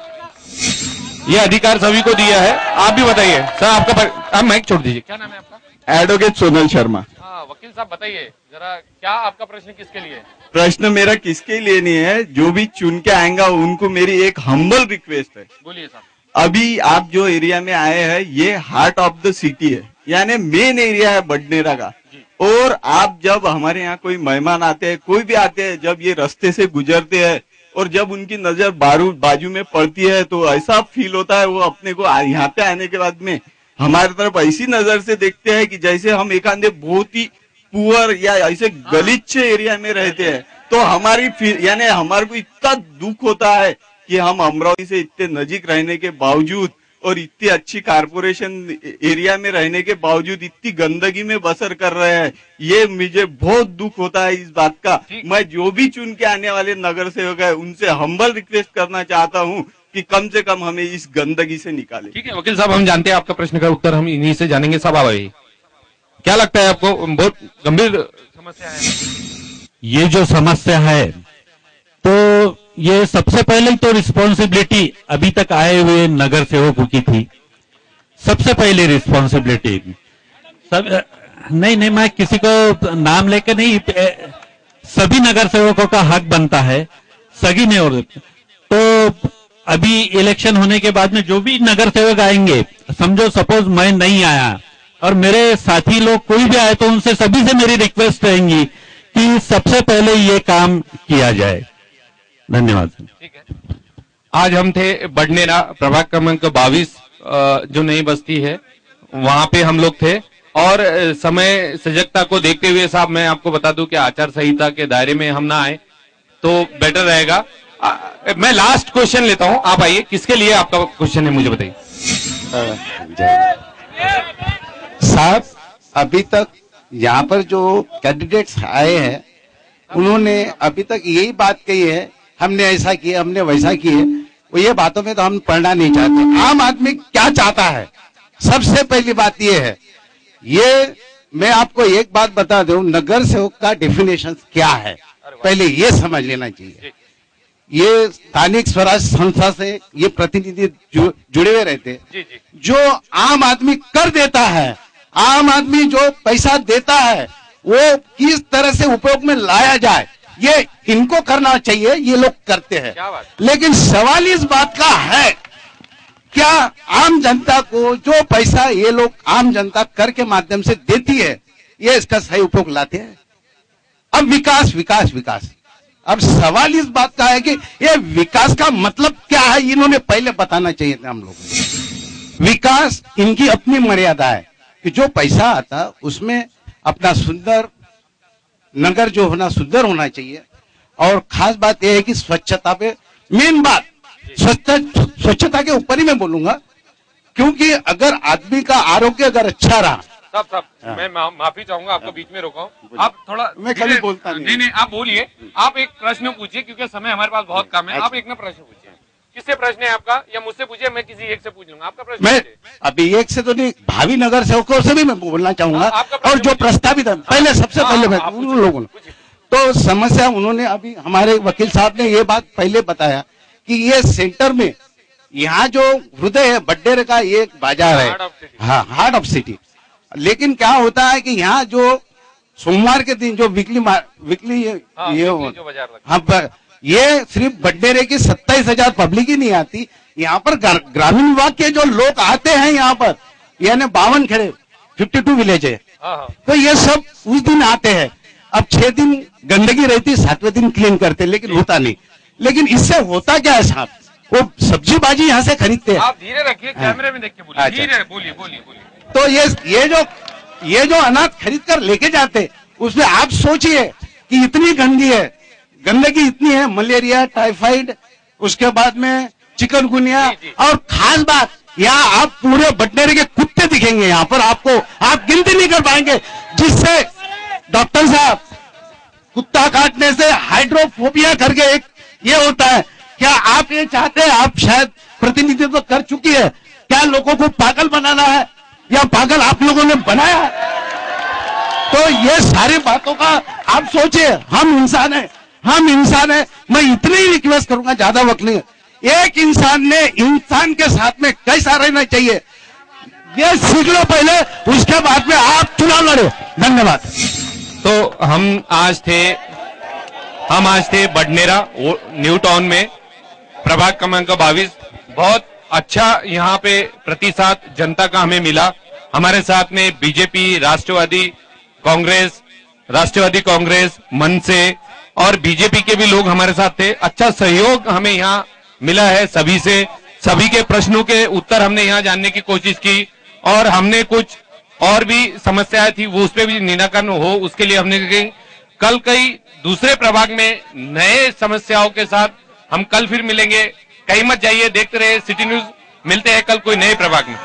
ये अधिकार सभी को दिया है। आप भी बताइए सर, आपका आप माइक छोड़ दीजिए। क्या नाम है आपका? एडवोकेट सोनल शर्मा। हाँ वकील साहब बताइए जरा, क्या आपका प्रश्न किसके लिए है? प्रश्न मेरा किसके लिए नहीं है, जो भी चुन के आएगा उनको मेरी एक हम्बल रिक्वेस्ट है। बोलिए साहब। अभी आप जो एरिया में आए हैं, ये हार्ट ऑफ द सिटी है, यानी मेन एरिया है बडनेरा का, और आप जब हमारे यहाँ कोई मेहमान आते हैं, कोई भी आते हैं, जब ये रास्ते से गुजरते हैं और जब उनकी नजर बाजू में पड़ती है, तो ऐसा फील होता है वो अपने को यहाँ पे आने के बाद में हमारी तरफ ऐसी नजर से देखते हैं कि जैसे हम एक आधे बहुत ही पुअर या ऐसे गलीचे एरिया में रहते हैं। तो हमारी यानी हमारे को इतना दुख होता है कि हम अमरावती से इतने नजीक रहने के बावजूद और इतनी अच्छी कारपोरेशन एरिया में रहने के बावजूद इतनी गंदगी में बसर कर रहे हैं, ये मुझे बहुत दुख होता है इस बात का। मैं जो भी चुन के आने वाले नगर सेवक है उनसे हम्बल रिक्वेस्ट करना चाहता हूँ कि कम से कम हमें इस गंदगी से निकाले। ठीक है वकील साहब, हम जानते हैं आपका प्रश्न का उत्तर हम इन्हीं से जानेंगे। सब आवाई, क्या लगता है आपको? बहुत गंभीर समस्या है ये जो समस्या है, तो ये सबसे पहले तो रिस्पॉन्सिबिलिटी अभी तक आए हुए नगर सेवकों की थी। सबसे पहले रिस्पॉन्सिबिलिटी सब नहीं मैं किसी को नाम लेकर नहीं, सभी नगर सेवकों का हक बनता है, सभी ने। और तो अभी इलेक्शन होने के बाद में जो भी नगर सेवक आएंगे, समझो सपोज मैं नहीं आया और मेरे साथी लोग कोई भी आए, तो उनसे सभी से मेरी रिक्वेस्ट रहेंगी कि सबसे पहले ये काम किया जाए। धन्यवाद। ठीक है, आज हम थे बडनेरा प्रभाग क्रमांक 22 जो नई बस्ती है, वहां पे हम लोग थे, और समय सजगता को देखते हुए साहब मैं आपको बता दूं कि आचार संहिता के दायरे में हम ना आए तो बेटर रहेगा। मैं लास्ट क्वेश्चन लेता हूं, आप आइए, किसके लिए आपका क्वेश्चन है मुझे बताइए। साहब अभी तक यहाँ पर जो कैंडिडेट्स आए हैं उन्होंने अभी तक यही बात कही है, हमने ऐसा किया, हमने वैसा किया। वो ये बातों में तो हम पढ़ना नहीं चाहते। आम आदमी क्या चाहता है, सबसे पहली बात ये है, ये मैं आपको एक बात बता दूं, नगर सेवक का डेफिनेशन क्या है पहले ये समझ लेना चाहिए। ये स्थानिक स्वराज संस्था से ये प्रतिनिधि जुड़े हुए रहते हैं। जो आम आदमी कर देता है आम आदमी जो पैसा देता है वो किस तरह से उपयोग में लाया जाए, ये इनको करना चाहिए, ये लोग करते हैं। लेकिन सवाल इस बात का है, क्या आम जनता को जो पैसा ये लोग आम जनता कर के माध्यम से देती है, ये इसका सही उपयोग लाते हैं? अब विकास विकास विकास, अब सवाल इस बात का है कि ये विकास का मतलब क्या है, इन्होंने पहले बताना चाहिए था हम लोगों को। विकास इनकी अपनी मर्यादा है कि जो पैसा आता उसमें अपना सुंदर नगर जो होना सुंदर होना चाहिए। और खास बात यह है कि स्वच्छता पे मेन बात, स्वच्छता के ऊपर ही मैं बोलूंगा, क्योंकि अगर आदमी का आरोग्य अगर अच्छा रहा। साहब मैं माफी चाहूंगा, आपको बीच में रोका हूं, आप थोड़ा मैं कभी बोलता नहीं, आप बोलिए, आप एक प्रश्न पूछिए क्योंकि समय हमारे पास बहुत कम है। आप एक ना प्रश्न पूछिए, किससे प्रश्न है आपका, या मुझसे पूछिए, मैं किसी एक से पूछ लूंगा। आपका प्रश्न मैं अभी एक से तो नहीं, भावी नगर सेवकों से भी मैं बोलना चाहूंगा। और जो प्रस्तावित है, पहले सबसे पहले मैं उन लोगों ने तो समस्या, उन्होंने अभी हमारे वकील साहब ने ये बात पहले बताया कि ये सेंटर में यहाँ जो हृदय है बड्डेरे का, ये एक बाजार है, हाँ हार्ट ऑफ सिटी। लेकिन क्या होता है कि यहाँ जो सोमवार के दिन जो वीकली ये सिर्फ बड्डेरे की 27,000 पब्लिक ही नहीं आती, यहाँ पर ग्रामीण विभाग के जो लोग आते हैं यहाँ पर, यानी 52 खेड़े 52 विलेज है, तो ये सब उस दिन आते हैं। अब 6 दिन गंदगी रहती, 7वें दिन क्लीन करते, लेकिन होता नहीं। लेकिन इससे होता क्या है साहब, वो सब्जी बाजी यहाँ से खरीदते हैं। आप धीरे रखिए, कैमरे में देख के बोलिए, धीरे बोलिए। तो ये जो अनाज खरीद कर लेके जाते, उसमें आप सोचिए कि इतनी गंदगी इतनी है, मलेरिया, टाइफाइड, उसके बाद में चिकनगुनिया, और खास बात यहाँ आप पूरे बटनेरे के कुत्ते दिखेंगे यहाँ पर आपको, आप गिनती नहीं कर पाएंगे। जिससे डॉक्टर साहब, कुत्ता काटने से हाइड्रोफोबिया करके एक ये होता है। क्या आप ये चाहते हैं, आप शायद प्रतिनिधित्व कर चुकी है, क्या लोगों को पागल बनाना है, या पागल आप लोगों ने बनाया? तो ये सारी बातों का आप सोचिए। हम इंसान है। मैं इतनी ही रिक्वेस्ट करूंगा, ज्यादा वक्त नहीं है। एक इंसान ने इंसान के साथ में कैसा रहना चाहिए, ये सीख लो पहले, उसके बाद में आप चुनाव लड़ो। धन्यवाद। तो हम आज थे बडनेरा न्यू टाउन में, प्रभाग क्रमांक 22। बहुत अच्छा यहाँ पे प्रतिसाद जनता का हमें मिला। हमारे साथ में बीजेपी, राष्ट्रवादी कांग्रेस, मनसे और बीजेपी के भी लोग हमारे साथ थे। अच्छा सहयोग हमें यहाँ मिला है सभी से। सभी के प्रश्नों के उत्तर हमने यहाँ जानने की कोशिश की, और हमने कुछ और भी समस्याएं थी वो उस पर भी निराकरण हो, उसके लिए हमने कल कई दूसरे प्रभाग में नए समस्याओं के साथ हम कल फिर मिलेंगे। कहीं मत जाइए, देखते रहे सिटी न्यूज। मिलते हैं कल कोई नए प्रभाग में।